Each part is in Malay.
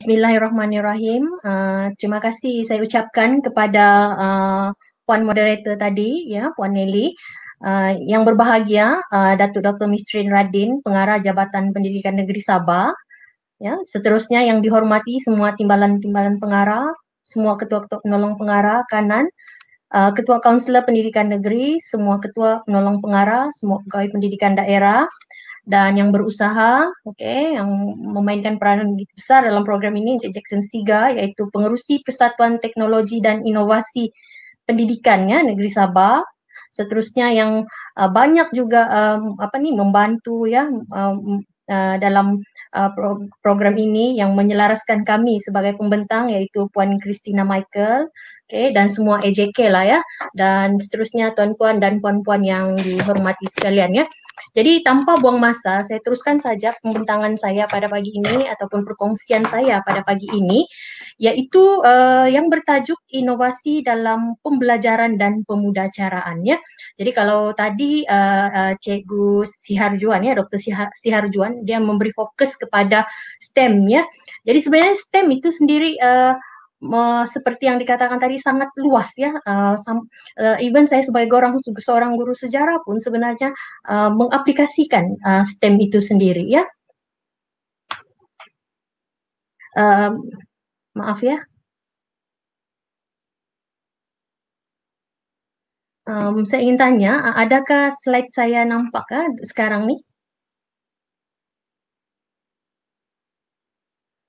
Bismillahirrahmanirrahim. Terima kasih saya ucapkan kepada Puan Moderator tadi, ya, Puan Nelly. Yang berbahagia, Datuk Dr. Misrin Radin, Pengarah Jabatan Pendidikan Negeri Sabah. Ya, seterusnya yang dihormati semua timbalan-timbalan pengarah, semua ketua-ketua penolong pengarah kanan, ketua kaunselor pendidikan negeri, semua ketua penolong pengarah, semua pegawai pendidikan daerah, dan yang berusaha, yang memainkan peranan besar dalam program ini, Encik Jackson Siga, iaitu Pengerusi Persatuan Teknologi dan Inovasi Pendidikannya Negeri Sabah. Seterusnya yang banyak juga membantu dalam program ini yang menyelaraskan kami sebagai pembentang, iaitu Puan Christina Michael, dan semua AJK lah ya, dan seterusnya tuan-puan dan puan-puan yang dihormati sekalian ya. Jadi tanpa buang masa, saya teruskan saja pembentangan saya pada pagi ini ataupun perkongsian saya pada pagi ini, yaitu yang bertajuk inovasi dalam pembelajaran dan pemudacaraan ya. Jadi kalau tadi Cikgu Siharjuan ya, Dr. Siharjuan, dia memberi fokus kepada STEM ya. Jadi sebenarnya STEM itu sendiri seperti yang dikatakan tadi sangat luas ya. Even saya sebagai seorang guru sejarah pun sebenarnya mengaplikasikan STEM itu sendiri ya. Maaf ya. Saya ingin tanya, adakah slide saya nampak sekarang nih?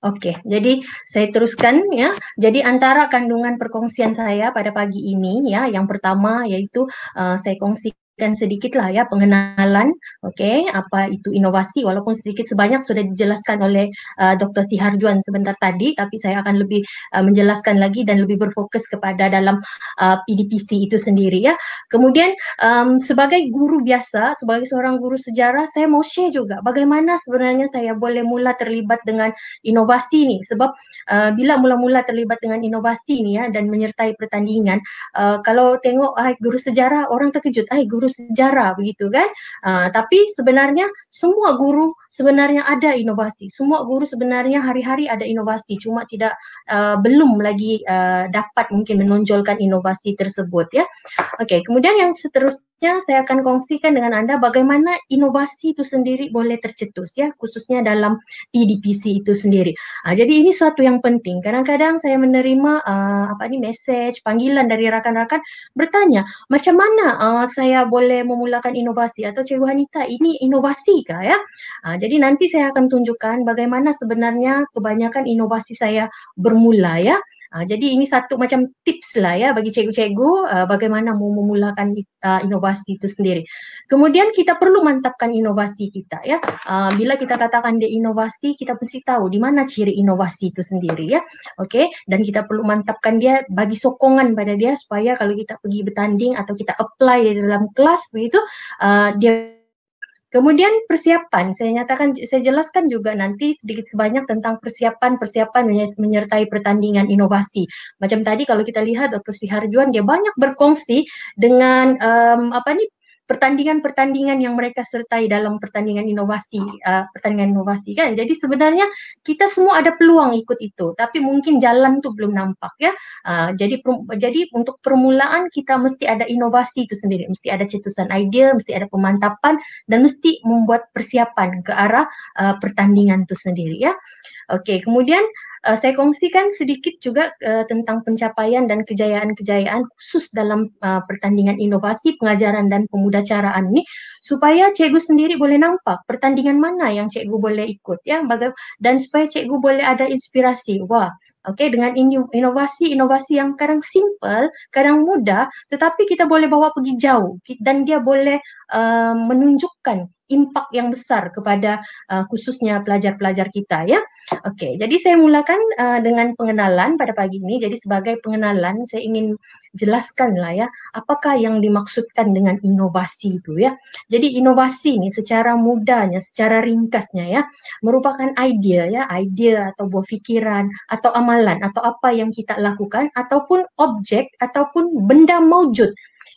Oke, jadi saya teruskan ya. Jadi antara kandungan perkongsian saya pada pagi ini ya, yang pertama yaitu saya kongsikan sedikit lah ya pengenalan, apa itu inovasi, walaupun sedikit sebanyak sudah dijelaskan oleh Dr. Siharjuan sebentar tadi, tapi saya akan lebih menjelaskan lagi dan lebih berfokus kepada dalam PDPC itu sendiri ya. Kemudian sebagai guru biasa, sebagai seorang guru sejarah, saya mau share juga bagaimana sebenarnya saya boleh mula terlibat dengan inovasi nih, sebab bila mula-mula terlibat dengan inovasi nih ya dan menyertai pertandingan, kalau tengok guru sejarah, orang terkejut, guru sejarah begitu kan, tapi sebenarnya semua guru sebenarnya ada inovasi, semua guru sebenarnya hari-hari ada inovasi, cuma belum lagi dapat mungkin menonjolkan inovasi tersebut ya. Oke, kemudian yang seterusnya saya akan kongsikan dengan Anda bagaimana inovasi itu sendiri boleh tercetus ya, khususnya dalam PDPC itu sendiri. Jadi ini suatu yang penting. Kadang-kadang saya menerima message, panggilan dari rakan-rakan bertanya, macam mana saya boleh memulakan inovasi, atau Cikgu Hanita, ini inovasi kah ya? Jadi nanti saya akan tunjukkan bagaimana sebenarnya kebanyakan inovasi saya bermula ya. Jadi ini satu macam tips lah ya bagi cikgu-cikgu bagaimana mau memulakan inovasi itu sendiri. Kemudian kita perlu mantapkan inovasi kita ya. Bila kita katakan dia inovasi, kita mesti tahu di mana ciri inovasi itu sendiri ya. Dan kita perlu mantapkan dia, bagi sokongan pada dia supaya kalau kita pergi bertanding atau kita apply di dalam kelas begitu, dia. Kemudian persiapan, saya jelaskan juga nanti sedikit sebanyak tentang persiapan menyertai pertandingan inovasi. Macam tadi kalau kita lihat Dr. Siharjuan, dia banyak berkongsi dengan pertandingan-pertandingan yang mereka sertai dalam pertandingan inovasi kan. Jadi sebenarnya kita semua ada peluang ikut itu, tapi mungkin jalan tuh belum nampak ya. Jadi untuk permulaan kita mesti ada inovasi itu sendiri, mesti ada cetusan ide, mesti ada pemantapan, dan mesti membuat persiapan ke arah pertandingan itu sendiri ya. Kemudian saya kongsikan sedikit juga tentang pencapaian dan kejayaan-kejayaan khusus dalam pertandingan inovasi pengajaran dan pemudacaraan ini, supaya cikgu sendiri boleh nampak pertandingan mana yang cikgu boleh ikut ya, dan supaya cikgu boleh ada inspirasi. Dengan inovasi yang kadang simple, kadang mudah, tetapi kita boleh bawa pergi jauh dan dia boleh menunjukkan impak yang besar kepada khususnya pelajar-pelajar kita ya. Jadi saya mulakan dengan pengenalan pada pagi ini. Jadi sebagai pengenalan saya ingin jelaskan lah ya, apakah yang dimaksudkan dengan inovasi itu ya. Jadi inovasi ini secara mudahnya, secara ringkasnya ya, merupakan ide atau buah fikiran atau amalan atau apa yang kita lakukan ataupun objek ataupun benda maujud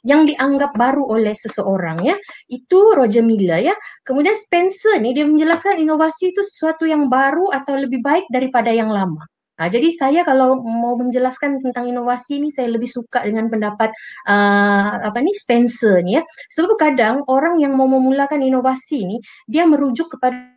yang dianggap baru oleh seseorang ya. Itu Roger Miller ya. Kemudian Spencer nih dia menjelaskan inovasi itu sesuatu yang baru atau lebih baik daripada yang lama. Nah, jadi saya kalau mau menjelaskan tentang inovasi ini saya lebih suka dengan pendapat Spencer nih ya. Sebab kadang orang yang mau memulakan inovasi ini dia merujuk kepada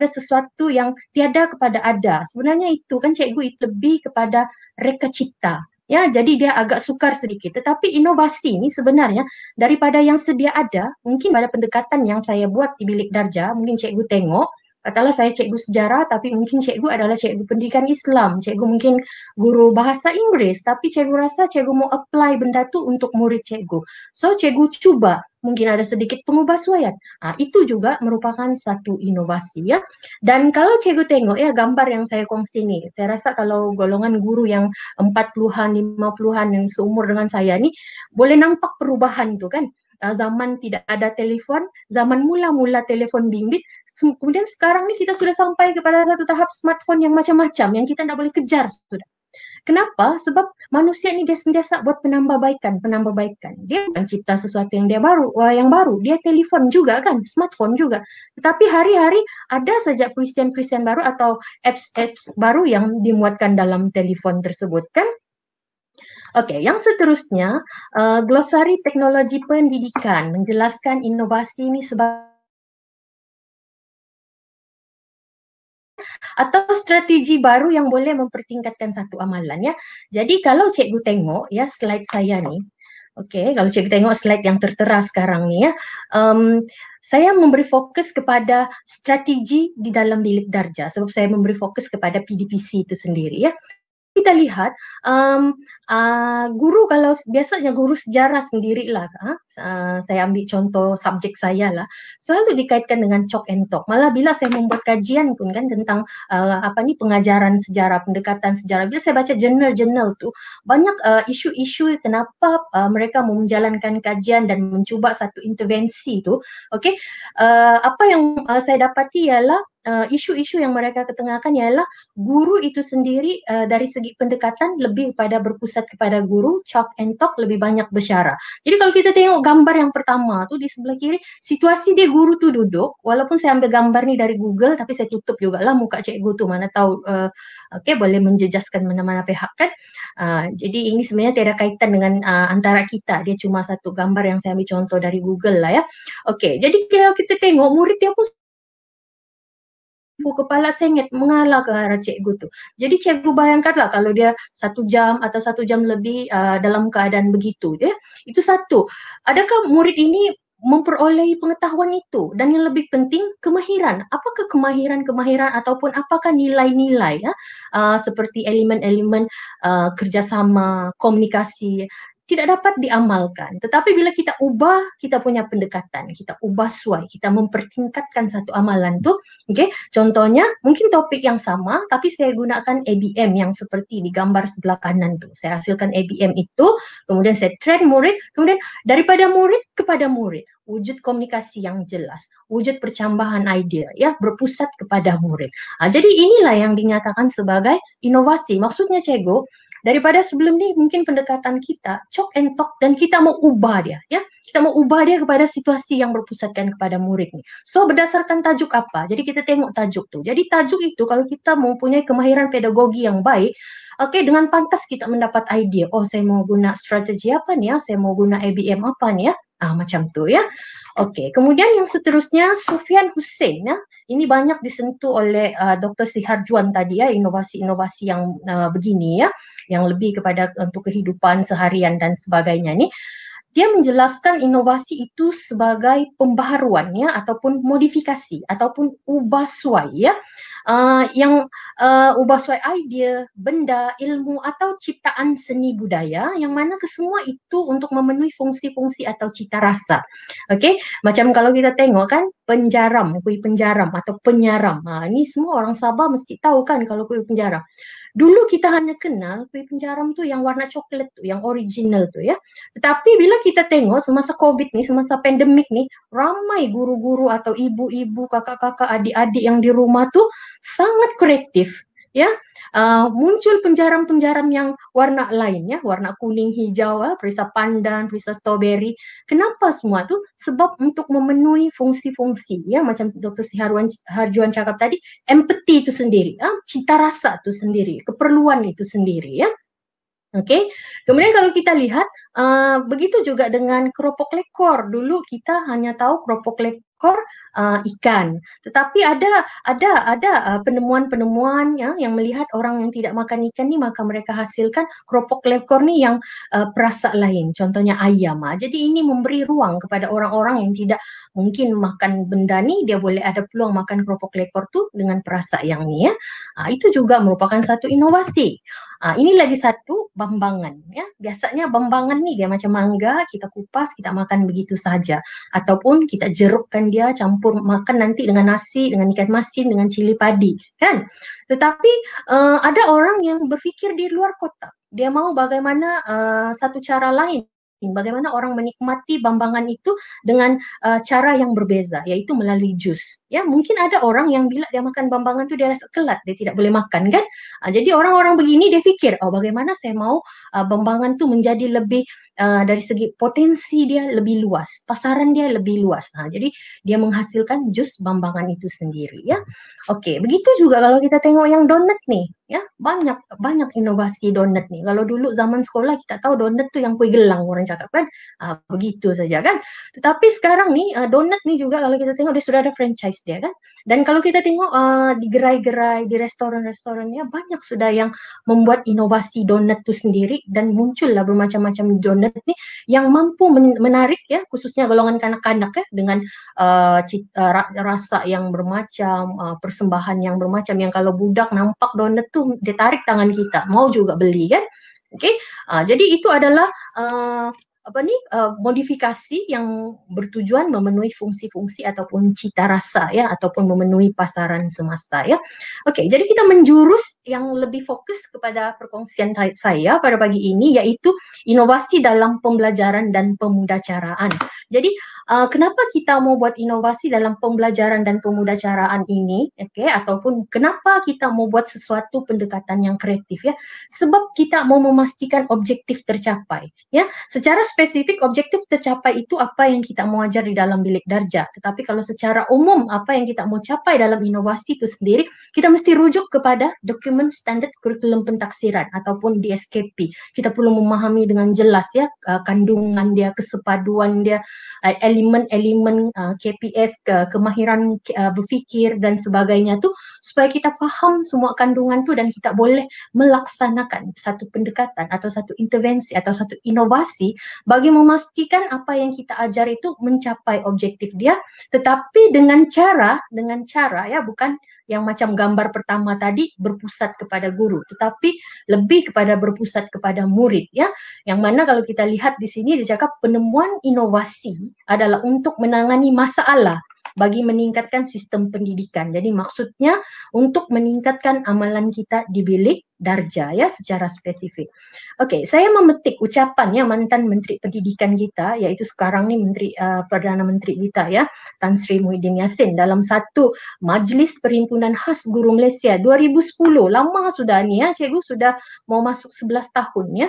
sesuatu yang tiada kepada ada. Sebenarnya itu kan cikgu itu lebih kepada reka cipta. Ya, jadi dia agak sukar sedikit. Tetapi inovasi ini sebenarnya daripada yang sedia ada, mungkin pada pendekatan yang saya buat di bilik darjah, mungkin cikgu tengok, katalah saya cikgu sejarah, tapi mungkin cikgu adalah cikgu pendidikan Islam, cikgu mungkin guru bahasa Inggris, tapi cikgu rasa cikgu mau apply benda tu untuk murid cikgu. So, cikgu cuba, mungkin ada sedikit pengubahsuaian. Itu juga merupakan satu inovasi ya. Dan kalau cikgu tengok ya gambar yang saya kongsi ni, saya rasa kalau golongan guru yang 40-an, 50-an yang seumur dengan saya ni, boleh nampak perubahan tu kan. Zaman tidak ada telefon, zaman mula-mula telefon bimbit, kemudian sekarang ni kita sudah sampai kepada satu tahap smartphone yang macam-macam, yang kita tidak boleh kejar sudah. Kenapa? Sebab manusia ini dia sentiasa buat penambahbaikan. Dia bukan cipta sesuatu yang yang baru. Dia telepon juga kan, smartphone juga. Tetapi hari-hari ada saja puisian-puisian baru atau apps-apps baru yang dimuatkan dalam telepon tersebut kan. Oke, yang seterusnya, glosari teknologi pendidikan menjelaskan inovasi ini sebagai atau strategi baru yang boleh mempertingkatkan satu amalan ya. Jadi kalau cikgu tengok ya slide saya nih, oke, kalau cikgu tengok slide yang tertera sekarang nih ya, saya memberi fokus kepada strategi di dalam bilik darjah sebab saya memberi fokus kepada PDPC itu sendiri ya. Kita lihat guru kalau biasanya guru sejarah sendirilah, saya ambil contoh subjek saya lah, selalu dikaitkan dengan chalk and talk. Malah bila saya membuat kajian pun kan tentang pengajaran sejarah, pendekatan sejarah, bila saya baca jurnal-jurnal tu banyak isu-isu kenapa mereka mau menjalankan kajian dan mencuba satu intervensi tu. Okey, apa yang saya dapati ialah isu-isu yang mereka ketengahkan ialah guru itu sendiri dari segi pendekatan lebih pada berpusat kepada guru, chalk and talk lebih banyak bersyarah. Jadi kalau kita tengok gambar yang pertama tu di sebelah kiri, situasi dia guru tu duduk, walaupun saya ambil gambar ni dari Google tapi saya tutup jugalah muka cikgu tu, mana tahu boleh menjejaskan mana-mana pihak kan. Jadi ini sebenarnya tiada kaitan dengan antara kita, dia cuma satu gambar yang saya ambil contoh dari Google lah ya. Okey, jadi kalau kita tengok murid dia pun kepala sengit mengalah ke arah cikgu tu. Jadi cikgu bayangkanlah kalau dia 1 jam atau 1 jam lebih dalam keadaan begitu ya. Itu satu. Adakah murid ini memperolehi pengetahuan itu? Dan yang lebih penting kemahiran. Apakah kemahiran ataupun apakah nilai-nilai ya seperti elemen-elemen kerjasama, komunikasi tidak dapat diamalkan. Tetapi bila kita ubah kita punya pendekatan, kita ubah suai, kita mempertingkatkan satu amalan tu, okey. Contohnya mungkin topik yang sama tapi saya gunakan ABM yang seperti di gambar sebelah kanan tu. Saya hasilkan ABM itu, kemudian saya train murid, kemudian daripada murid kepada murid, wujud komunikasi yang jelas, wujud percambahan idea ya, berpusat kepada murid. Jadi inilah yang dinyatakan sebagai inovasi. Maksudnya cikgu, daripada sebelum ni mungkin pendekatan kita chalk and talk dan kita mau ubah dia ya. Kita mau ubah dia kepada situasi yang berpusatkan kepada murid ni. So berdasarkan tajuk apa? Jadi kita tengok tajuk tu. Jadi tajuk itu kalau kita mempunyai kemahiran pedagogi yang baik, okey, dengan pantas kita mendapat idea. Oh, saya mau guna strategi apa ni ya? Saya mau guna ABM apa ni ya? Macam tu ya. Okey, kemudian yang seterusnya Sufyan Hussein ya. Ini banyak disentuh oleh Dr. Siharjuan tadi ya, inovasi-inovasi yang begini ya, yang lebih kepada untuk kehidupan seharian dan sebagainya ni. Dia menjelaskan inovasi itu sebagai pembaharuan ya, ataupun modifikasi ataupun ubah suai ya, yang ubah suai idea, benda, ilmu atau ciptaan seni budaya yang mana kesemua itu untuk memenuhi fungsi-fungsi atau cita rasa. Okey, macam kalau kita tengok kan kuih penjaram atau penyaram. Ini semua orang Sabah mesti tahu kan kalau kuih penjaram. Dulu kita hanya kenal kuih penjaram tu yang warna coklat tu, yang original tu ya. Tetapi bila kita tengok semasa COVID ni, semasa pandemik ni, ramai guru-guru atau ibu-ibu, kakak-kakak, adik-adik yang di rumah tu sangat kreatif ya. muncul penjaram-penjaram yang warna lain ya, warna kuning, hijau, perisa pandan, perisa strawberry. Kenapa semua tuh? Sebab untuk memenuhi fungsi-fungsi ya, macam Dr. Harjuan cakap tadi, empati itu sendiri, cita rasa itu sendiri, keperluan itu sendiri ya. Oke, kemudian kalau kita lihat begitu juga dengan keropok lekor. Dulu kita hanya tahu keropok lekor ikan, tetapi ada penemuan-penemuan ya, yang melihat orang yang tidak makan ikan nih, maka mereka hasilkan keropok lekor nih yang perasa lain, contohnya ayam. Jadi ini memberi ruang kepada orang-orang yang tidak mungkin makan benda nih, dia boleh ada peluang makan keropok lekor tuh dengan perasa yang nih ya. Itu juga merupakan satu inovasi. Ini lagi satu bambangan ya. Biasanya bambangan nih dia macam mangga, kita kupas, kita makan begitu saja. Ataupun kita jerukkan dia, campur makan nanti dengan nasi, dengan ikan masin, dengan cili padi, kan? Tetapi ada orang yang berpikir di luar kotak. Dia mau bagaimana satu cara lain. Bagaimana orang menikmati bambangan itu dengan cara yang berbeza, yaitu melalui jus. Ya, mungkin ada orang yang bila dia makan bambangan itu dia rasa kelat, dia tidak boleh makan kan? Jadi orang-orang begini dia fikir, oh bagaimana saya mau bambangan itu menjadi lebih dari segi potensi dia lebih luas, pasaran dia lebih luas. Jadi dia menghasilkan jus bambangan itu sendiri ya. Oke, begitu juga kalau kita tengok yang donat nih, ya banyak banyak inovasi donat nih. Kalau dulu zaman sekolah kita tahu donat tuh yang kue gelang orang cakap kan, begitu saja kan. Tetapi sekarang nih donat nih juga kalau kita tengok dia sudah ada franchise dia kan. Dan kalau kita tengok di gerai-gerai, di restoran-restorannya banyak sudah yang membuat inovasi donat itu sendiri dan muncullah bermacam-macam donat nih yang mampu menarik ya, khususnya golongan kanak-kanak ya, dengan rasa yang bermacam, persembahan yang bermacam, yang kalau budak nampak donat tuh dia tarik tangan kita, mau juga beli kan. Oke, jadi itu adalah modifikasi yang bertujuan memenuhi fungsi-fungsi ataupun cita rasa ya, ataupun memenuhi pasaran semesta ya. Oke, jadi kita menjurus yang lebih fokus kepada perkongsian saya pada pagi ini, yaitu inovasi dalam pembelajaran dan pemudacaraan. Jadi kenapa kita mau buat inovasi dalam pembelajaran dan pemudacaraan ini, oke, ataupun kenapa kita mau buat sesuatu pendekatan yang kreatif ya? Sebab kita mau memastikan objektif tercapai ya. Secara spesifik objektif tercapai itu apa yang kita mau ajar di dalam bilik darjah. Tetapi kalau secara umum apa yang kita mau capai dalam inovasi itu sendiri, kita mesti rujuk kepada dokumen standar kurikulum pentaksiran ataupun DSKP. Kita perlu memahami dengan jelas ya kandungan dia, kesepaduan dia, elemen-elemen KPS, kemahiran berfikir dan sebagainya tuh, supaya kita faham semua kandungan tuh dan kita boleh melaksanakan satu pendekatan atau satu intervensi atau satu inovasi bagi memastikan apa yang kita ajar itu mencapai objektif dia, tetapi dengan cara ya, bukan yang macam gambar pertama tadi berpusat kepada guru, tetapi lebih kepada berpusat kepada murid ya. Yang mana kalau kita lihat di sini dicakap penemuan inovasi adalah untuk menangani masalah bagi meningkatkan sistem pendidikan. Jadi maksudnya untuk meningkatkan amalan kita di bilik darjah ya, secara spesifik. Oke, saya memetik ucapannya mantan Menteri Pendidikan kita, yaitu sekarang nih Perdana Menteri kita ya, Tan Sri Muhyiddin Yassin, dalam satu Majlis Perhimpunan Khas Guru Malaysia 2010. Lama sudah nih ya, cikgu sudah mau masuk 11 tahun ya.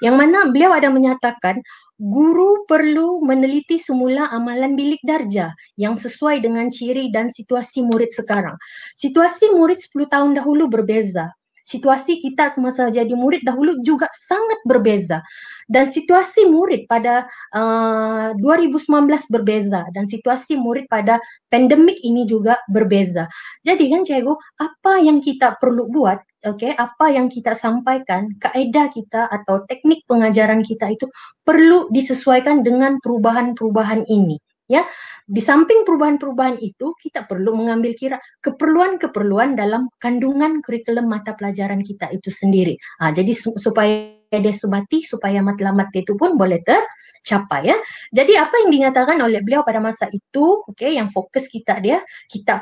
Yang mana beliau ada menyatakan guru perlu meneliti semula amalan bilik darjah yang sesuai dengan ciri dan situasi murid sekarang. Situasi murid 10 tahun dahulu berbeza. Situasi kita semasa jadi murid dahulu juga sangat berbeza. Dan situasi murid pada 2019 berbeza. Dan situasi murid pada pandemik ini juga berbeza. Jadi kan cikgu, apa yang kita perlu buat, apa yang kita sampaikan, kaedah kita atau teknik pengajaran kita itu perlu disesuaikan dengan perubahan-perubahan ini. Ya, di samping perubahan-perubahan itu, kita perlu mengambil kira keperluan-keperluan dalam kandungan kurikulum mata pelajaran kita itu sendiri. Jadi supaya dia sebati, supaya matlamat itu pun boleh tercapai ya. Jadi apa yang dinyatakan oleh beliau pada masa itu, yang fokus kita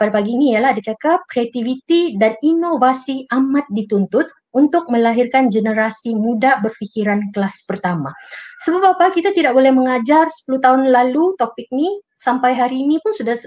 pada pagi ini ialah dia cakap kreativiti dan inovasi amat dituntut untuk melahirkan generasi muda berfikiran kelas pertama. Sebab apa? Kita tidak boleh mengajar 10 tahun lalu topik ni sampai hari ini pun sudah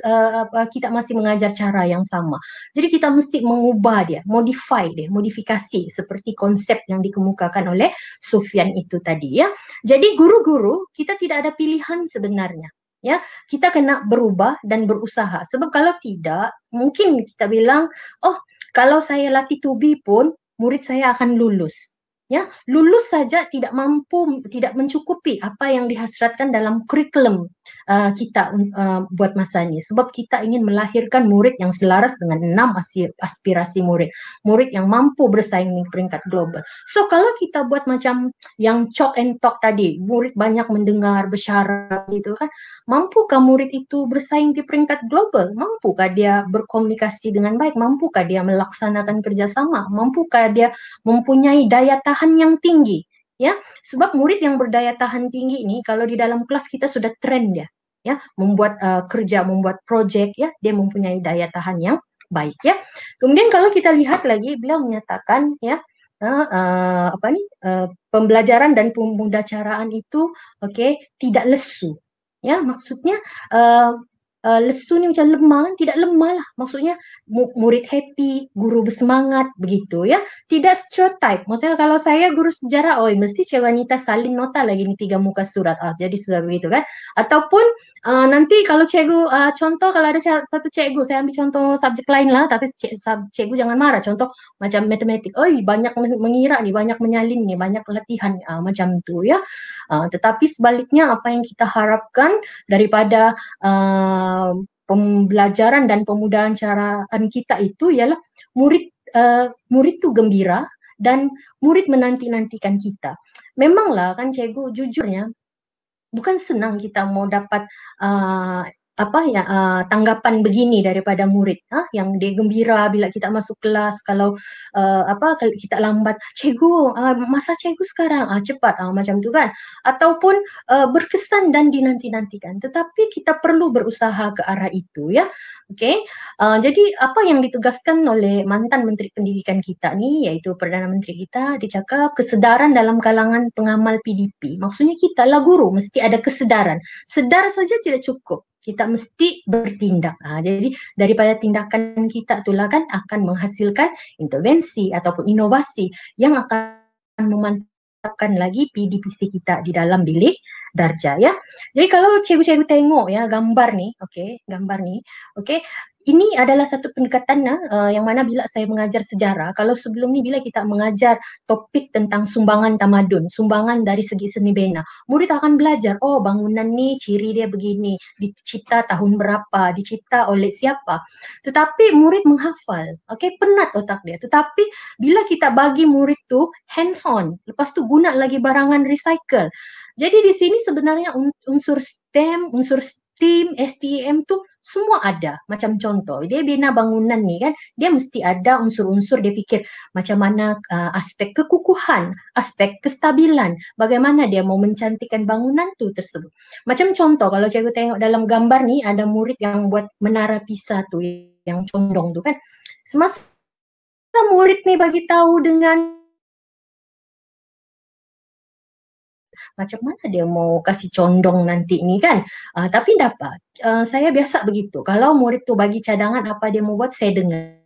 kita masih mengajar cara yang sama. Jadi kita mesti mengubah dia, modify dia, modifikasi seperti konsep yang dikemukakan oleh Sufyan itu tadi ya. Jadi guru-guru kita tidak ada pilihan sebenarnya. Ya, kita kena berubah dan berusaha. Sebab kalau tidak, mungkin kita bilang, oh, kalau saya latih tubi pun murid saya akan lulus. Ya, lulus saja tidak mampu, tidak mencukupi apa yang dihasratkan dalam kurikulum kita buat masa ini. Sebab kita ingin melahirkan murid yang selaras dengan 6 aspirasi murid. Murid yang mampu bersaing di peringkat global. So, kalau kita buat macam yang chalk and talk tadi, murid banyak mendengar, bersyarat gitu kan, mampukah murid itu bersaing di peringkat global? Mampukah dia berkomunikasi dengan baik? Mampukah dia melaksanakan kerjasama? Mampukah dia mempunyai daya tahan yang tinggi? Ya, sebab murid yang berdaya tahan tinggi ini kalau di dalam kelas kita sudah trend ya, membuat kerja, membuat project ya, dia mempunyai daya tahan yang baik ya. Kemudian kalau kita lihat lagi, beliau menyatakan ya, pembelajaran dan pemudacaraan itu tidak lesu. Ya, maksudnya lesu ni macam lemah kan? Tidak lemah lah. Maksudnya murid happy, guru bersemangat, begitu ya. Tidak stereotype. Maksudnya kalau saya guru sejarah, oh mesti cewek wanita salin nota lagi ni 3 muka surat. Jadi sudah begitu kan. Ataupun nanti kalau cikgu, contoh kalau ada satu cikgu, saya ambil contoh subjek lain lah, tapi cikgu jangan marah. Contoh macam matematik. Oh banyak mengira nih, banyak menyalin nih, banyak latihan macam tu ya. Tetapi sebaliknya apa yang kita harapkan daripada pembelajaran dan pemudaan caraan kita itu ialah murid tu gembira dan murid menanti-nantikan kita. Memanglah kan cikgu, jujurnya bukan senang kita mau dapat tanggapan begini daripada murid yang dia gembira bila kita masuk kelas. Kalau kalau kita lambat, cikgu masa cikgu sekarang cepat macam tu kan, ataupun berkesan dan dinanti-nantikan. Tetapi kita perlu berusaha ke arah itu ya. Okey. Jadi apa yang ditegaskan oleh mantan Menteri Pendidikan kita ni, iaitu Perdana Menteri kita, dia cakap kesedaran dalam kalangan pengamal PDP. Maksudnya kita lah guru mesti ada kesedaran. Sedar saja tidak cukup. Kita mesti bertindak. Jadi daripada tindakan kita itulah kan akan menghasilkan intervensi ataupun inovasi yang akan memantapkan lagi PDPC kita di dalam bilik darjah ya. Jadi kalau cikgu-cikgu tengok ya gambar ni, ini adalah satu pendekatan yang mana bila saya mengajar sejarah, kalau sebelum ni bila kita mengajar topik tentang sumbangan tamadun, sumbangan dari segi seni bina, murid akan belajar, oh bangunan ni ciri dia begini, dicipta tahun berapa, dicipta oleh siapa. Tetapi murid menghafal, penat otak dia. Tetapi bila kita bagi murid tu hands on, lepas tu guna lagi barangan recycle. Jadi di sini sebenarnya unsur STEM, unsur STEAM, STEM tu semua ada. Macam contoh, dia bina bangunan ni kan, dia mesti ada unsur-unsur, dia fikir macam mana aspek kekukuhan, aspek kestabilan, bagaimana dia mau mencantikkan bangunan tu tersebut. Macam contoh, kalau cikgu tengok dalam gambar ni, ada murid yang buat menara Pisa tu, yang condong tu kan. Semasa murid ni bagi tahu dengan macam mana dia mau kasih condong nanti ni kan. Tapi dapat. Saya biasa begitu. Kalau murid tu bagi cadangan apa dia mau buat, saya dengar.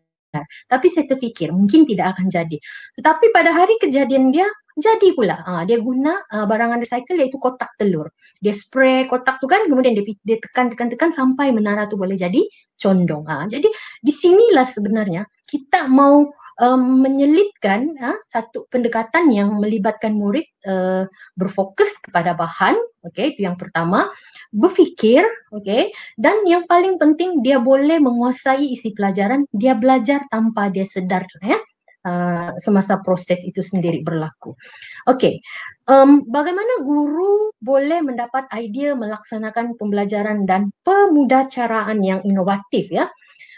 Tapi saya terfikir mungkin tidak akan jadi. Tetapi pada hari kejadian dia, jadi pula. Dia guna barangan recycle iaitu kotak telur. Dia spray kotak tu kan, kemudian dia tekan sampai menara tu boleh jadi condong. Jadi di sinilah sebenarnya kita mau menyelitkan satu pendekatan yang melibatkan murid berfokus kepada bahan, itu yang pertama, berfikir, dan yang paling penting dia boleh menguasai isi pelajaran, dia belajar tanpa dia sedar semasa proses itu sendiri berlaku. Bagaimana guru boleh mendapat idea melaksanakan pembelajaran dan pemudacaraan yang inovatif ya?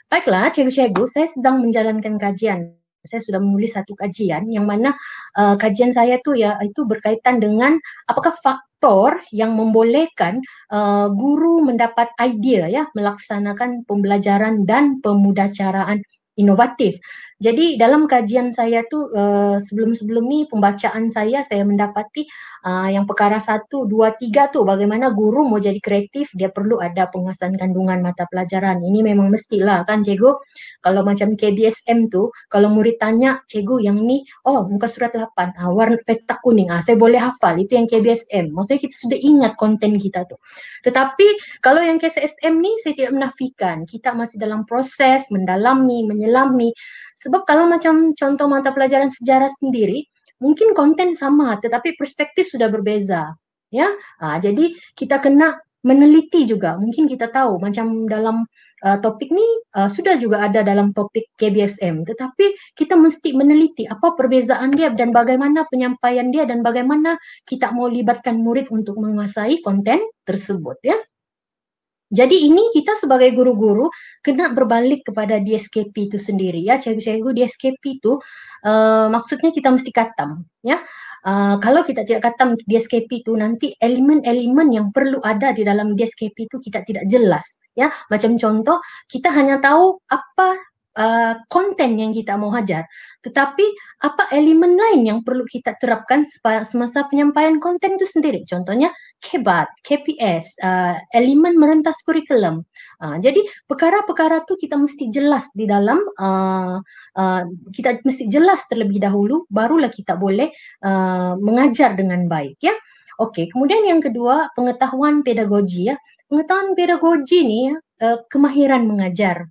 Baiklah, cikgu-cikgu, saya sedang menjalankan kajian. Saya sudah menulis satu kajian yang mana kajian saya tu ya itu berkaitan dengan apakah faktor yang membolehkan guru mendapat idea ya melaksanakan pembelajaran dan pemudacaraan inovatif. Jadi dalam kajian saya tuh sebelum-sebelum nih pembacaan saya mendapati yang perkara 1, 2, 3 tuh bagaimana guru mau jadi kreatif dia perlu ada penguasaan kandungan mata pelajaran. Ini memang mestilah kan cikgu. Kalau macam KBSM tuh kalau murid tanya cikgu yang ini oh muka surat 8 warna petak kuning saya boleh hafal itu yang KBSM. Maksudnya kita sudah ingat konten kita tuh. Tetapi kalau yang KSSM nih saya tidak menafikan kita masih dalam proses mendalami, menyelami. Sebab kalau macam contoh mata pelajaran sejarah sendiri, mungkin konten sama, tetapi perspektif sudah berbeza. Ya, jadi kita kena meneliti juga. Mungkin kita tahu macam dalam topik ini sudah juga ada dalam topik KBSM, tetapi kita mesti meneliti apa perbezaan dia dan bagaimana penyampaian dia dan bagaimana kita mau libatkan murid untuk menguasai konten tersebut ya. Jadi ini kita sebagai guru-guru kena berbalik kepada DSKP itu sendiri ya, cikgu-cikgu DSKP itu maksudnya kita mesti katam ya. Kalau kita tidak katam DSKP itu nanti elemen-elemen yang perlu ada di dalam DSKP itu kita tidak jelas ya. Macam contoh kita hanya tahu apa konten yang kita mau hajar, tetapi apa elemen lain yang perlu kita terapkan semasa penyampaian konten itu sendiri. Contohnya KEBAT, KPS, elemen merentas kurikulum. Jadi perkara-perkara itu kita mesti jelas di dalam, kita mesti jelas terlebih dahulu, barulah kita boleh mengajar dengan baik ya. Oke, kemudian yang kedua pengetahuan pedagogi ya. Pengetahuan pedagogi nih kemahiran mengajar.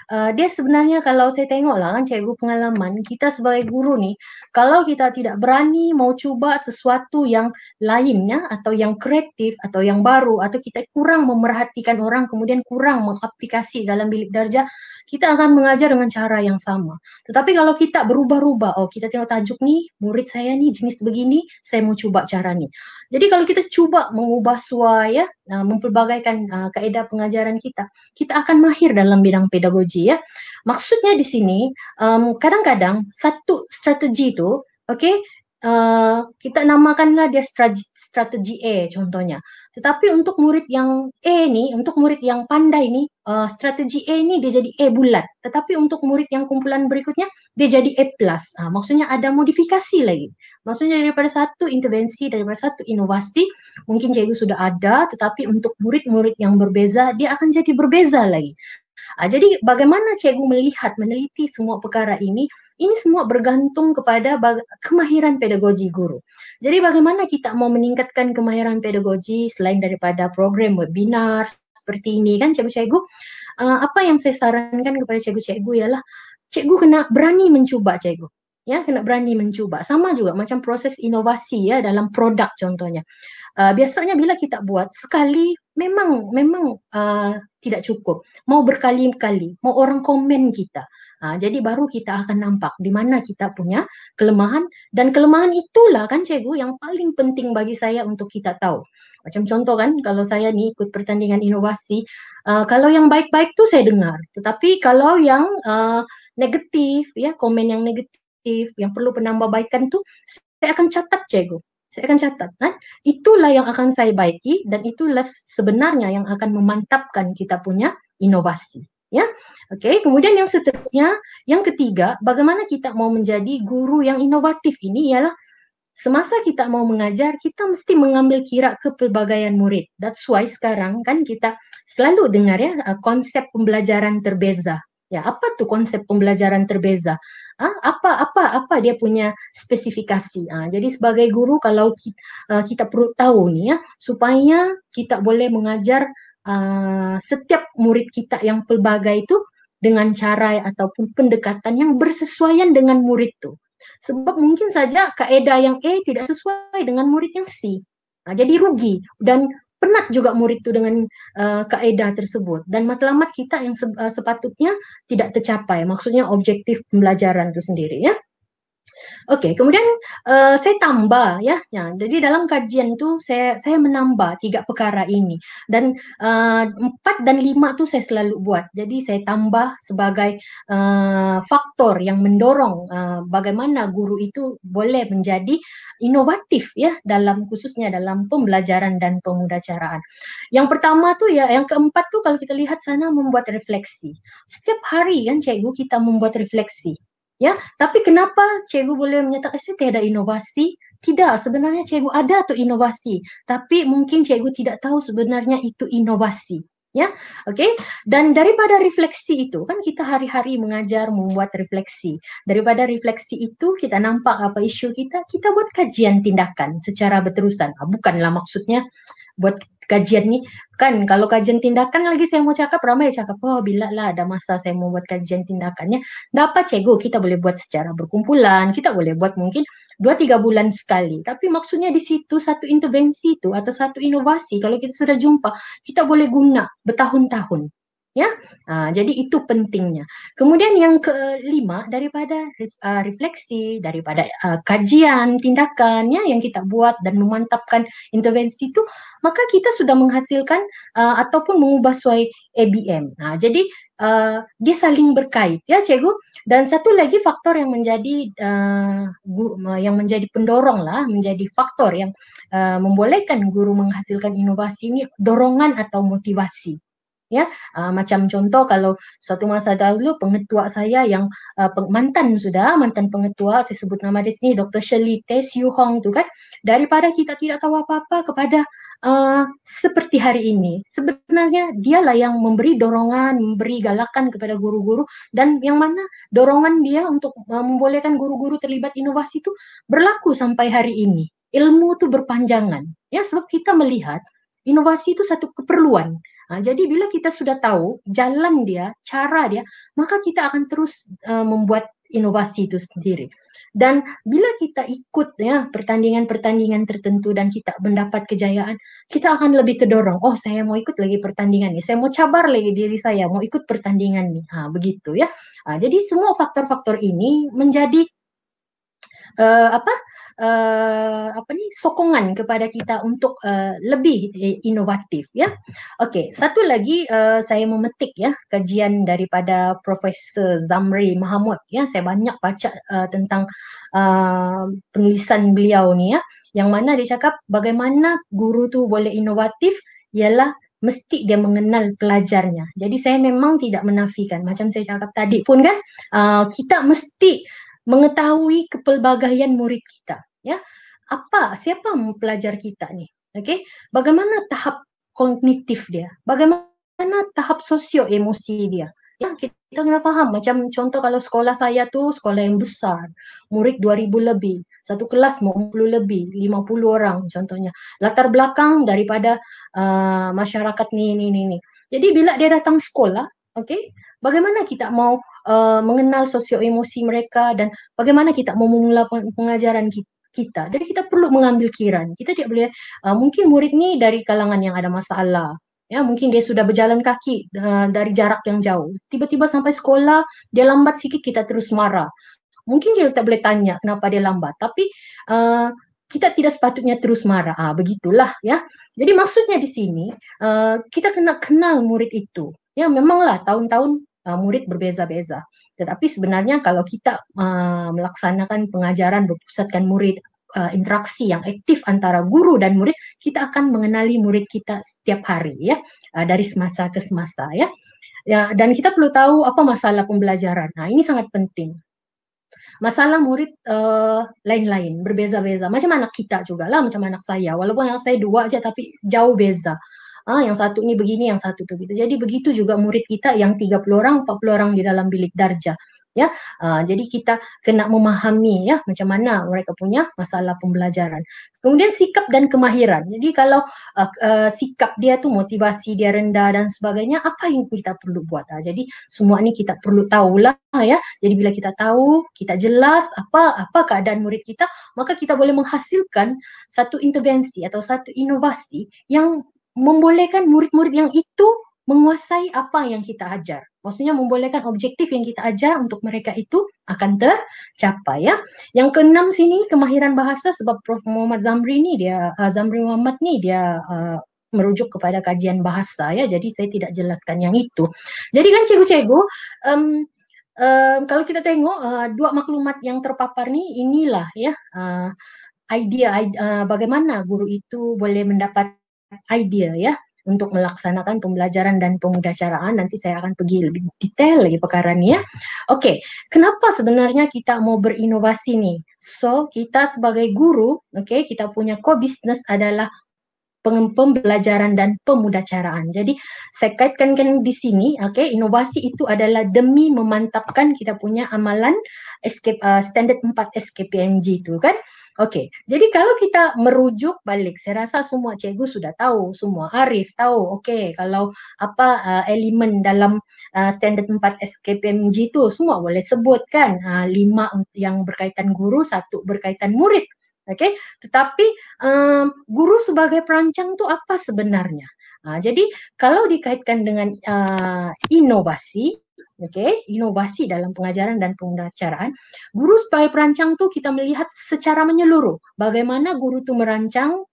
Dia sebenarnya kalau saya tengok lah kan cikgu pengalaman kita sebagai guru nih, kalau kita tidak berani mau coba sesuatu yang lainnya atau yang kreatif atau yang baru atau kita kurang memerhatikan orang kemudian kurang mengaplikasi dalam bilik darjah, kita akan mengajar dengan cara yang sama. Tetapi kalau kita berubah-ubah, oh kita tengok tajuk nih, murid saya nih jenis begini, saya mau coba cara nih. Jadi kalau kita coba mengubah ya, mempelbagaikan kaedah pengajaran kita akan mahir dalam bidang pedagogi ya. Maksudnya di sini kadang-kadang satu strategi itu, oke, kita namakanlah dia strategi E contohnya. Tetapi untuk murid yang E nih, untuk murid yang pandai nih, strategi E ini dia jadi E bulat. Tetapi untuk murid yang kumpulan berikutnya dia jadi E plus. Maksudnya ada modifikasi lagi. Maksudnya daripada satu intervensi, daripada satu inovasi, mungkin cikgu sudah ada, tetapi untuk murid-murid yang berbeza, dia akan jadi berbeza lagi. Jadi bagaimana cikgu melihat, meneliti semua perkara ini semua bergantung kepada kemahiran pedagogi guru. Jadi bagaimana kita mau meningkatkan kemahiran pedagogi selain daripada program webinar seperti ini kan cikgu-cikgu, apa yang saya sarankan kepada cikgu-cikgu ialah cikgu kena berani mencuba cikgu. Ya, kena berani mencuba. Sama juga macam proses inovasi ya dalam produk contohnya. Biasanya bila kita buat sekali memang tidak cukup. Mau berkali-kali, mau orang komen kita. Jadi baru kita akan nampak di mana kita punya kelemahan dan kelemahan itulah kan cikgu yang paling penting bagi saya untuk kita tahu. Macam contoh kan kalau saya nih ikut pertandingan inovasi, kalau yang baik-baik tuh saya dengar, tetapi kalau yang negatif ya komen yang negatif yang perlu penambahbaikan tuh saya akan catat cikgu. Saya akan catat kan. Itulah yang akan saya baiki dan itulah sebenarnya yang akan memantapkan kita punya inovasi. Ya, oke. Kemudian yang seterusnya, yang ketiga, bagaimana kita mau menjadi guru yang inovatif ini ialah semasa kita mau mengajar, kita mesti mengambil kira kepelbagaian murid. That's why sekarang kan kita selalu dengar ya konsep pembelajaran terbeza. Ya, apa tuh konsep pembelajaran terbeza? Apa dia punya spesifikasi? Jadi sebagai guru kalau kita perlu tahu nih ya, supaya kita boleh mengajar setiap murid kita yang pelbagai itu dengan cara ataupun pendekatan yang bersesuaian dengan murid tuh. Sebab mungkin saja kaedah yang E tidak sesuai dengan murid yang C. Jadi rugi dan penat juga murid itu dengan kaedah tersebut dan matlamat kita yang sepatutnya tidak tercapai. Maksudnya objektif pembelajaran itu sendiri ya. Oke, kemudian saya tambah ya. Jadi dalam kajian tuh saya menambah 3 perkara ini dan 4 dan 5 tuh saya selalu buat. Jadi saya tambah sebagai faktor yang mendorong bagaimana guru itu boleh menjadi inovatif ya dalam khususnya dalam pembelajaran dan pemudacaraan. Yang pertama tuh ya, yang keempat tuh kalau kita lihat sana membuat refleksi. Setiap hari kan cikgu kita membuat refleksi. Ya, tapi kenapa cikgu boleh menyatakan saya tiada inovasi? Tidak, sebenarnya cikgu ada tuh inovasi, tapi mungkin cikgu tidak tahu sebenarnya itu inovasi. Ya, oke. Okay? Dan daripada refleksi itu, kan kita hari-hari mengajar membuat refleksi. Daripada refleksi itu kita nampak apa isu kita buat kajian tindakan secara berterusan. Bukanlah maksudnya buat kajian nih kan kalau kajian tindakan lagi saya mau cakap ramai cakap oh bila lah ada masa saya mau buat kajian tindakannya dapat cego kita boleh buat secara berkumpulan kita boleh buat mungkin 2-3 bulan sekali tapi maksudnya di situ satu intervensi itu atau satu inovasi kalau kita sudah jumpa kita boleh guna bertahun-tahun ya. Jadi itu pentingnya. Kemudian yang kelima daripada refleksi daripada kajian tindakan ya yang kita buat dan memantapkan intervensi itu maka kita sudah menghasilkan ataupun mengubah sesuai ABM. Jadi dia saling berkait ya cikgu. Dan satu lagi faktor yang menjadi pendorong lah, menjadi faktor yang membolehkan guru menghasilkan inovasi ini dorongan atau motivasi. Ya, macam contoh kalau suatu masa dahulu pengetua saya yang mantan pengetua, saya sebut nama di sini Dr. Shirley Teh Siu Hong tu kan, daripada kita tidak tahu apa-apa kepada seperti hari ini. Sebenarnya dialah yang memberi dorongan, memberi galakan kepada guru-guru dan yang mana dorongan dia untuk membolehkan guru-guru terlibat inovasi itu berlaku sampai hari ini. Ilmu itu berpanjangan. Ya, sebab kita melihat inovasi itu satu keperluan. Jadi bila kita sudah tahu jalan dia, cara dia, maka kita akan terus membuat inovasi itu sendiri. Dan bila kita ikut ya pertandingan-pertandingan tertentu dan kita mendapat kejayaan, kita akan lebih kedorong. Oh, saya mau ikut lagi pertandingan nih. Saya mau cabar lagi diri saya, mau ikut pertandingan nih. Begitu ya. Jadi semua faktor-faktor ini menjadi apa sokongan kepada kita untuk lebih inovatif ya. Oke, satu lagi saya memetik ya kajian daripada Profesor Zamri Mahmud ya. Saya banyak baca tentang penulisan beliau nih ya, yang mana dia cakap bagaimana guru tu boleh inovatif ialah mesti dia mengenal pelajarnya. Jadi saya memang tidak menafikan macam saya cakap tadi pun kan kita mesti mengetahui kepelbagaian murid kita ya siapa pelajar kita nih okey bagaimana tahap kognitif dia bagaimana tahap sosio emosi dia ya kita kena faham macam contoh kalau sekolah saya tu sekolah yang besar murid 2000 lebih satu kelas mau 40 lebih 50 orang contohnya latar belakang daripada masyarakat ni jadi bila dia datang sekolah okey bagaimana kita mau mengenal sosio emosi mereka dan bagaimana kita mau memula pengajaran kita. Jadi kita perlu mengambil kiraan. Kita tidak boleh mungkin murid ni dari kalangan yang ada masalah. Ya, mungkin dia sudah berjalan kaki dari jarak yang jauh. Tiba-tiba sampai sekolah, dia lambat sikit kita terus marah. Mungkin dia tak boleh tanya kenapa dia lambat, tapi kita tidak sepatutnya terus marah. Begitulah ya. Jadi maksudnya di sini kita kena kenal murid itu. Ya, memanglah tahun-tahun murid berbeza-beza. Tetapi sebenarnya kalau kita melaksanakan pengajaran berpusatkan murid interaksi yang aktif antara guru dan murid, kita akan mengenali murid kita setiap hari ya dari semasa ke semasa ya. Ya, dan kita perlu tahu apa masalah pembelajaran. Ini sangat penting. Masalah murid lain-lain, berbeza-beza. Macam anak kita juga lah, macam anak saya. Walaupun anak saya 2 aja tapi jauh beza. Yang satu ini begini, yang satu tuh gitu. Jadi begitu juga murid kita yang 30 orang, 40 orang di dalam bilik darjah. Ya, jadi kita kena memahami ya macam mana mereka punya masalah pembelajaran. Kemudian sikap dan kemahiran. Jadi kalau sikap dia tuh motivasi dia rendah dan sebagainya, apa yang kita perlu buat? Jadi semua ini kita perlu tahulah ya. Jadi bila kita tahu, kita jelas apa keadaan murid kita, maka kita boleh menghasilkan satu intervensi atau satu inovasi yang membolehkan murid-murid yang itu menguasai apa yang kita ajar. Maksudnya membolehkan objektif yang kita ajar untuk mereka itu akan tercapai ya. Yang keenam sini kemahiran bahasa sebab Prof Muhammad Zamri ni dia Zamri Muhammad ni dia merujuk kepada kajian bahasa ya. Jadi saya tidak jelaskan yang itu. Jadi kan cikgu-cikgu kalau kita tengok dua maklumat yang terpapar ni inilah ya idea bagaimana guru itu boleh mendapat idea ya untuk melaksanakan pembelajaran dan pemudacaraan. Nanti saya akan pergi lebih detail lagi perkara ini ya. Oke, kenapa sebenarnya kita mau berinovasi nih? So, kita sebagai guru, kita punya core business adalah pembelajaran dan pemudacaraan. Jadi saya kaitkan di sini, inovasi itu adalah demi memantapkan kita punya amalan standard 4 SKPMG itu kan. Jadi kalau kita merujuk balik, saya rasa semua cikgu sudah tahu, semua Arif tahu, kalau apa elemen dalam standard 4 SKPMG itu semua boleh sebutkan, 5 yang berkaitan guru, 1 berkaitan murid. Tetapi guru sebagai perancang itu apa sebenarnya? Jadi kalau dikaitkan dengan inovasi, inovasi dalam pengajaran dan pembelajaran, guru sebagai perancang tuh kita melihat secara menyeluruh bagaimana guru tuh merancang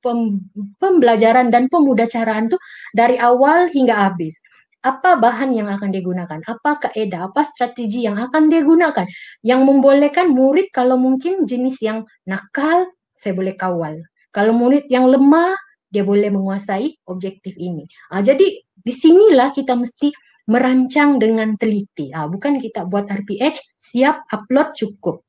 pembelajaran dan pembelajaran tuh dari awal hingga habis. Apa bahan yang akan digunakan, apa kaidah, apa strategi yang akan digunakan, yang membolehkan murid kalau mungkin jenis yang nakal, saya boleh kawal. Kalau murid yang lemah, dia boleh menguasai objektif ini. Jadi disinilah kita mesti merancang dengan teliti. Bukan kita buat RPH, siap, upload, cukup.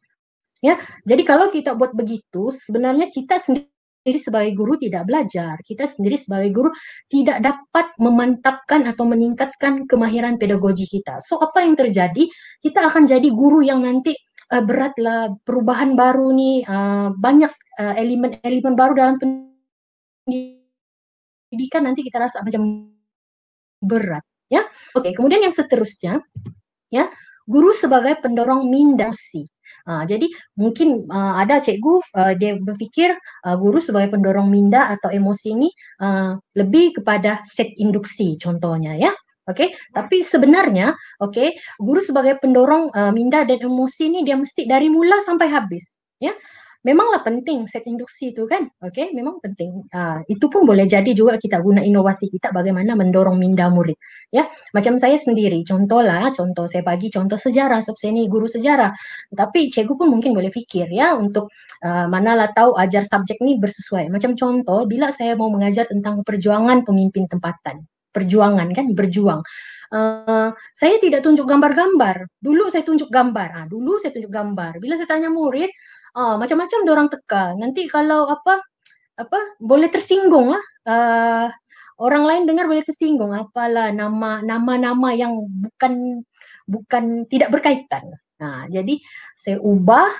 Ya, jadi kalau kita buat begitu, sebenarnya kita sendiri sebagai guru tidak belajar. Kita sendiri sebagai guru tidak dapat memantapkan atau meningkatkan kemahiran pedagogi kita. So, apa yang terjadi? Kita akan jadi guru yang nanti beratlah, perubahan baru nih, banyak elemen-elemen baru dalam pendidikan, nanti kita rasa macam berat. Ya, kemudian yang seterusnya, ya, guru sebagai pendorong mindaksi. Jadi mungkin ada cikgu dia berpikir guru sebagai pendorong minda atau emosi ini lebih kepada set induksi contohnya ya. Tapi sebenarnya guru sebagai pendorong minda dan emosi ini dia mesti dari mula sampai habis ya. Memanglah penting set induksi itu kan, memang penting. Itu pun boleh jadi juga kita guna inovasi kita bagaimana mendorong minda murid. Ya, macam saya sendiri, contoh saya bagi contoh sejarah, sebab saya ini guru sejarah. Tapi cikgu pun mungkin boleh fikir ya untuk manalah tahu ajar subjek ini bersesuai. Macam contoh, bila saya mau mengajar tentang perjuangan pemimpin tempatan, perjuangan kan, berjuang. Saya tidak tunjuk gambar-gambar. Dulu saya tunjuk gambar. Bila saya tanya murid, macam-macam orang teka. Nanti kalau apa boleh tersinggung lah. Orang lain dengar boleh tersinggung. Apalah nama-nama yang bukan tidak berkaitan. Jadi saya ubah,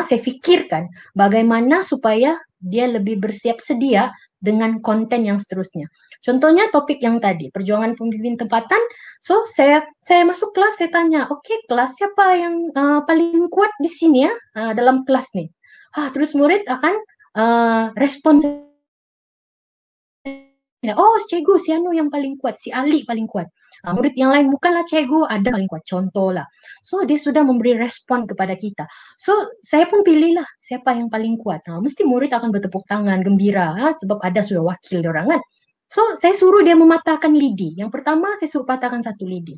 saya fikirkan bagaimana supaya dia lebih bersiap sedia dengan konten yang seterusnya. Contohnya topik yang tadi, perjuangan pemimpin tempatan. So saya masuk kelas, saya tanya, kelas siapa yang paling kuat di sini ya dalam kelas nih? Terus murid akan respon, oh cikgu si Anu yang paling kuat, si Ali paling kuat. Murid yang lain bukanlah cikgu, ada paling kuat, contoh lah. So dia sudah memberi respon kepada kita. So saya pun pilihlah siapa yang paling kuat. Mesti murid akan bertepuk tangan gembira sebab ada sudah wakil orang kan. So saya suruh dia mematahkan lidi. Yang pertama saya suruh patahkan 1 lidi.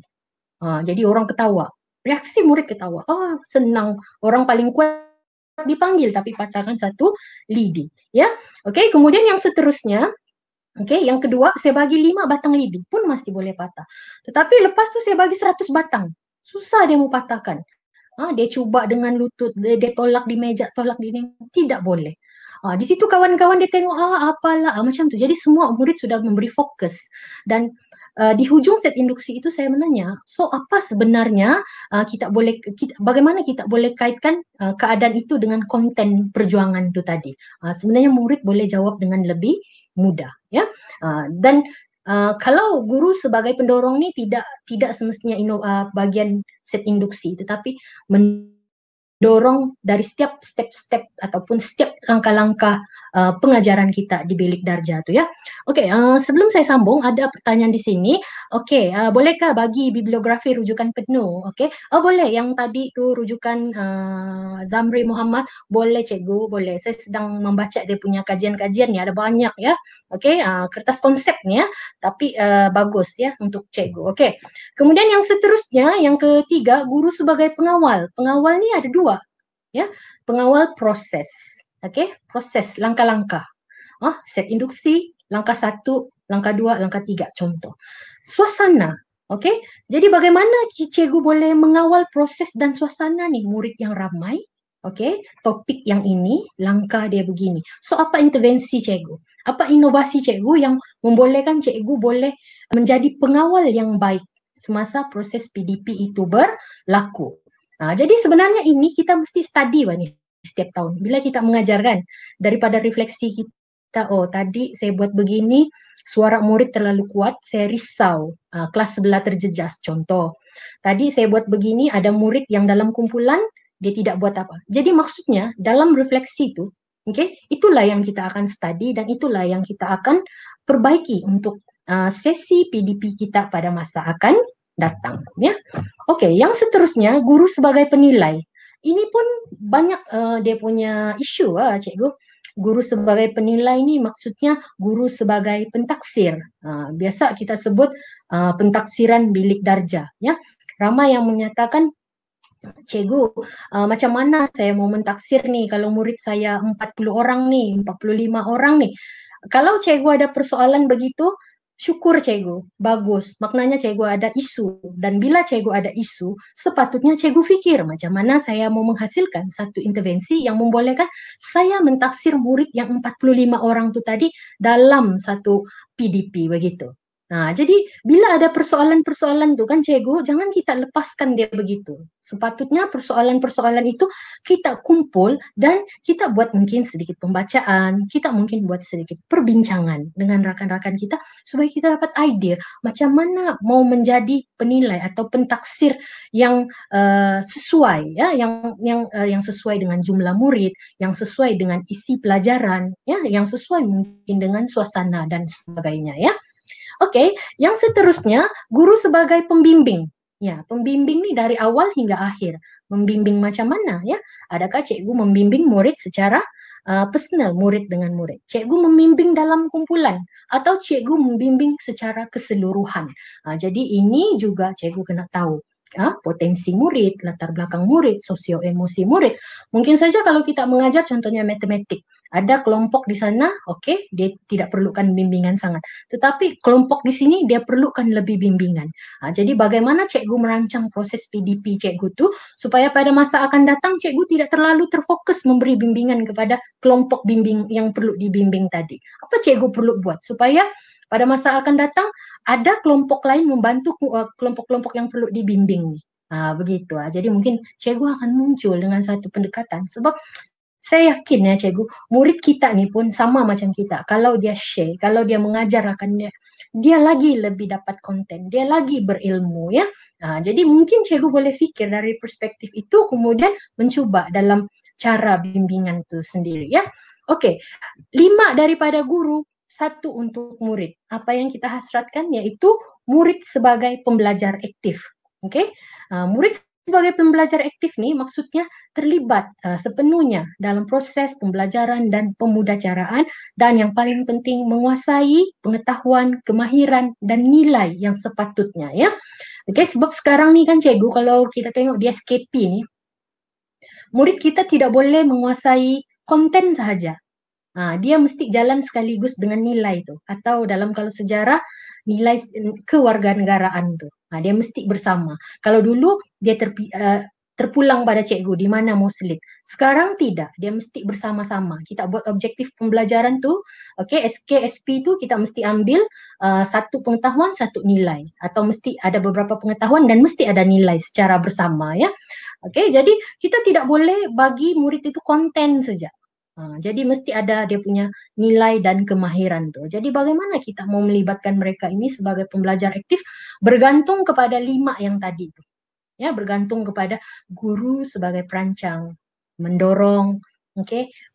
Jadi orang ketawa. Reaksi murid ketawa. Senang, orang paling kuat dipanggil tapi patahkan 1 lidi. Ya, kemudian yang seterusnya. Yang kedua, saya bagi 5 batang lidi pun masih boleh patah. Tetapi lepas tu saya bagi 100 batang. Susah dia mau patahkan. Dia cuba dengan lutut, dia tolak di meja, tolak di ini, tidak boleh. Di situ kawan-kawan dia tengok, apalah, macam tu. Jadi semua murid sudah memberi fokus. Dan di hujung set induksi itu saya menanya, so apa sebenarnya bagaimana kita boleh kaitkan keadaan itu dengan konten perjuangan itu tadi. Sebenarnya murid boleh jawab dengan lebih mudah ya. Dan kalau guru sebagai pendorong ini tidak semestinya bagian set induksi, tetapi mendorong dari setiap step-step ataupun setiap langkah-langkah pengajaran kita di bilik darjah itu ya. Sebelum saya sambung ada pertanyaan di sini. Bolehkah bagi bibliografi rujukan penuh? Boleh. Yang tadi itu rujukan Zamri Muhammad, boleh cikgu, boleh. Saya sedang membaca dia punya kajian-kajian ya, ada banyak ya. Kertas konsepnya, tapi bagus ya untuk cikgu. Kemudian yang seterusnya, yang ketiga, guru sebagai pengawal. Pengawal ni ada 2 ya. Pengawal proses. Proses langkah-langkah. Set induksi, langkah 1 langkah 2, langkah 3, contoh. Suasana, oke? Jadi bagaimana cikgu boleh mengawal proses dan suasana nih murid yang ramai, oke? Topik yang ini, langkah dia begini. So, apa intervensi cikgu? Apa inovasi cikgu yang membolehkan cikgu boleh menjadi pengawal yang baik semasa proses PDP itu berlaku? Jadi sebenarnya ini kita mesti study nih setiap tahun. Bila kita mengajarkan, daripada refleksi kita, oh tadi saya buat begini, suara murid terlalu kuat, saya risau, kelas sebelah terjejas, contoh. Tadi saya buat begini, ada murid yang dalam kumpulan, dia tidak buat apa. Jadi maksudnya, dalam refleksi itu, itulah yang kita akan study, dan itulah yang kita akan perbaiki untuk sesi PDP kita pada masa akan datang. Ya. Oke, yang seterusnya, guru sebagai penilai. Ini pun banyak dia punya isu, cikgu. Guru sebagai penilai ini maksudnya guru sebagai pentaksir. Biasa kita sebut pentaksiran bilik darjah. Ya, ramai yang menyatakan, cikgu, macam mana saya mau mentaksir nih kalau murid saya 40 orang nih, 45 orang nih. Kalau cikgu ada persoalan begitu, syukur cikgu, bagus. Maknanya cikgu ada isu. Dan bila cikgu ada isu, sepatutnya cikgu pikir macam mana saya mau menghasilkan satu intervensi yang membolehkan saya mentaksir murid yang 45 orang itu tadi dalam satu PDP begitu. Jadi bila ada persoalan-persoalan itu kan cikgu, jangan kita lepaskan dia begitu. Sepatutnya persoalan-persoalan itu kita kumpul dan kita buat mungkin sedikit pembacaan, kita mungkin buat sedikit perbincangan dengan rakan-rakan kita supaya kita dapat ide macam mana mau menjadi penilai atau pentaksir yang sesuai, ya, yang sesuai dengan jumlah murid, yang sesuai dengan isi pelajaran, ya, yang sesuai mungkin dengan suasana dan sebagainya, ya. Oke, yang seterusnya guru sebagai pembimbing. Ya, pembimbing nih dari awal hingga akhir. Membimbing macam mana ya? Adakah cikgu membimbing murid secara personal, murid dengan murid? Cikgu membimbing dalam kumpulan atau cikgu membimbing secara keseluruhan? Jadi ini juga cikgu kena tahu. Potensi murid, latar belakang murid, sosio emosi murid. Mungkin saja kalau kita mengajar contohnya matematik, ada kelompok di sana, oke, dia tidak perlukan bimbingan sangat. Tetapi kelompok di sini dia perlukan lebih bimbingan. Jadi bagaimana cikgu merancang proses PDP cikgu tuh supaya pada masa akan datang cikgu tidak terlalu terfokus memberi bimbingan kepada kelompok bimbing yang perlu dibimbing tadi. Apa cikgu perlu buat supaya pada masa akan datang ada kelompok lain membantu kelompok-kelompok yang perlu dibimbing. Begitu. Jadi mungkin cikgu akan muncul dengan satu pendekatan sebab saya yakin ya cikgu, murid kita nih pun sama macam kita. Kalau dia share, kalau dia mengajar akan dia lagi lebih dapat konten, dia lagi berilmu ya. Jadi mungkin cikgu boleh fikir dari perspektif itu kemudian mencoba dalam cara bimbingan itu sendiri ya. Oke, 5 daripada guru, 1 untuk murid. Apa yang kita hasratkan yaitu murid sebagai pembelajar aktif. Oke, murid sebagai pembelajar aktif nih maksudnya terlibat sepenuhnya dalam proses pembelajaran dan pemudacaraan dan yang paling penting menguasai pengetahuan, kemahiran dan nilai yang sepatutnya ya. Oke, sebab sekarang nih kan cikgu kalau kita tengok di SKP nih, murid kita tidak boleh menguasai konten sahaja. Dia mesti jalan sekaligus dengan nilai itu. Atau dalam kalau sejarah, nilai kewarganegaraan tuh. Dia mesti bersama. Kalau dulu dia terpulang pada cikgu di mana mau selit. Sekarang tidak, dia mesti bersama-sama. Kita buat objektif pembelajaran tuh, oke, SK, SP itu kita mesti ambil satu pengetahuan, satu nilai. Atau mesti ada beberapa pengetahuan dan mesti ada nilai secara bersama ya. Oke, jadi kita tidak boleh bagi murid itu konten saja. Jadi mesti ada dia punya nilai dan kemahiran tuh. Jadi bagaimana kita mau melibatkan mereka ini sebagai pembelajar aktif bergantung kepada 5 yang tadi itu. Ya, bergantung kepada guru sebagai perancang, mendorong,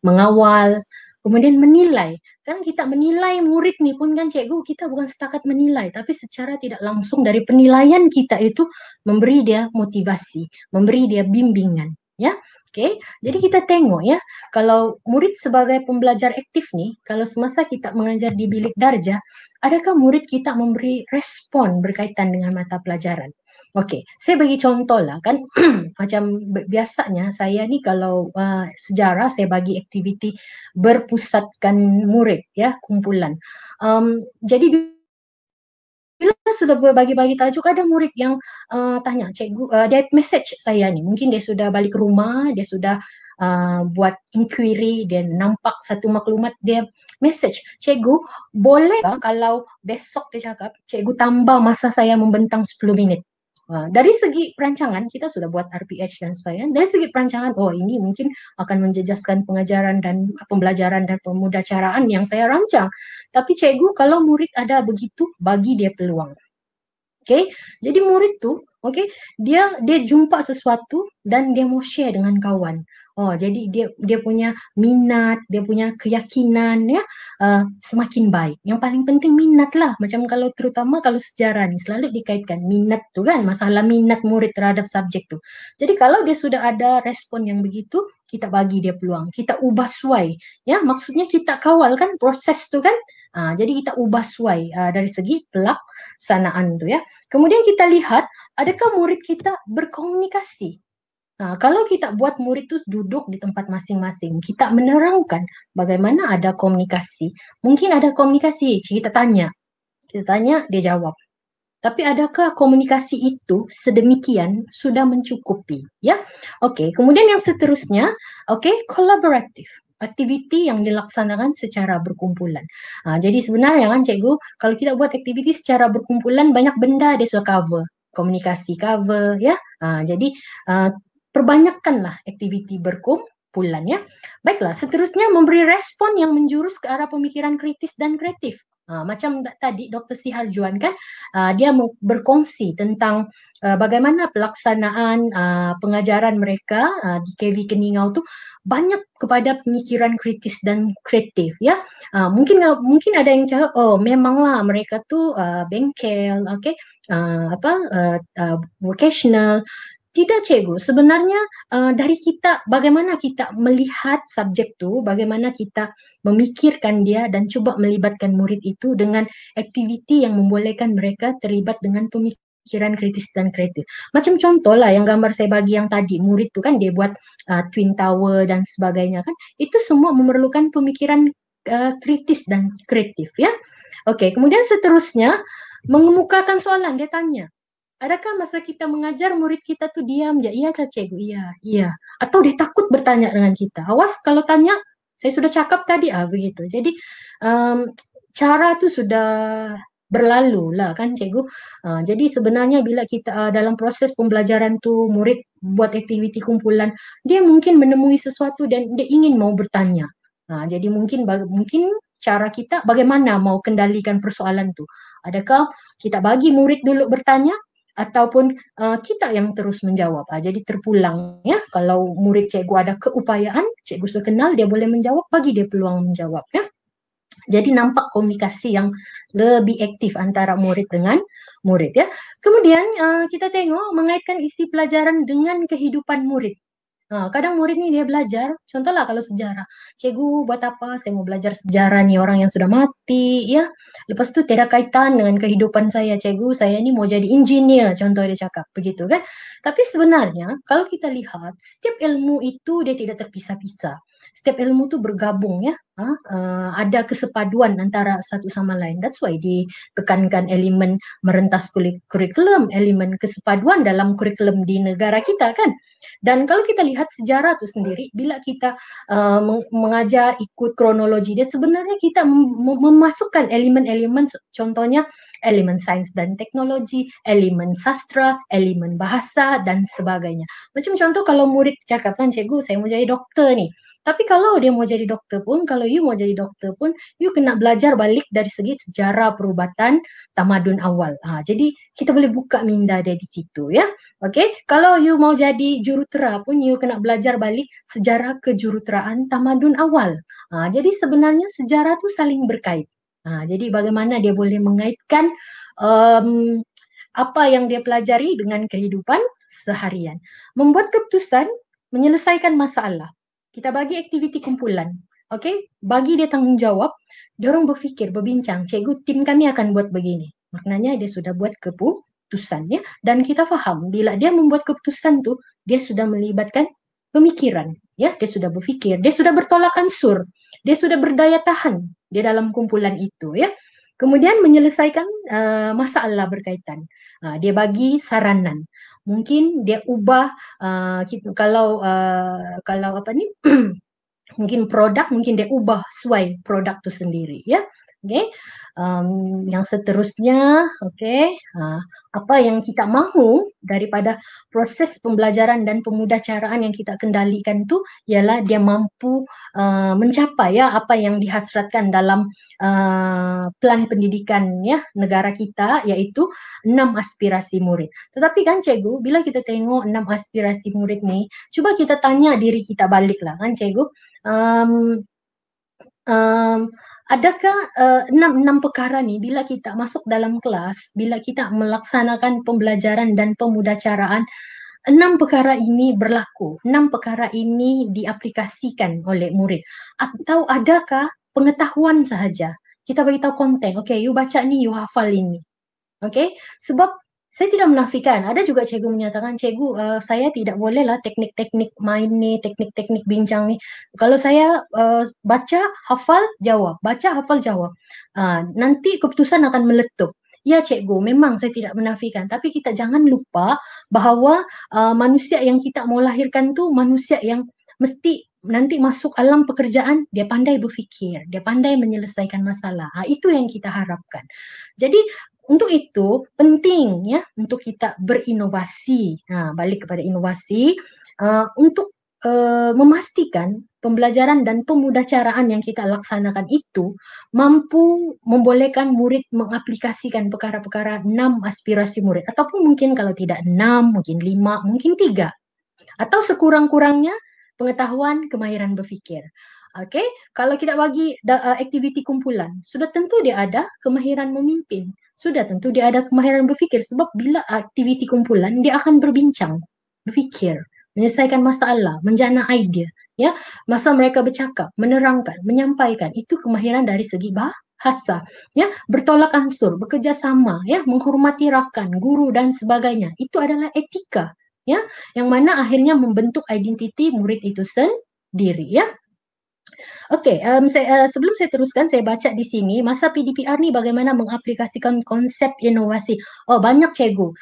mengawal, kemudian menilai. Kan kita menilai murid nih pun kan cikgu, kita bukan setakat menilai, tapi secara tidak langsung dari penilaian kita itu memberi dia motivasi, memberi dia bimbingan, ya. Oke, jadi kita tengok ya, kalau murid sebagai pembelajar aktif nih, kalau semasa kita mengajar di bilik darjah, adakah murid kita memberi respon berkaitan dengan mata pelajaran? Oke, saya bagi contoh lah kan, macam biasanya saya nih kalau sejarah saya bagi aktiviti berpusatkan murid ya, kumpulan. Jadi bila sudah berbagi-bagi tajuk, ada murid yang tanya, cikgu, dia message saya nih, mungkin dia sudah balik ke rumah, dia sudah buat inquiry, dia nampak satu maklumat, dia message, cikgu, boleh tak kalau besok dia cakap, cikgu tambah masa saya membentang 10 minit. Dari segi perancangan, kita sudah buat RPH dan sebagainya. Dari segi perancangan, oh ini mungkin akan menjejaskan pengajaran dan pembelajaran dan pemudacaraan yang saya rancang. Tapi cikgu, kalau murid ada begitu, bagi dia peluang. Okay, jadi murid tuh, okay, dia jumpa sesuatu dan dia mau share dengan kawan. Oh, jadi dia punya minat, dia punya keyakinan ya, semakin baik. Yang paling penting minat lah. Macam kalau terutama kalau sejarah nih selalu dikaitkan minat tuh kan, masalah minat murid terhadap subjek tuh. Jadi kalau dia sudah ada respon yang begitu, kita bagi dia peluang, kita ubah suai. Ya, maksudnya kita kawal kan proses tuh kan. Jadi kita ubah suai dari segi pelaksanaan tuh ya. Kemudian kita lihat, adakah murid kita berkomunikasi? Nah, kalau kita buat murid itu duduk di tempat masing-masing, kita menerangkan bagaimana ada komunikasi. Mungkin ada komunikasi, kita tanya, dia jawab. Tapi adakah komunikasi itu sedemikian sudah mencukupi? Ya, oke. Kemudian yang seterusnya, oke, kolaboratif. Aktiviti yang dilaksanakan secara berkumpulan. Jadi sebenarnya kan cikgu, kalau kita buat aktiviti secara berkumpulan, banyak benda dia sudah cover. Komunikasi cover, ya. Jadi perbanyakkanlah aktiviti berkumpulan, ya. Baiklah, seterusnya memberi respon yang menjurus ke arah pemikiran kritis dan kreatif. Macam tadi Dr. Siharjuan kan, dia berkongsi tentang bagaimana pelaksanaan pengajaran mereka di KV Keningau tu banyak kepada pemikiran kritis dan kreatif ya. Mungkin ada yang cakap, oh memanglah mereka tu bengkel, okay, vocational. Tidak, cikgu. Sebenarnya dari kita, bagaimana kita melihat subjek tu, bagaimana kita memikirkan dia dan coba melibatkan murid itu dengan aktiviti yang membolehkan mereka terlibat dengan pemikiran kritis dan kreatif. Macam contoh lah yang gambar saya bagi yang tadi, murid tu kan dia buat Twin Tower dan sebagainya kan, itu semua memerlukan pemikiran kritis dan kreatif ya. Oke, kemudian seterusnya mengemukakan soalan, dia tanya, adakah masa kita mengajar murid kita tuh diam aja? Iya kak cikgu, iya, iya. Atau dia takut bertanya dengan kita. Awas kalau tanya, saya sudah cakap tadi, begitu. Jadi cara tuh sudah berlalu lah kan cikgu. Jadi sebenarnya bila kita dalam proses pembelajaran tuh murid buat aktiviti kumpulan, dia mungkin menemui sesuatu dan dia ingin mau bertanya. Jadi mungkin cara kita bagaimana mau kendalikan persoalan tuh. Adakah kita bagi murid dulu bertanya ataupun kita yang terus menjawab. Jadi terpulang ya, kalau murid cikgu ada keupayaan, cikgu sudah kenal, dia boleh menjawab, bagi dia peluang menjawab ya. Jadi nampak komunikasi yang lebih aktif antara murid dengan murid ya. Kemudian kita tengok mengaitkan isi pelajaran dengan kehidupan murid. Kadang murid nih dia belajar, contohlah kalau sejarah. Cikgu buat apa? Saya mau belajar sejarah nih orang yang sudah mati, ya. Lepas tu tidak kaitan dengan kehidupan saya, cikgu. Saya ini mau jadi engineer, contoh dia cakap, begitu kan? Tapi sebenarnya kalau kita lihat, setiap ilmu itu dia tidak terpisah-pisah. Setiap ilmu itu bergabung ya, ada kesepaduan antara satu sama lain. That's why ditekankan elemen merentas kurikulum, elemen kesepaduan dalam kurikulum di negara kita kan. Dan kalau kita lihat sejarah itu sendiri, bila kita mengajar ikut kronologi dia, sebenarnya kita memasukkan elemen-elemen, contohnya elemen sains dan teknologi, elemen sastra, elemen bahasa, dan sebagainya. Macam contoh kalau murid cakap kan, cikgu saya mau jadi dokter nih. Tapi kalau dia mau jadi dokter pun, kalau you mau jadi dokter pun, you kena belajar balik dari segi sejarah perubatan tamadun awal. Jadi kita boleh buka minda dia di situ ya. Oke, kalau you mau jadi jurutera pun, you kena belajar balik sejarah kejuruteraan tamadun awal. Jadi sebenarnya sejarah itu saling berkait. Jadi bagaimana dia boleh mengaitkan apa yang dia pelajari dengan kehidupan seharian. Membuat keputusan, menyelesaikan masalah. Kita bagi aktiviti kumpulan. Oke, bagi dia tanggung jawab, dia orang berfikir, berbincang, cikgu tim kami akan buat begini. Maknanya dia sudah buat keputusan. keputusan ya, dan kita faham bila dia membuat keputusan tuh dia sudah melibatkan pemikiran ya, dia sudah berpikir, dia sudah bertolak ansur, dia sudah berdaya tahan di dalam kumpulan itu ya. Kemudian menyelesaikan masalah berkaitan. Dia bagi saranan. Mungkin dia ubah kalau apa nih mungkin produk mungkin dia ubah sesuai produk itu sendiri ya. Oke. Yang seterusnya, oke, apa yang kita mahu daripada proses pembelajaran dan pemudacaraan yang kita kendalikan itu ialah dia mampu mencapai ya apa yang dihasratkan dalam plan pendidikan ya negara kita, yaitu 6 aspirasi murid. Tetapi kan cikgu, bila kita tengok 6 aspirasi murid nih, coba kita tanya diri kita balik lah kan cikgu. um, um, adakah enam perkara nih bila kita masuk dalam kelas, bila kita melaksanakan pembelajaran dan pemudacaraan, 6 perkara ini berlaku, 6 perkara ini diaplikasikan oleh murid, atau adakah pengetahuan sahaja? Kita beritahu konten, okay, you baca ni, you hafal ini. Okay, sebab saya tidak menafikan, ada juga cikgu menyatakan, cikgu saya tidak boleh lah teknik-teknik main ni, teknik-teknik bincang ni. Kalau saya baca, hafal, jawab, baca, hafal, jawab. Nanti keputusan akan meletup. Ya cikgu, memang saya tidak menafikan, tapi kita jangan lupa bahawa manusia yang kita mau lahirkan tu manusia yang mesti nanti masuk alam pekerjaan, dia pandai berfikir, dia pandai menyelesaikan masalah. Itu yang kita harapkan. Jadi untuk itu penting ya untuk kita berinovasi. Balik kepada inovasi untuk memastikan pembelajaran dan pemudacaraan yang kita laksanakan itu mampu membolehkan murid mengaplikasikan perkara-perkara 6 aspirasi murid, ataupun mungkin kalau tidak 6, mungkin 5, mungkin 3, atau sekurang-kurangnya pengetahuan kemahiran berfikir. Okey, kalau kita bagi aktiviti kumpulan, sudah tentu dia ada kemahiran memimpin, sudah tentu dia ada kemahiran berfikir, sebab bila aktiviti kumpulan dia akan berbincang, berfikir, menyelesaikan masalah, menjana idea, ya. Masa mereka bercakap, menerangkan, menyampaikan, itu kemahiran dari segi bahasa, ya. Bertolak ansur, bekerjasama, ya, menghormati rakan, guru dan sebagainya. Itu adalah etika, ya, yang mana akhirnya membentuk identiti murid itu sendiri, ya. Okey, sebelum saya teruskan, saya baca di sini, masa PDPR ni bagaimana mengaplikasikan konsep inovasi. Oh, banyak cikgu.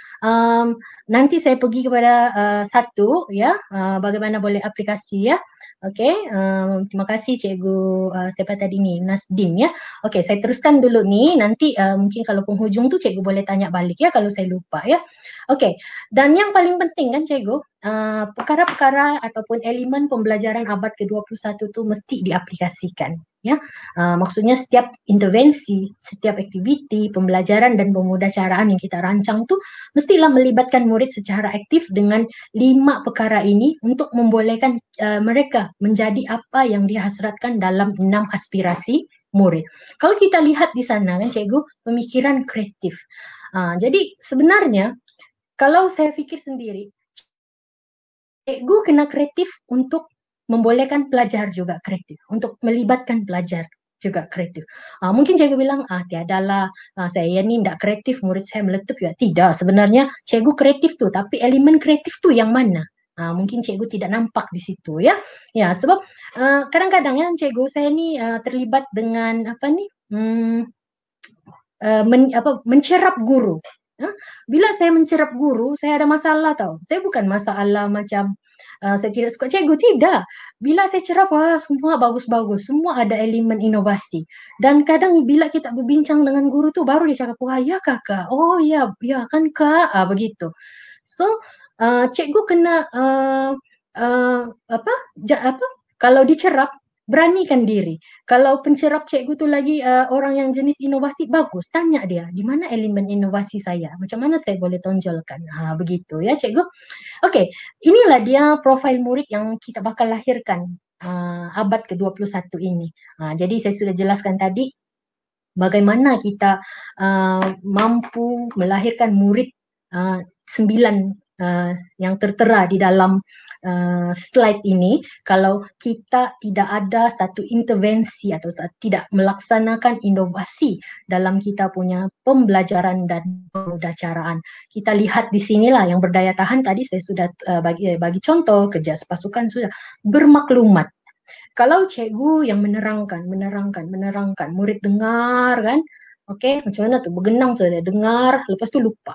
Nanti saya pergi kepada satu, ya, bagaimana boleh aplikasi, ya. Okey, terima kasih cikgu, siapa tadi ni, Nasdin, ya. Okey, saya teruskan dulu ni, nanti mungkin kalau penghujung tu cikgu boleh tanya balik, ya, kalau saya lupa, ya. Okey, dan yang paling penting kan cikgu, perkara-perkara ataupun elemen pembelajaran abad ke-21 tu mesti diaplikasikan, ya. Maksudnya setiap intervensi, setiap aktiviti pembelajaran dan pemudacaraan yang kita rancang tu mestilah melibatkan murid secara aktif dengan 5 perkara ini untuk membolehkan mereka menjadi apa yang dihasratkan dalam 6 aspirasi murid. Kalau kita lihat di sana kan cikgu, pemikiran kreatif. Jadi sebenarnya kalau saya fikir sendiri, cikgu kena kreatif untuk membolehkan pelajar juga kreatif, untuk melibatkan pelajar juga kreatif. Mungkin cikgu bilang, tiadalah, saya ni tidak kreatif, murid saya meletup juga. Tidak, sebenarnya cikgu kreatif tu, tapi elemen kreatif tu yang mana? Mungkin cikgu tidak nampak di situ, ya. Ya, sebab kadang-kadang ya cikgu saya ni terlibat dengan apa ni, mencerap guru. Bila saya mencerap guru, saya ada masalah tau. Saya bukan masalah macam saya tidak suka cikgu, tidak. Bila saya cerap, semua bagus-bagus, semua ada elemen inovasi. Dan kadang bila kita berbincang dengan guru tu, baru dia cakap, wah ya kakak, oh ya, ya kan kak, begitu. So, cikgu kena kalau dicerap, beranikan diri. Kalau pencerap cikgu tu lagi orang yang jenis inovasi, bagus, tanya dia, di mana elemen inovasi saya? Macam mana saya boleh tonjolkan? Begitu ya cikgu. Okey, inilah dia profil murid yang kita bakal lahirkan abad ke-21 ini. Jadi saya sudah jelaskan tadi bagaimana kita mampu melahirkan murid 9 yang tertera di dalam slide ini, kalau kita tidak ada satu intervensi atau tidak melaksanakan inovasi dalam kita punya pembelajaran dan pemudacaraan. Kita lihat di sinilah yang berdaya tahan tadi saya sudah bagi contoh, kerja sepasukan sudah bermaklumat. Kalau cikgu yang menerangkan, murid dengar kan, oke, macam mana tuh, bergenang sudah dengar, lepas tu lupa.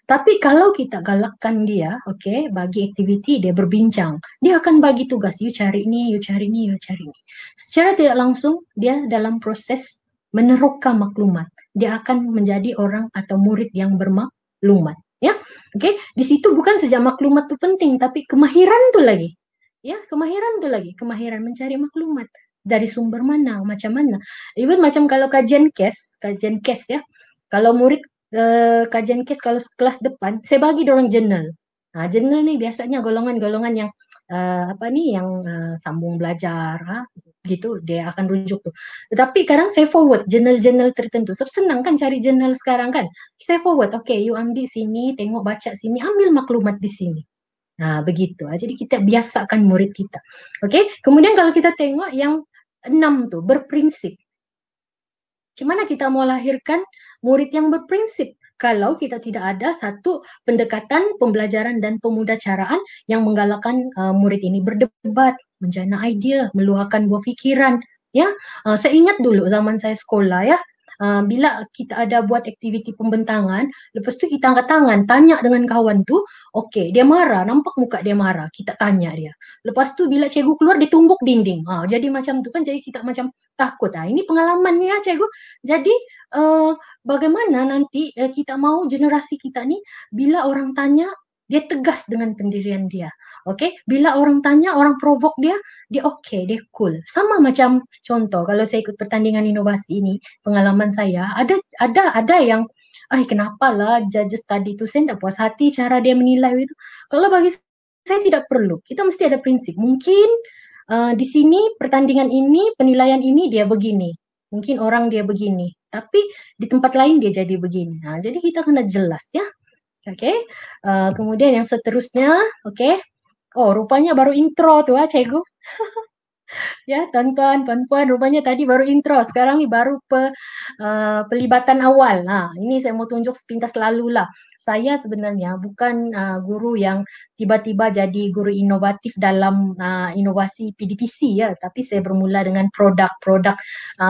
Tapi kalau kita galakkan dia, oke, bagi aktiviti dia berbincang, dia akan bagi tugas, you cari ini, you cari ini, you cari ini. Secara tidak langsung dia dalam proses meneroka maklumat, dia akan menjadi orang atau murid yang bermaklumat, ya, oke. Di situ bukan saja maklumat itu penting, tapi kemahiran tuh lagi, ya, kemahiran mencari maklumat dari sumber mana, macam mana. Even macam kalau kajian case ya, kalau murid kajian case kalau kelas depan, saya bagi dorang jurnal. Nah, jurnal nih biasanya golongan-golongan yang apa nih, yang sambung belajar, gitu, dia akan rujuk tuh. Tetapi kadang saya forward jurnal-jurnal tertentu. Sebab senang kan cari jurnal sekarang kan. Saya forward, oke, you ambil sini, tengok baca sini, ambil maklumat di sini. Nah, begitu. Jadi kita biasakan murid kita. Oke, kemudian kalau kita tengok yang 6 tuh, berprinsip. Gimana kita mau lahirkan murid yang berprinsip kalau kita tidak ada satu pendekatan pembelajaran dan pemudacaraan yang menggalakkan murid ini berdebat, menjana idea, meluahkan buah pikiran. Ya, saya ingat dulu zaman saya sekolah ya, bila kita ada buat aktiviti pembentangan, lepas tu kita angkat tangan, tanya dengan kawan tu, okey, dia marah, nampak muka dia marah, kita tanya dia. Lepas tu bila cikgu keluar, dia tumbuk dinding. Jadi macam tu kan, jadi kita macam takut. Ini pengalaman ya cikgu. Jadi bagaimana nanti kita mau generasi kita ni bila orang tanya dia tegas dengan pendirian dia. Okey, bila orang tanya, orang provoke dia, dia okey, dia cool. Sama macam contoh kalau saya ikut pertandingan inovasi ini, pengalaman saya ada yang kenapa lah judges tadi tu saya tak puas hati cara dia menilai itu. Kalau bagi saya tidak perlu. Kita mesti ada prinsip. Mungkin di sini pertandingan ini, penilaian ini dia begini. Mungkin orang dia begini, tapi di tempat lain dia jadi begini. Jadi kita kena jelas ya. Okey. Kemudian yang seterusnya, okey. Oh, rupanya baru intro tu cikgu. Ya, tuan-tuan, puan-puan, rupanya tadi baru intro. Sekarang ni baru pelibatan awal. Ini saya mau tunjuk sepintas lalu lah. Saya sebenarnya bukan guru yang tiba-tiba jadi guru inovatif dalam inovasi PDPC ya, tapi saya bermula dengan produk-produk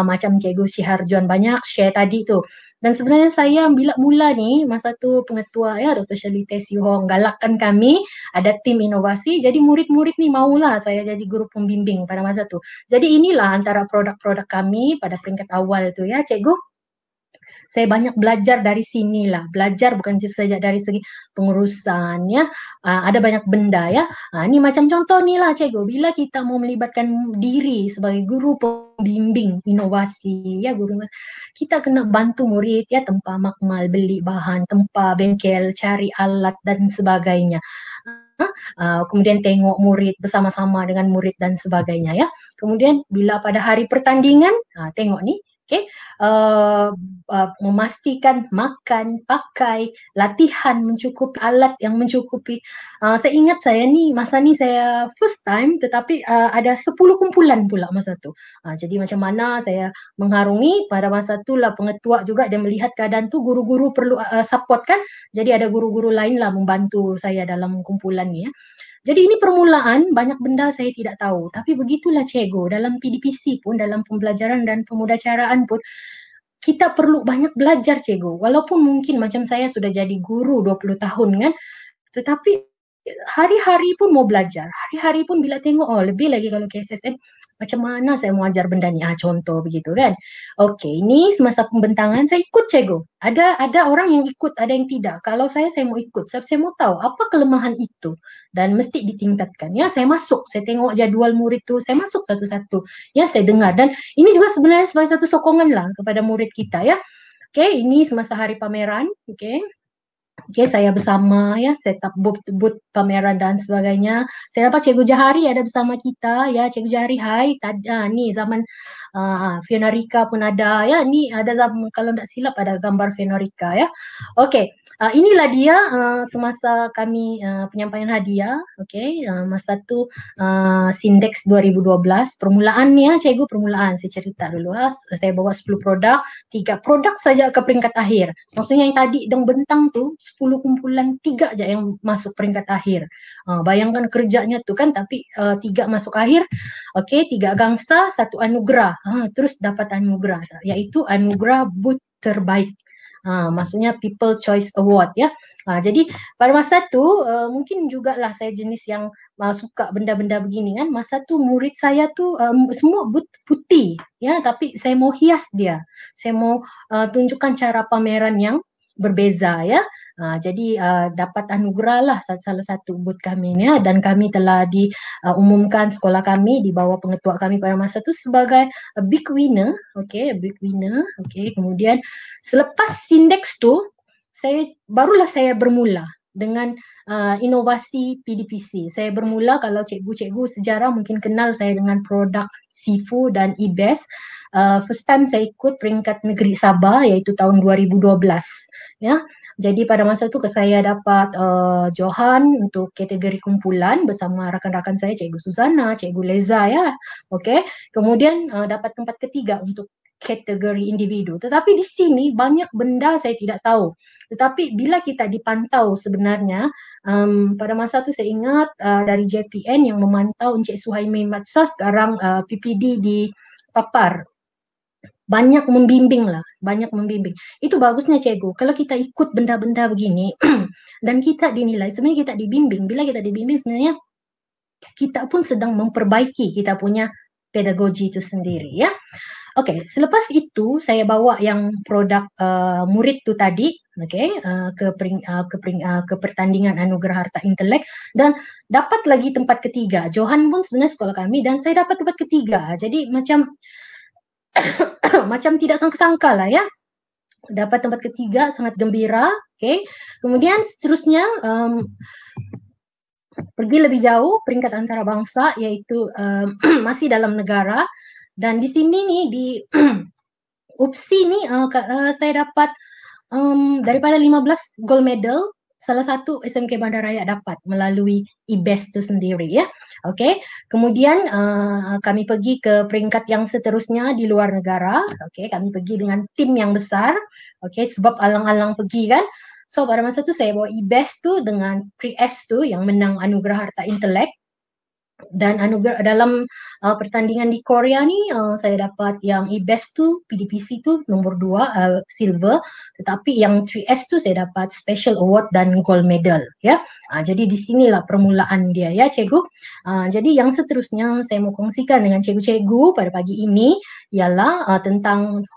macam Cikgu Syiharjuan banyak share tadi tu. Dan sebenarnya saya bila mula ni, masa tu pengetua ya Dr. Shirley Teh Siew Hong galakkan kami ada tim inovasi, jadi murid-murid ni maulah saya jadi guru pembimbing pada masa tu. Jadi inilah antara produk-produk kami pada peringkat awal tu ya cikgu. Saya banyak belajar dari sinilah. Belajar bukan saja dari segi pengurusan ya. Ada banyak benda ya. Ini macam contoh ni lah cikgu. Bila kita mau melibatkan diri sebagai guru pembimbing inovasi ya guru, kita kena bantu murid ya, tempah makmal, beli bahan, tempah bengkel, cari alat dan sebagainya. Kemudian tengok murid bersama-sama dengan murid dan sebagainya ya. Kemudian bila pada hari pertandingan, tengok ni, okey, memastikan makan, pakai, latihan mencukupi, alat yang mencukupi. Saya ingat saya ni masa ni saya first time, tetapi ada 10 kumpulan pula masa tu. Jadi macam mana saya mengharungi pada masa tu lah, pengetua juga dia melihat keadaan tu, guru-guru perlu support kan. Jadi ada guru-guru lain lah membantu saya dalam kumpulan ni ya. Jadi ini permulaan, banyak benda saya tidak tahu. Tapi begitulah cikgu, dalam PDPC pun, dalam pembelajaran dan pemudacaraan pun, kita perlu banyak belajar cikgu. Walaupun mungkin macam saya sudah jadi guru 20 tahun kan, tetapi hari-hari pun mau belajar. Hari-hari pun bila tengok, lebih lagi kalau ke SSM, macam mana saya mau ajar benda ni? Contoh begitu kan. Okey, ini semasa pembentangan saya ikut cikgu. Ada orang yang ikut, ada yang tidak. Kalau saya mau ikut. Sebab saya mau tahu apa kelemahan itu dan mesti ditingkatkan. Ya, saya masuk, saya tengok jadual murid tu, saya masuk satu-satu. Ya, saya dengar dan ini juga sebenarnya sebagai satu sokongan lah kepada murid kita ya. Okey, ini semasa hari pameran, okey. Okey, saya bersama ya, set up booth pameran dan sebagainya. Saya dapat Cikgu Jahari ada bersama kita ya. Cikgu Jahari, hai. Ni zaman Fiona Rika pun ada ya. Ni ada zaman, kalau tak silap ada gambar Fiona Rika ya. Okey. inilah dia semasa kami penyampaian hadiah, okey, masa tu Sindex 2012 permulaannya, cikgu permulaan saya cerita dulu. Saya bawa 10 produk, 3 produk saja ke peringkat akhir. Maksudnya yang tadi dang bentang tu 10 kumpulan 3 aja yang masuk peringkat akhir. Bayangkan kerjanya tu kan, tapi 3 masuk akhir. Okey, 3 gangsa, 1 anugerah. Terus dapat anugerah iaitu anugerah booth terbaik. Maksudnya People Choice Award ya. Jadi pada masa tu mungkin jugalah saya jenis yang suka benda-benda begini kan. Masa tu murid saya tu semua putih ya, tapi saya mau hias dia. Saya mau tunjukkan cara pameran yang berbeza ya. Jadi dapat anugerah lah salah satu booth kami ni ya, dan kami telah diumumkan sekolah kami di bawah pengetua kami pada masa tu sebagai a big winner, okay, a big winner, okay. Kemudian selepas Sindex tu barulah saya bermula dengan inovasi PDPC. Saya bermula, kalau cikgu-cikgu sejarah mungkin kenal saya dengan produk Sifu dan IBES. First time saya ikut peringkat negeri Sabah iaitu tahun 2012 ya. Jadi pada masa itu saya dapat Johan untuk kategori kumpulan bersama rakan-rakan saya, Cikgu Susana, Cikgu Leza ya. Okey. Kemudian dapat tempat ketiga untuk kategori individu. Tetapi di sini banyak benda saya tidak tahu. Tetapi bila kita dipantau sebenarnya, pada masa itu saya ingat dari JPN yang memantau Encik Suhaimi Matsa, sekarang PPD di Papar, banyak membimbing lah, banyak membimbing. Itu bagusnya cikgu, kalau kita ikut benda-benda begini dan kita dinilai, sebenarnya kita dibimbing. Bila kita dibimbing sebenarnya kita pun sedang memperbaiki kita punya pedagogi itu sendiri ya. Okey, selepas itu saya bawa yang produk murid tu tadi, okey, ke pertandingan Anugerah Harta Intelek dan dapat lagi tempat ketiga. Johan pun sebenarnya sekolah kami dan saya dapat tempat ketiga. Jadi macam macam tidak sangka-sangka lah ya. Dapat tempat ketiga, sangat gembira. Okay. Kemudian seterusnya pergi lebih jauh, peringkat antarabangsa, iaitu masih dalam negara. Dan di sini nih, di UPSI ni saya dapat daripada 15 gold medal, salah satu SMK Bandar Raya dapat melalui IBES tu sendiri ya. Okey. Kemudian kami pergi ke peringkat yang seterusnya di luar negara. Okey, kami pergi dengan tim yang besar. Okey, sebab alang-alang pergi kan. So pada masa tu saya bawa IBES tu dengan 3S tu yang menang Anugerah Harta Intelek. Dan anugerah dalam pertandingan di Korea ni saya dapat yang IBES tu, PDPC tu nombor 2 silver, tetapi yang 3S tu saya dapat special award dan gold medal ya. Jadi di sinilah permulaan dia ya cikgu. Jadi yang seterusnya saya mau kongsikan dengan cikgu-cikgu pada pagi ini ialah tentang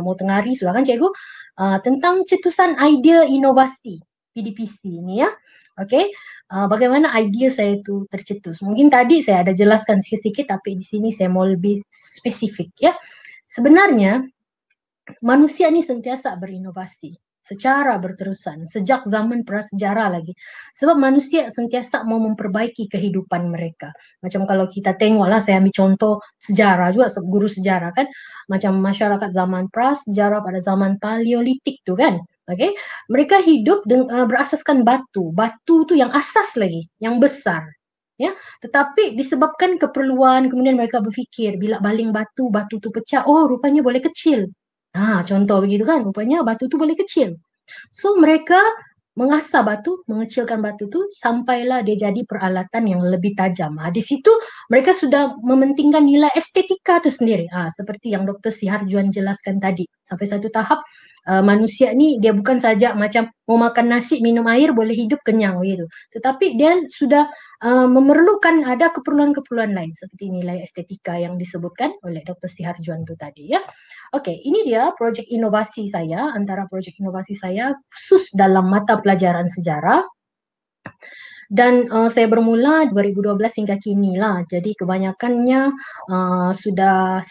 mau tengari silakan cikgu, tentang cetusan idea inovasi PDPC ni ya. Okey. Bagaimana idea saya itu tercetus. Mungkin tadi saya ada jelaskan sikit-sikit, tapi di sini saya mau lebih spesifik ya. Sebenarnya manusia ini sentiasa berinovasi secara berterusan sejak zaman prasejarah lagi. Sebab manusia sentiasa mau memperbaiki kehidupan mereka. Macam kalau kita tengoklah, saya ambil contoh sejarah juga, guru sejarah kan, macam masyarakat zaman prasejarah pada zaman Paleolitik tu kan. Okay? Mereka hidup berasaskan batu. Batu tu yang asas lagi, yang besar. Ya, tetapi disebabkan keperluan, kemudian mereka berfikir bila baling batu, batu tu pecah, oh rupanya boleh kecil. Contoh begitu kan, rupanya batu tu boleh kecil. So mereka mengasah batu, mengecilkan batu tu sampailah dia jadi peralatan yang lebih tajam. Di situ mereka sudah mementingkan nilai estetika tu sendiri. Seperti yang Dr. Siharjuan jelaskan tadi. Sampai satu tahap manusia ni dia bukan saja macam mau makan nasi, minum air, boleh hidup kenyang gitu. Tetapi dia sudah memerlukan ada keperluan-keperluan lain seperti nilai estetika yang disebutkan oleh Dr. Siharjuan tu tadi ya. Okey, ini dia projek inovasi saya, antara projek inovasi saya khusus dalam mata pelajaran sejarah. Dan saya bermula 2012 hingga kini lah. Jadi kebanyakannya sudah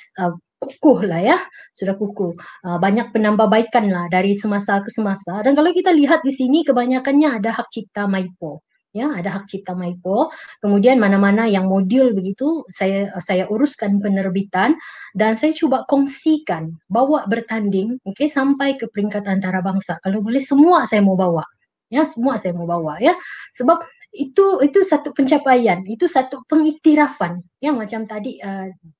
kukuh lah ya, sudah kukuh. Banyak penambahbaikan lah dari semasa ke semasa. Dan kalau kita lihat di sini kebanyakannya ada hak cipta Maipo. ya ada hak cipta Maipo. Kemudian mana-mana yang modul begitu saya uruskan penerbitan dan saya coba kongsikan, bawa bertanding, oke, sampai ke peringkat antarabangsa. Kalau boleh semua saya mau bawa, ya semua saya mau bawa ya, sebab itu satu pencapaian, itu satu pengiktirafan, yang macam tadi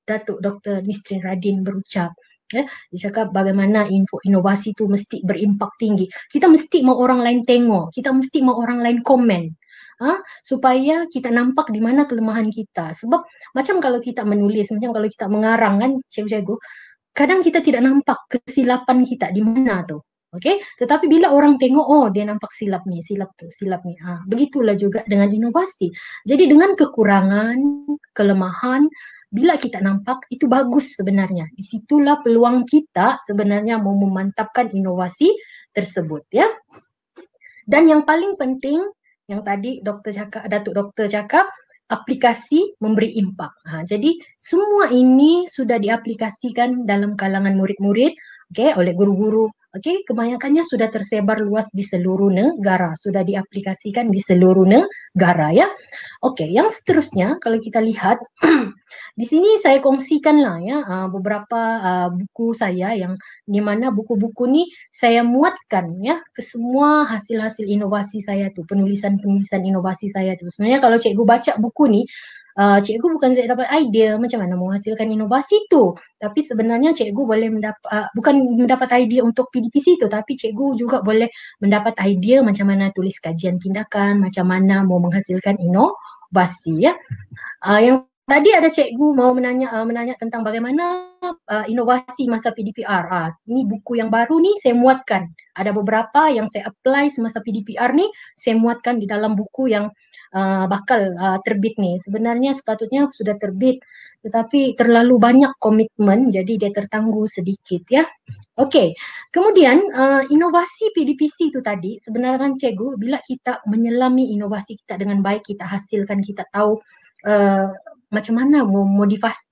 Datuk Dr. Nistrin Radin berucap. Ya, dia cakap bagaimana inovasi itu mesti berimpak tinggi. Kita mesti mau orang lain tengok, kita mesti mau orang lain komen, supaya kita nampak di mana kelemahan kita. Sebab macam kalau kita menulis, macam kalau kita mengarang kan, cikgu-cikgu, kadang kita tidak nampak kesilapan kita di mana tuh. Oke, tetapi bila orang tengok, oh dia nampak silap nih, silap tuh, silap nih. Begitulah juga dengan inovasi. Jadi dengan kekurangan, kelemahan, bila kita nampak itu bagus sebenarnya. Disitulah peluang kita sebenarnya mau memantapkan inovasi tersebut ya. Dan yang paling penting, yang tadi Datuk Dokter cakap, aplikasi memberi impak. Jadi semua ini sudah diaplikasikan dalam kalangan murid-murid, oleh guru-guru. Kebanyakannya sudah tersebar luas di seluruh negara, sudah diaplikasikan di seluruh negara ya. Yang seterusnya kalau kita lihat di sini saya kongsikan lah ya beberapa buku saya yang di mana buku-buku ini saya muatkan ya ke semua hasil-hasil inovasi saya tuh, penulisan-penulisan inovasi saya tuh. Sebenarnya kalau cikgu baca buku nih, cikgu bukan saya dapat idea macam mana menghasilkan inovasi itu, tapi sebenarnya cikgu boleh bukan mendapat idea untuk PDPC itu, tapi cikgu juga boleh mendapat idea macam mana tulis kajian tindakan, macam mana mau menghasilkan inovasi ya. Yang tadi ada cikgu mau menanya tentang bagaimana inovasi masa PDPR. Ini buku yang baru nih saya muatkan. Ada beberapa yang saya apply semasa PDPR nih, saya muatkan di dalam buku yang bakal terbit nih. Sebenarnya sepatutnya sudah terbit, tetapi terlalu banyak komitmen, jadi dia tertangguh sedikit ya. Kemudian inovasi PDPC itu tadi, sebenarnya kan cikgu, bila kita menyelami inovasi kita dengan baik, kita hasilkan, kita tahu macam mana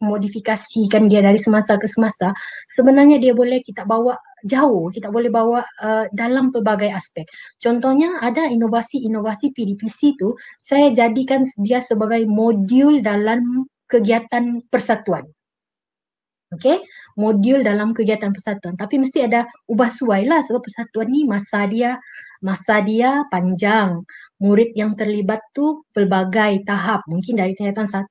modifikasikan dia dari semasa ke semasa, sebenarnya dia boleh kita bawa jauh, kita boleh bawa dalam pelbagai aspek. Contohnya ada inovasi-inovasi PDPC itu, saya jadikan dia sebagai modul dalam kegiatan persatuan. Modul dalam kegiatan persatuan, tapi mesti ada ubah suai lah, sebab persatuan ni masa dia panjang, murid yang terlibat tu pelbagai tahap, mungkin dari tingkatan 1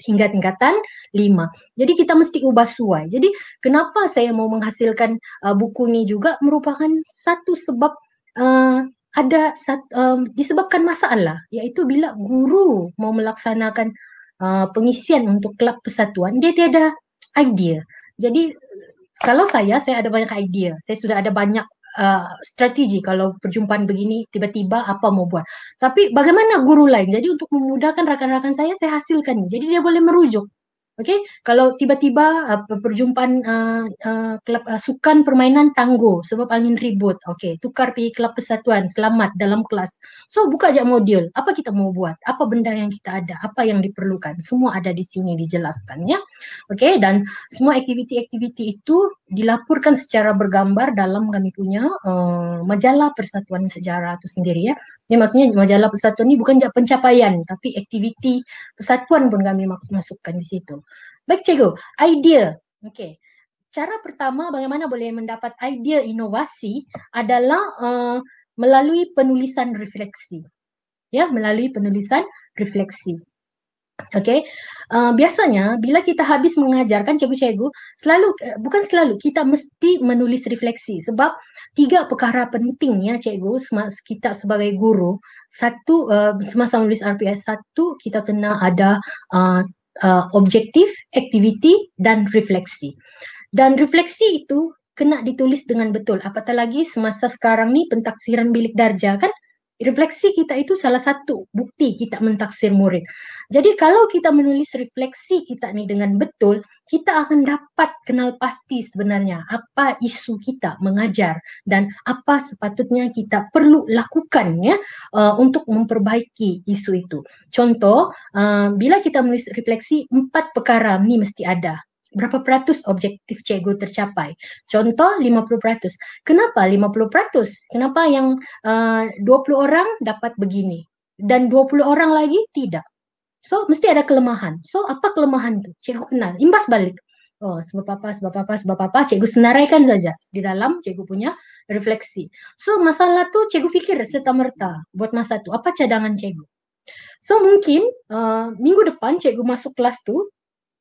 hingga tingkatan 5. Jadi kita mesti ubah suai. Jadi kenapa saya mau menghasilkan buku ni juga merupakan satu sebab disebabkan masalah, iaitu bila guru mau melaksanakan pengisian untuk kelab persatuan, dia tiada idea. Jadi kalau saya ada banyak idea. Saya sudah ada banyak strategi kalau perjumpaan begini tiba-tiba apa mau buat. Tapi bagaimana guru lain? Jadi untuk memudahkan rakan-rakan saya hasilkan. Jadi dia boleh merujuk. Kalau tiba-tiba perjumpaan klub sukan permainan tangguh sebab angin ribut, tukar pergi klub persatuan, selamat dalam kelas. So buka aja modul, apa kita mau buat, apa benda yang kita ada, apa yang diperlukan, semua ada di sini dijelaskan ya. Dan semua aktiviti-aktiviti itu dilaporkan secara bergambar dalam kami punya majalah Persatuan Sejarah itu sendiri ya. Jadi maksudnya majalah persatuan ini bukan pencapaian, tapi aktiviti persatuan pun kami masukkan di situ. Baik cikgu, idea. Cara pertama bagaimana boleh mendapat idea inovasi adalah melalui penulisan refleksi. Ya, melalui penulisan refleksi. Biasanya bila kita habis mengajarkan cikgu-cikgu, bukan selalu kita mesti menulis refleksi, sebab 3 perkara penting ya cikgu kita sebagai guru. Satu, semasa menulis RPS, satu kita kena ada objektif, aktiviti dan refleksi. Dan refleksi itu kena ditulis dengan betul, apatah lagi semasa sekarang ni pentaksiran bilik darjah kan. Refleksi kita itu salah satu bukti kita mentaksir murid. Jadi kalau kita menulis refleksi kita ni dengan betul, kita akan dapat kenal pasti sebenarnya apa isu kita mengajar dan apa sepatutnya kita perlu lakukan ya untuk memperbaiki isu itu. Contoh, bila kita menulis refleksi, 4 perkara ni mesti ada. Berapa peratus objektif cikgu tercapai? Contoh 50%. Kenapa 50%? Kenapa yang 20 orang dapat begini? dan 20 orang lagi tidak. So, mesti ada kelemahan. So, apa kelemahan tuh? Cikgu kenal, imbas balik. Oh, sebab apa, sebab apa, cikgu senaraikan saja di dalam cikgu punya refleksi. So, masalah tuh cikgu pikir serta-merta buat masa tuh, apa cadangan cikgu. So, mungkin minggu depan cikgu masuk kelas tuh,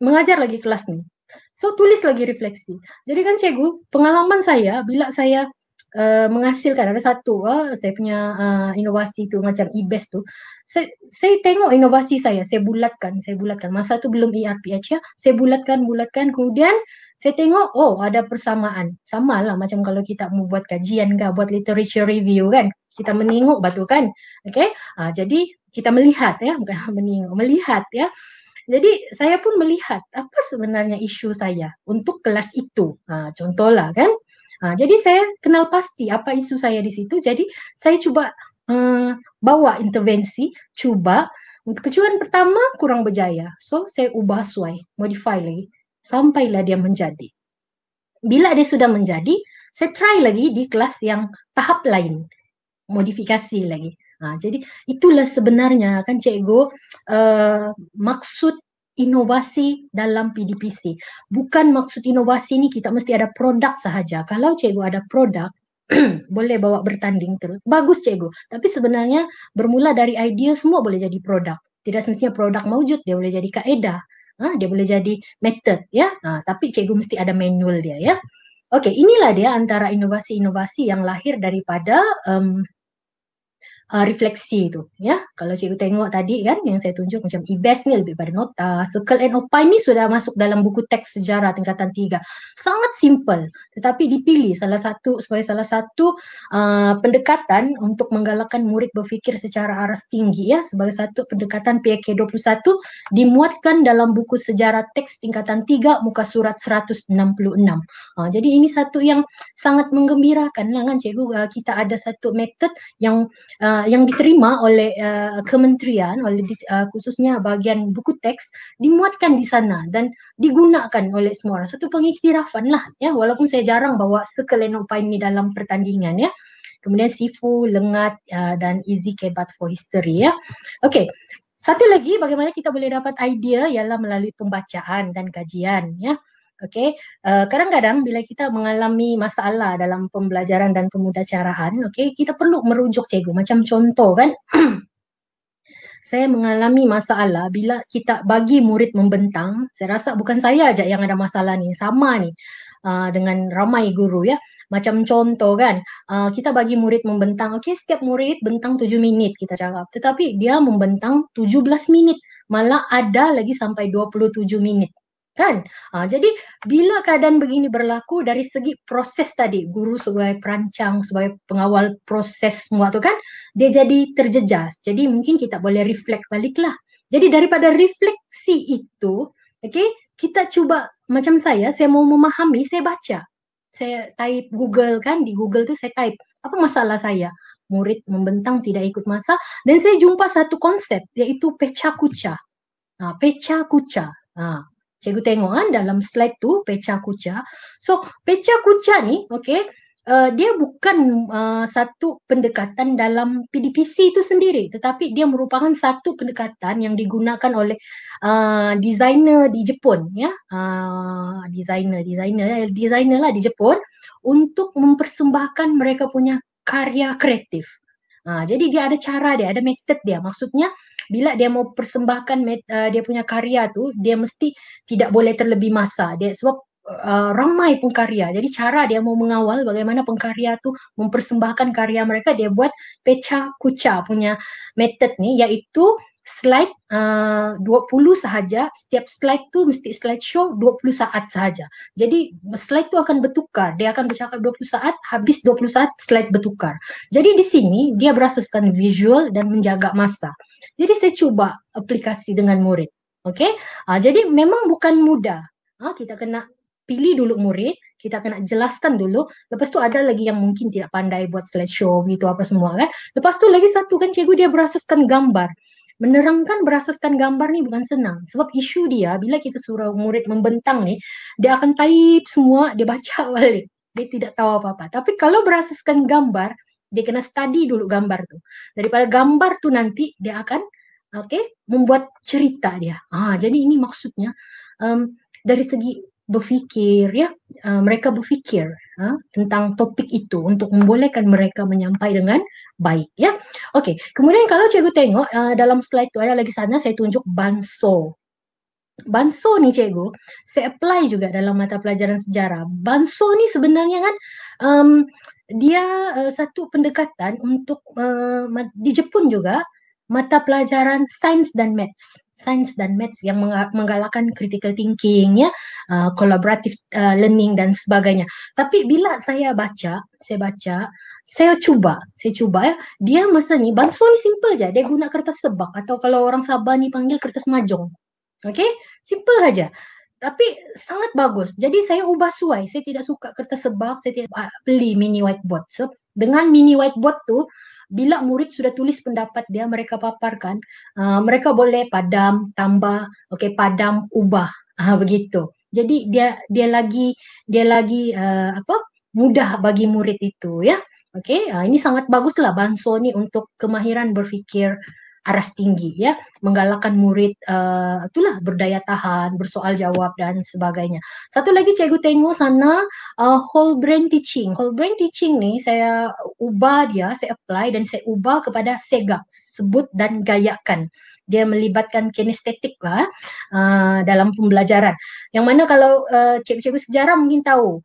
mengajar lagi kelas nih. So, tulis lagi refleksi. Jadi kan cikgu, pengalaman saya, bila saya menghasilkan ada satu saya punya inovasi tu macam e-best tu saya tengok inovasi saya bulatkan masa tu belum ERPH ya, saya bulatkan kemudian saya tengok oh ada persamaan, sama lah macam kalau kita mau buat kajian ke buat literature review kan, kita menengok batu kan, okay? Jadi kita melihat ya, bukan menengok, melihat ya. Jadi saya pun melihat apa sebenarnya isu saya untuk kelas itu. Contohlah kan. Jadi saya kenal pasti apa isu saya di situ. Jadi saya coba bawa intervensi, coba kecuali pertama kurang berjaya. So saya ubah sesuai, modify lagi sampailah dia menjadi. Bila dia sudah menjadi, saya try lagi di kelas yang tahap lain, modifikasi lagi. Jadi itulah sebenarnya kan cikgu maksud inovasi dalam PDPC. Bukan maksud inovasi ini kita mesti ada produk sahaja. Kalau cikgu ada produk, boleh bawa bertanding terus. Bagus cikgu. Tapi sebenarnya bermula dari idea semua boleh jadi produk. Tidak semestinya produk maujud, dia boleh jadi kaedah. Dia boleh jadi method ya. Tapi cikgu mesti ada manual dia ya. Oke, inilah dia antara inovasi-inovasi yang lahir daripada refleksi itu ya. Kalau cikgu tengok tadi kan yang saya tunjuk macam e-best ni lebih pada nota, circle and opine ni sudah masuk dalam buku teks sejarah tingkatan 3. Sangat simple tetapi dipilih salah satu sebagai salah satu pendekatan untuk menggalakkan murid berfikir secara aras tinggi ya, sebagai satu pendekatan PK 21 dimuatkan dalam buku sejarah teks tingkatan 3 muka surat 166. Jadi ini satu yang sangat menggembirakan lah kan cikgu, kita ada satu metode yang diterima oleh kementerian, oleh khususnya bagian buku teks, dimuatkan di sana dan digunakan oleh semua orang. Satu pengiktirafan lah ya, walaupun saya jarang bawa sekelenopain ini dalam pertandingan ya. Kemudian Sifu, Lengat dan Easy Kebat for History ya. Okey. Satu lagi bagaimana kita boleh dapat idea ialah melalui pembacaan dan kajian ya. Okey, kadang-kadang bila kita mengalami masalah dalam pembelajaran dan pemudacaraan, okey, kita perlu merujuk cikgu. Macam contoh kan, saya mengalami masalah bila kita bagi murid membentang. Saya rasa bukan saya aja yang ada masalah ni, sama ni dengan ramai guru ya. Macam contoh kan, kita bagi murid membentang, okey, setiap murid bentang 7 minit kita cakap. Tetapi dia membentang 17 minit, malah ada lagi sampai 27 minit. Kan? Jadi bila keadaan begini berlaku dari segi proses tadi, guru sebagai perancang, sebagai pengawal proses semua tu kan, dia jadi terjejas. Jadi mungkin kita boleh reflect baliklah. Jadi daripada refleksi itu, okay, kita cuba macam saya mau memahami, saya baca. Saya type Google kan, di Google tu saya type, apa masalah saya? Murid membentang tidak ikut masa, dan saya jumpa satu konsep, iaitu pecha kucha. Pecha kucha. Cikgu tengok kan dalam slide tu pecha kucha. So pecha kucha ni okey, dia bukan satu pendekatan dalam PDPC itu sendiri, tetapi dia merupakan satu pendekatan yang digunakan oleh designer di Jepun ya. Designer lah di Jepun untuk mempersembahkan mereka punya karya kreatif. Jadi dia ada cara dia, ada method dia. Maksudnya bila dia mau persembahkan dia punya karya tu, dia mesti tidak boleh terlebih masa. Dia sebab ramai pengkarya. Jadi cara dia mau mengawal bagaimana pengkarya tu mempersembahkan karya mereka, dia buat pecha kucha punya method ni, iaitu slide 20 sahaja. Setiap slide tu mesti slide show 20 saat sahaja. Jadi slide tu akan bertukar. Dia akan bercakap 20 saat, habis 20 saat slide bertukar. Jadi di sini dia berasaskan visual dan menjaga masa. Jadi saya cuba aplikasi dengan murid. Okey? Jadi memang bukan mudah. Kita kena pilih dulu murid, kita kena jelaskan dulu. Lepas tu ada lagi yang mungkin tidak pandai buat slideshow gitu apa semua kan. Lepas tu lagi satu kan cikgu dia berasaskan gambar. Menerangkan berasaskan gambar ni bukan senang. Sebab isu dia bila kita suruh murid membentang ni, dia akan type semua, dia baca balik. Dia tidak tahu apa-apa. Tapi kalau berasaskan gambar, Dia kena study dulu gambar tuh. Daripada gambar tuh nanti dia akan membuat cerita dia. Jadi ini maksudnya dari segi berfikir ya, mereka berfikir tentang topik itu untuk membolehkan mereka menyampaikan dengan baik ya. Kemudian kalau cikgu tengok dalam slide itu ada lagi sana saya tunjuk banso. Banso nih cikgu, saya apply juga dalam mata pelajaran sejarah. Banso nih sebenarnya kan dia satu pendekatan untuk di Jepun juga mata pelajaran sains dan maths. Sains dan maths yang menggalakkan critical thinking ya, collaborative learning dan sebagainya. Tapi bila saya baca, saya coba ya, dia masa nih banso ni simple aja, dia guna kertas tebak atau kalau orang Sabah nih panggil kertas majong. Simple aja. Tapi sangat bagus. Jadi saya ubah suai. Saya tidak suka kertas sebak. Saya tidak beli mini whiteboard. So, dengan mini whiteboard tu, bila murid sudah tulis pendapat dia, mereka paparkan, mereka boleh padam, tambah, padam, ubah, begitu. Jadi dia lagi mudah bagi murid itu ya. Ini sangat baguslah banso ni untuk kemahiran berfikir aras tinggi ya, menggalakkan murid itulah berdaya tahan, bersoal jawab dan sebagainya. Satu lagi cikgu tengok sana whole brain teaching. Whole brain teaching nih saya ubah dia, saya apply dan saya ubah kepada segak, sebut dan gayakan. Dia melibatkan kinestetik lah dalam pembelajaran. Yang mana kalau cikgu-cikgu sejarah mungkin tahu,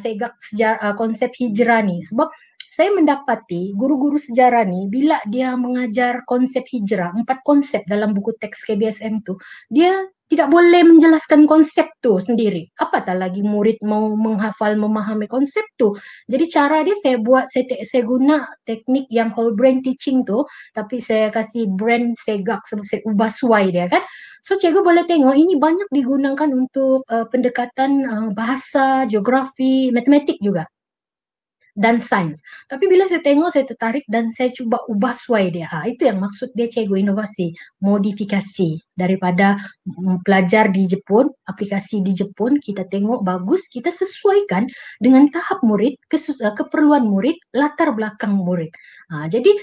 segak sejarah, konsep hijrah nih. Sebab saya mendapati guru-guru sejarah nih bila dia mengajar konsep hijrah, 4 konsep dalam buku teks KBSM tu, dia tidak boleh menjelaskan konsep tu sendiri. Apatah lagi murid mau menghafal, memahami konsep tu. Jadi cara dia saya guna teknik yang whole brain teaching tu, tapi saya kasih brain segak, saya ubah suai dia kan. So cikgu boleh tengok ini banyak digunakan untuk pendekatan bahasa, geografi, matematik juga dan sains. Tapi bila saya tengok, saya tertarik dan saya cuba ubah suai dia. Itu yang maksud dia cikgu inovasi, modifikasi daripada pelajar di Jepun, aplikasi di Jepun, kita tengok bagus, kita sesuaikan dengan tahap murid, keperluan murid, latar belakang murid. Jadi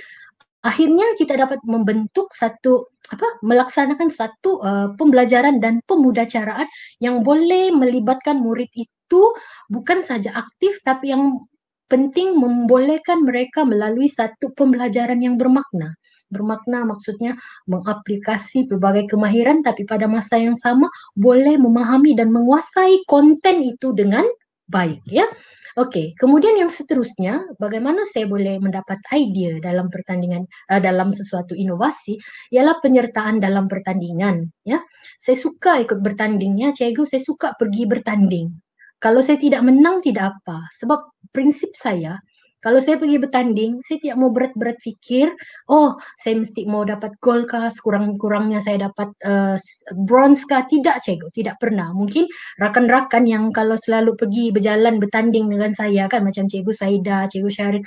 akhirnya kita dapat membentuk melaksanakan satu pembelajaran dan pemudacaraan yang boleh melibatkan murid itu bukan saja aktif tapi yang penting membolehkan mereka melalui satu pembelajaran yang bermakna. Bermakna maksudnya mengaplikasi berbagai kemahiran tapi pada masa yang sama boleh memahami dan menguasai konten itu dengan baik ya. Kemudian yang seterusnya, bagaimana saya boleh mendapat idea dalam pertandingan, dalam sesuatu inovasi, ialah penyertaan dalam pertandingan. Ya, saya suka ikut bertandingnya, cikgu. Saya suka pergi bertanding. Kalau saya tidak menang, tidak apa. Sebab prinsip saya, kalau saya pergi bertanding, saya tidak mau berat-berat fikir, saya mesti mau dapat gol kah, kurang-kurangnya saya dapat bronze kah. Tidak, cikgu. Tidak pernah. Mungkin rakan-rakan yang kalau selalu pergi berjalan bertanding dengan saya kan, macam cikgu Saida, cikgu Syarin,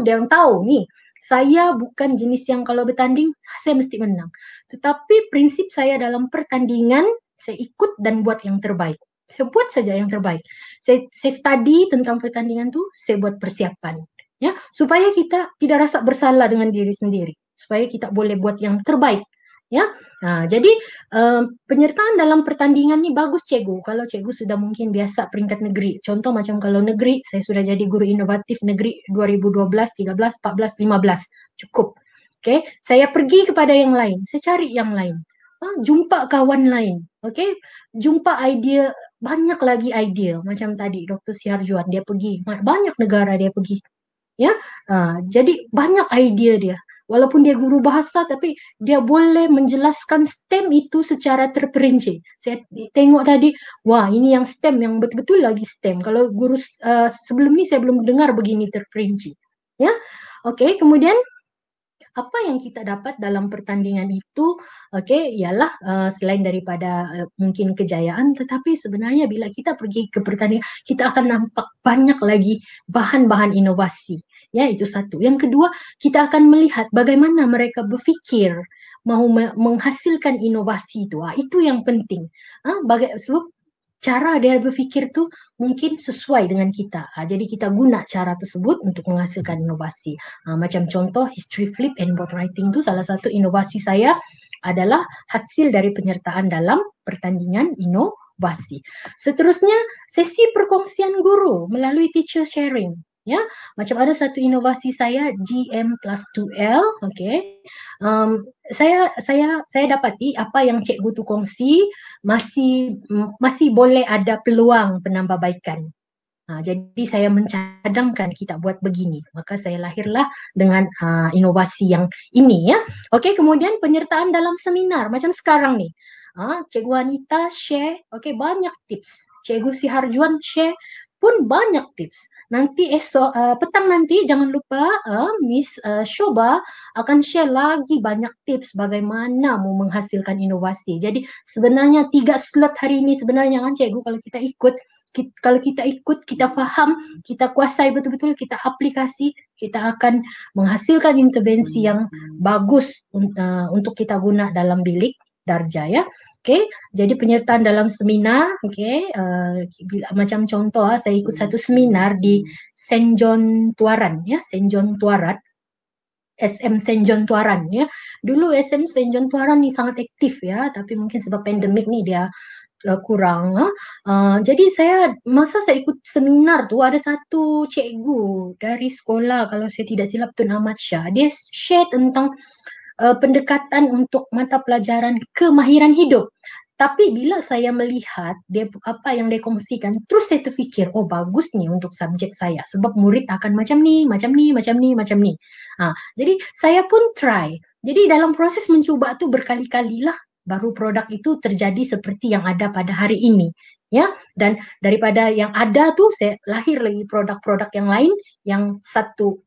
dia orang tahu nih, saya bukan jenis yang kalau bertanding, saya mesti menang. Tetapi prinsip saya dalam pertandingan, saya ikut dan buat yang terbaik. Saya buat saja yang terbaik. Saya study tentang pertandingan tu, saya buat persiapan. Ya, supaya kita tidak rasa bersalah dengan diri sendiri. Supaya kita boleh buat yang terbaik. Ya, jadi penyertaan dalam pertandingan ni bagus cikgu. Kalau cikgu sudah mungkin biasa peringkat negeri. Contoh macam kalau negeri, saya sudah jadi guru inovatif negeri 2012, 13, 14, 15. Cukup. Saya pergi kepada yang lain. Saya cari yang lain. Jumpa kawan lain. Jumpa idea, banyak lagi idea. Macam tadi Dr. Siharjuan, dia pergi. Banyak negara dia pergi. Ya, jadi banyak idea dia. Walaupun dia guru bahasa, tapi dia boleh menjelaskan STEM itu secara terperinci. Saya tengok tadi, wah ini yang STEM, yang betul-betul lagi STEM. Kalau guru sebelum ni saya belum dengar begini terperinci. Ya, kemudian apa yang kita dapat dalam pertandingan itu, ialah selain daripada mungkin kejayaan, tetapi sebenarnya bila kita pergi ke pertandingan, kita akan nampak banyak lagi bahan-bahan inovasi. Ya, itu satu. Yang kedua, kita akan melihat bagaimana mereka berfikir mau menghasilkan inovasi itu. Itu yang penting. Sebab cara dia berpikir tuh mungkin sesuai dengan kita. Jadi kita guna cara tersebut untuk menghasilkan inovasi. Macam contoh history flip and board writing itu salah satu inovasi saya adalah hasil dari penyertaan dalam pertandingan inovasi. Seterusnya, sesi perkongsian guru melalui teacher sharing. Ya, macam ada satu inovasi saya GM plus 2L, okay. Saya dapati apa yang cikgu tu kongsi masih boleh ada peluang penambahbaikan. Jadi saya mencadangkan kita buat begini. Maka saya lahirlah dengan inovasi yang ini ya. Okey, kemudian penyertaan dalam seminar macam sekarang ni. Cikgu Anita share, okey, banyak tips. Cikgu Siharjuan share pun banyak tips. Nanti esok petang nanti jangan lupa Miss Shoba akan share lagi banyak tips bagaimana mau menghasilkan inovasi. Jadi sebenarnya 3 slot hari ini sebenarnya kan cikgu kalau kita ikut, kita faham, kita kuasai betul-betul, kita aplikasi, kita akan menghasilkan intervensi yang bagus untuk kita guna dalam bilik darjah ya. Okey, jadi penyertaan dalam seminar, okey, macam contoh saya ikut satu seminar di St. John Tuaran ya, St. John Tuaran. SM St. John Tuaran ya. Dulu SM St. John Tuaran ni sangat aktif ya, tapi mungkin sebab pandemik ni dia kurang. Jadi masa saya ikut seminar tu ada satu cikgu dari sekolah, kalau saya tidak silap Tun Ahmad Shah. Dia share tentang pendekatan untuk mata pelajaran kemahiran hidup. Tapi bila saya melihat apa yang dia kongsikan, terus saya terfikir, oh bagus nih untuk subjek saya. Sebab murid akan macam ni, macam ni, macam ni, macam ni. Jadi saya pun try. Jadi dalam proses mencuba tu berkali-kali lah baru produk itu terjadi seperti yang ada pada hari ini. Ya, dan daripada yang ada tu saya lahir lagi produk-produk yang lain yang satu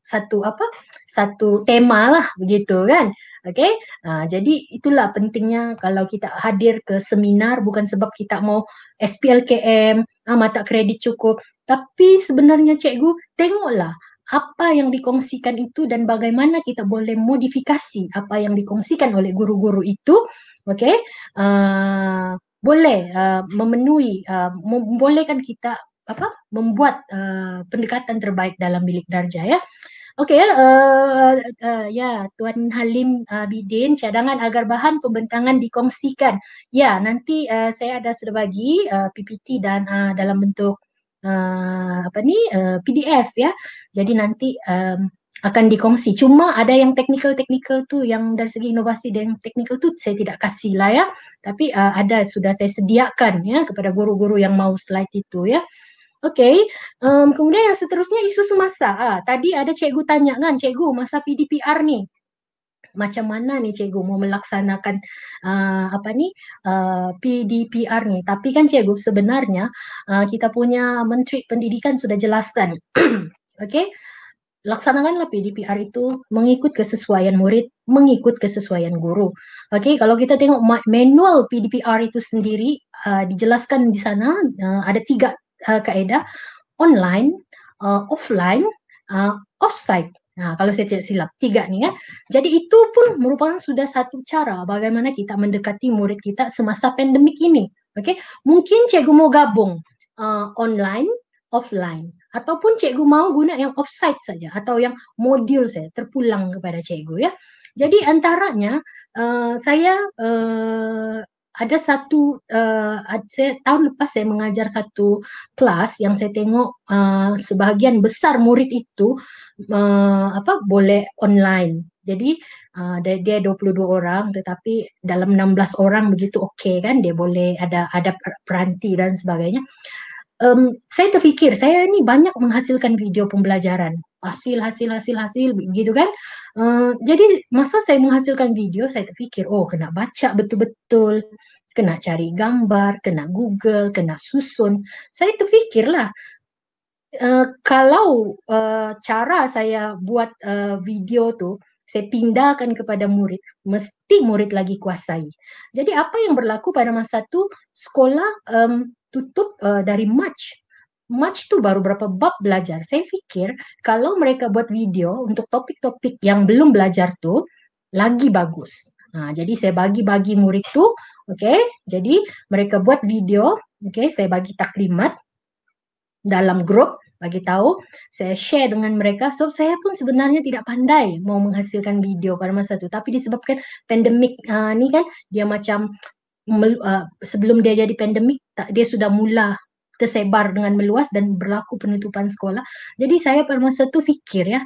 tema lah begitu kan. Okey. Jadi itulah pentingnya kalau kita hadir ke seminar bukan sebab kita mau SPLKM, mata kredit cukup, tapi sebenarnya cikgu tengoklah apa yang dikongsikan itu dan bagaimana kita boleh modifikasi apa yang dikongsikan oleh guru-guru itu. Okey. Boleh memenuhi, membolehkan kita membuat pendekatan terbaik dalam bilik darjah ya. Okey, ya Tuan Halim Bidin, cadangan agar bahan pembentangan dikongsikan. Ya, nanti saya sudah bagi PPT dan dalam bentuk PDF ya. Jadi nanti akan dikongsi. Cuma ada yang teknikal tu, yang dari segi inovasi dan teknikal tu saya tidak kasih lah ya. Tapi sudah saya sediakan ya kepada guru-guru yang mau slide itu ya. Okey, kemudian yang seterusnya isu semasa. Tadi ada cikgu tanya kan, cikgu masa PDPR ni macam mana ni cikgu mau melaksanakan PDPR ni. Tapi kan cikgu sebenarnya kita punya Menteri Pendidikan sudah jelaskan. Okey, laksanakanlah PDPR itu mengikut kesesuaian murid, mengikut kesesuaian guru. Okey, kalau kita tengok manual PDPR itu sendiri dijelaskan di sana ada 3 kaedah: online, offline, offsite. Kalau saya tidak silap 3 ni ya. Jadi itu pun merupakan sudah satu cara bagaimana kita mendekati murid kita semasa pandemik ini. Okey, mungkin cikgu mau gabung online, offline, ataupun cikgu mau guna yang offsite saja atau yang modul saya terpulang kepada cikgu ya. Jadi antaranya saya ada satu tahun lepas saya mengajar satu kelas yang saya tengok sebahagian besar murid itu boleh online. Jadi dia 22 orang tetapi dalam 16 orang begitu okey kan, dia boleh ada peranti dan sebagainya. Saya terfikir saya ni banyak menghasilkan video pembelajaran, hasil begitu kan. Jadi masa saya menghasilkan video saya terfikir, oh kena baca betul-betul, kena cari gambar, kena Google, kena susun. Saya terfikirlah kalau cara saya buat video tu saya pindahkan kepada murid, mesti murid lagi kuasai. Jadi apa yang berlaku pada masa tu, sekolah tutup dari March tu baru berapa bab belajar. Saya fikir kalau mereka buat video untuk topik-topik yang belum belajar tu lagi bagus. Jadi saya bagi murid tu, okey. Jadi mereka buat video Oke, saya bagi taklimat dalam grup, bagi tahu, saya share dengan mereka. So, saya pun sebenarnya tidak pandai mau menghasilkan video pada masa itu, tapi disebabkan pandemik ni kan, dia macam sebelum dia jadi pandemik, dia sudah mula tersebar dengan meluas dan berlaku penutupan sekolah. Jadi saya pada masa itu fikir ya,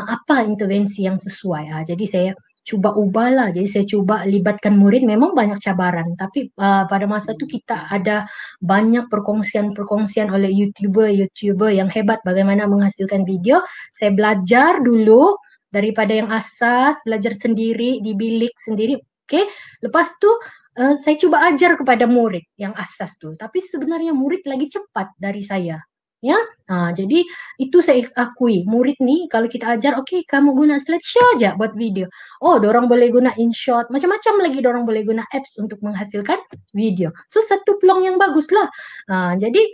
apa intervensi yang sesuai. Jadi saya cuba ubahlah. Jadi saya cuba libatkan murid. Memang banyak cabaran, tapi pada masa itu kita ada banyak perkongsian-perkongsian oleh YouTuber yang hebat bagaimana menghasilkan video. Saya belajar dulu daripada yang asas, belajar sendiri di bilik sendiri. Oke, lepas tu saya coba ajar kepada murid yang asas tuh, tapi sebenarnya murid lagi cepat dari saya. Ya, jadi itu saya akui. Murid nih kalau kita ajar, oke, kamu guna slideshow aja buat video. Oh, dorong boleh guna InShot, macam-macam lagi dorong boleh guna apps untuk menghasilkan video. So satu peluang yang bagus lah. Jadi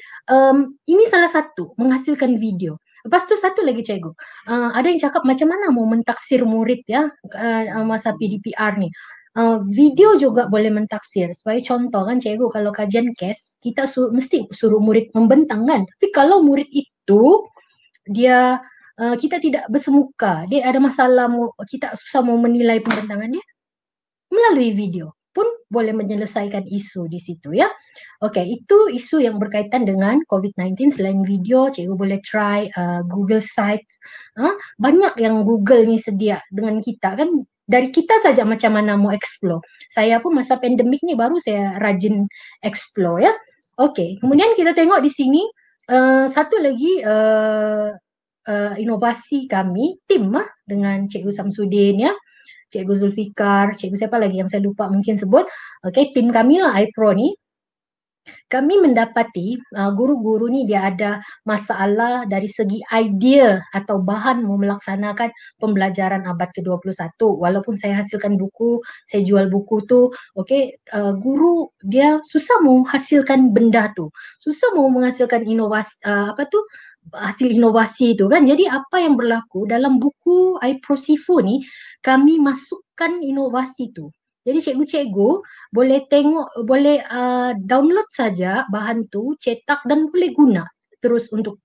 ini salah satu menghasilkan video. Lepas tu satu lagi cikgu, ada yang cakap macam mana mau mentaksir murid ya masa PDPR nih. Video juga boleh mentaksir. Sebagai contoh kan cikgu, kalau kajian case, kita mesti suruh murid membentang kan. Tapi kalau murid itu, dia kita tidak bersemuka, dia ada masalah, kita susah mau menilai pembentangannya, melalui video pun boleh menyelesaikan isu di situ ya. Oke, itu isu yang berkaitan dengan COVID-19. Selain video, cikgu boleh try Google Sites. Banyak yang Google ni sedia dengan kita kan. Dari kita saja macam mana mau explore. Saya pun masa pandemik ni baru saya rajin explore ya. Oke, kemudian kita tengok di sini satu lagi inovasi kami, tim dengan Cikgu Samsudin ya. Cikgu Zulfikar, cikgu siapa lagi yang saya lupa mungkin sebut. Okey, tim kami lah iPro ni. Kami mendapati guru-guru ni dia ada masalah dari segi idea atau bahan mau melaksanakan pembelajaran abad ke-21. Walaupun saya hasilkan buku, saya jual buku tu, okey, guru dia susah mau hasilkan benda tu. Susah mau menghasilkan inovasi hasil inovasi itu kan. Jadi apa yang berlaku dalam buku iProsifo ni, kami masukkan inovasi tu. Jadi cikgu-cikgu boleh tengok, boleh download saja bahan tu, cetak dan boleh guna terus untuk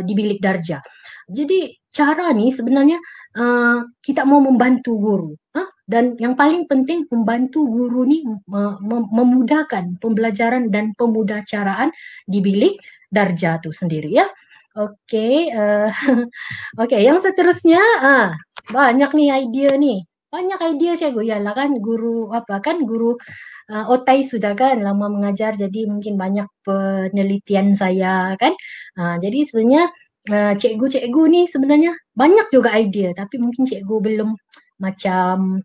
di bilik darjah. Jadi cara ni sebenarnya kita mau membantu guru. Dan yang paling penting membantu guru ni memudahkan pembelajaran dan pemudacaraan di bilik darjah tu sendiri ya. Okey, okey, yang seterusnya banyak nih idea nih. Banyak idea cikgu, yalah kan guru guru otai sudah kan lama mengajar, jadi mungkin banyak penelitian saya kan. Jadi sebenarnya cikgu-cikgu ni sebenarnya banyak juga idea, tapi mungkin cikgu belum macam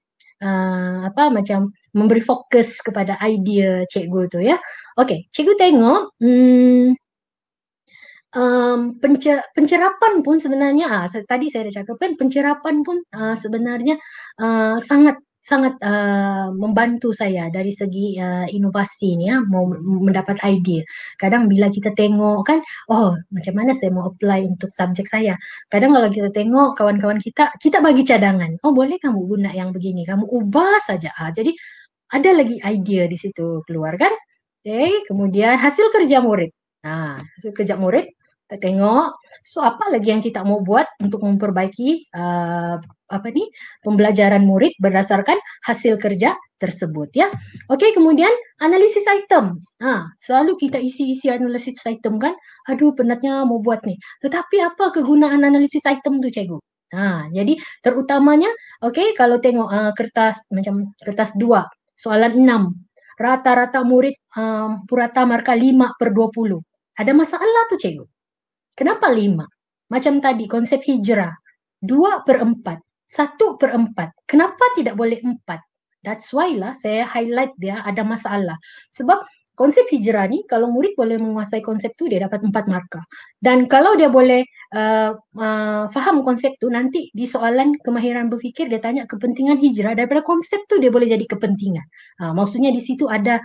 macam memberi fokus kepada idea cikgu tu ya. Okey, cikgu tengok pencerapan pun sebenarnya tadi saya dah cakap kan, pencerapan pun sebenarnya sangat membantu saya dari segi inovasi ni mau mendapat idea. Kadang bila kita tengok kan, oh macam mana saya mau apply untuk subjek saya. Kadang kalau kita tengok kawan-kawan kita bagi cadangan. Oh boleh kamu guna yang begini, kamu ubah saja. Jadi ada lagi idea di situ keluar kan. Okay, kemudian hasil kerja murid. Hasil kerja murid kita tengok, so apa lagi yang kita mau buat untuk memperbaiki pembelajaran murid berdasarkan hasil kerja tersebut ya. Okey, kemudian analisis item. Selalu kita isi analisis item kan. Aduh penatnya mau buat nih. Tetapi apa kegunaan analisis item tu cikgu? Jadi terutamanya okey kalau tengok kertas macam kertas 2, soalan 6. Rata-rata murid purata markah 5/20. Ada masalah tu cikgu. Kenapa 5? Macam tadi konsep hijrah. 2/4. 1/4. Kenapa tidak boleh 4? That's why lah saya highlight dia ada masalah. Sebab konsep hijrah ni kalau murid boleh menguasai konsep tu dia dapat 4 markah. Dan kalau dia boleh faham konsep tu, nanti di soalan kemahiran berfikir dia tanya kepentingan hijrah, daripada konsep tu dia boleh jadi kepentingan. Maksudnya di situ ada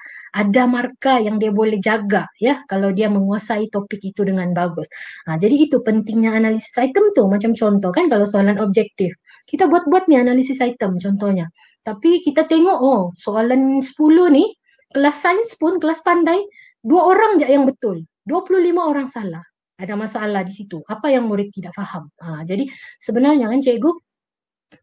markah yang dia boleh jaga ya kalau dia menguasai topik itu dengan bagus. Jadi itu pentingnya analisis item tu. Macam contoh kan kalau soalan objektif, kita buat ni analisis item contohnya. Tapi kita tengok soalan 10 ni kelas sains pun, kelas pandai, 2 orang aja yang betul, 25 orang salah. Ada masalah di situ. Apa yang murid tidak faham? Jadi sebenarnya kan cikgu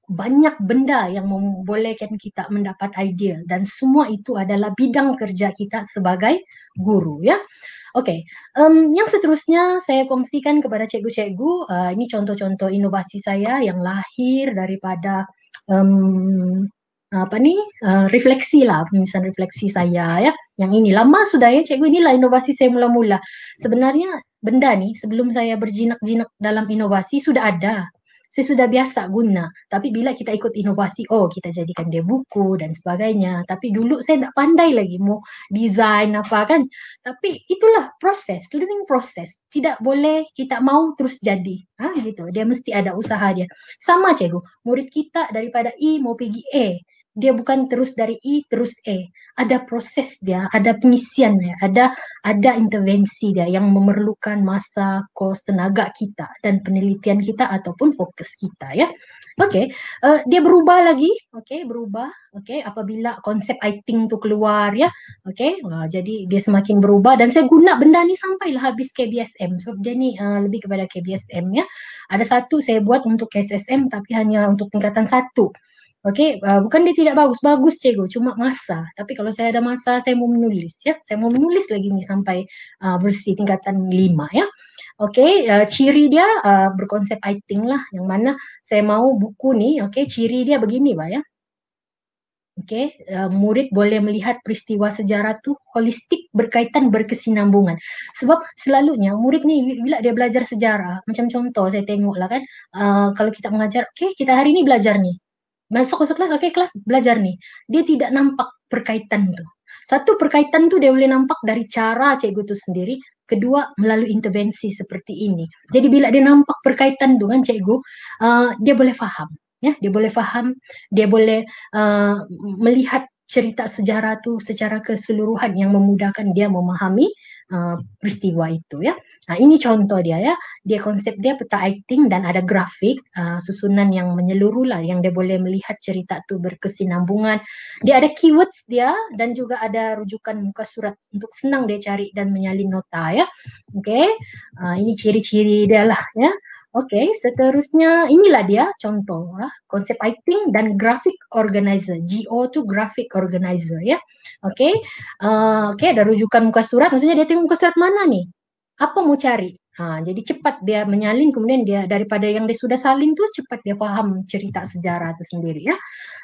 banyak benda yang membolehkan kita mendapat idea dan semua itu adalah bidang kerja kita sebagai guru ya. Oke, yang seterusnya saya kongsikan kepada cikgu-cikgu, ini contoh-contoh inovasi saya yang lahir daripada em, apa nih refleksi lah, pemisahan refleksi saya ya. Yang ini lama sudah ya cikgu, inilah inovasi saya mula-mula. Sebenarnya benda nih sebelum saya berjinak-jinak dalam inovasi sudah ada. Saya sudah biasa guna, tapi bila kita ikut inovasi, oh kita jadikan dia buku dan sebagainya. Tapi dulu saya tidak pandai lagi mau desain apa kan. Tapi itulah proses, learning proses. Tidak boleh kita mau terus jadi. Gitu. Dia mesti ada usaha dia. Sama cikgu, murid kita daripada I mau pergi E. Dia bukan terus dari I terus E. Ada proses dia, ada pengisian dia, ada intervensi dia yang memerlukan masa, kos, tenaga kita dan penelitian kita ataupun fokus kita ya. Oke, dia berubah lagi, oke, berubah, oke, apabila konsep I think tu keluar ya. Oke, jadi dia semakin berubah dan saya guna benda ni sampailah habis KBSM. So dia ni lebih kepada KBSM ya. Ada satu saya buat untuk KSSM tapi hanya untuk tingkatan 1. Oke, bukan dia tidak bagus, bagus cikgu, cuma masa. Tapi kalau saya ada masa, saya mau menulis ya. Saya mau menulis lagi nih sampai bersih tingkatan 5 ya. Oke, ciri dia berkonsep I think lah, yang mana saya mau buku nih, oke, ciri dia begini Pak ya. Oke, murid boleh melihat peristiwa sejarah tuh holistik, berkaitan, berkesinambungan. Sebab selalunya murid nih bila dia belajar sejarah, macam contoh saya tengok lah kan, kalau kita mengajar, oke kita hari ini belajar nih, masuk kelas, oke kelas belajar nih, dia tidak nampak perkaitan tuh. Satu, perkaitan tuh dia boleh nampak dari cara cikgu tuh sendiri. Kedua, melalui intervensi seperti ini. Jadi bila dia nampak perkaitan dengan cikgu, dia boleh faham. Ya, dia boleh faham, dia boleh melihat cerita sejarah tuh secara keseluruhan yang memudahkan dia memahami peristiwa itu ya. Nah, ini contoh dia ya. Dia konsep dia peta acting dan ada grafik susunan yang menyeluruh lah yang dia boleh melihat cerita tuh berkesinambungan. Dia ada keywords dia dan juga ada rujukan muka surat untuk senang dia cari dan menyalin nota ya. Oke. Ini ciri-ciri dia lah ya. Oke, seterusnya inilah dia contoh konsep acting dan graphic organizer. GO itu graphic organizer ya. Oke, oke ada rujukan muka surat. Maksudnya dia tengok muka surat mana nih? Apa mau cari? Jadi cepat dia menyalin, kemudian dia daripada yang dia sudah salin tuh cepat dia paham cerita sejarah itu sendiri ya.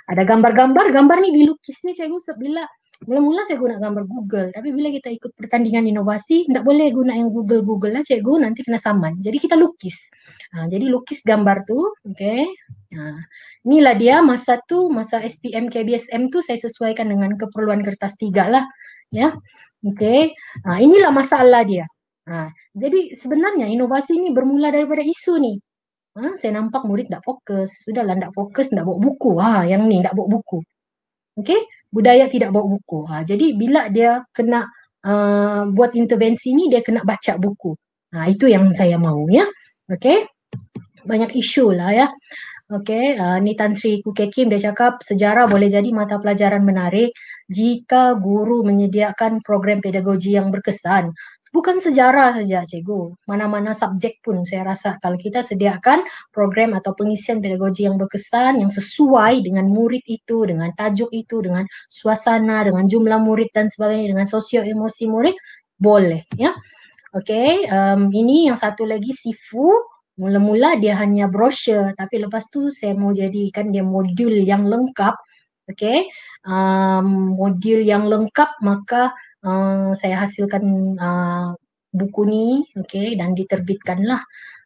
Ada gambar-gambar, gambar nih dilukis nih saya bila mula-mula saya guna gambar Google, tapi bila kita ikut pertandingan inovasi, tidak boleh guna yang Google lah cikgu, nanti kena saman. Jadi kita lukis. Jadi lukis gambar tuh, oke. Inilah dia masa tuh, masa SPM KBSM tuh saya sesuaikan dengan keperluan kertas 3 lah, ya. Oke. Inilah masalah dia. Jadi sebenarnya inovasi ini bermula daripada isu nih. Saya nampak murid tidak fokus, sudahlah tidak fokus, tidak bawa buku. Yang ni tidak bawa buku. Okey, budaya tidak bawa buku. Jadi bila dia kena buat intervensi ni, dia kena baca buku. Itu yang saya mau ya. Okey, banyak isu lah ya. Okey, ni Tan Sri Kuke Kim dia cakap sejarah boleh jadi mata pelajaran menarik jika guru menyediakan program pedagogi yang berkesan. Bukan sejarah saja cikgu, mana-mana subjek pun saya rasa kalau kita sediakan program atau pengisian pedagogi yang berkesan, yang sesuai dengan murid itu, dengan tajuk itu, dengan suasana, dengan jumlah murid dan sebagainya, dengan sosio emosi murid, boleh ya. Okey, ini yang satu lagi Sifu. Mula-mula dia hanya brosur, tapi lepas tu saya mau jadikan dia modul yang lengkap. Okey, modul yang lengkap maka saya hasilkan buku ni, okey, dan diterbitkanlah.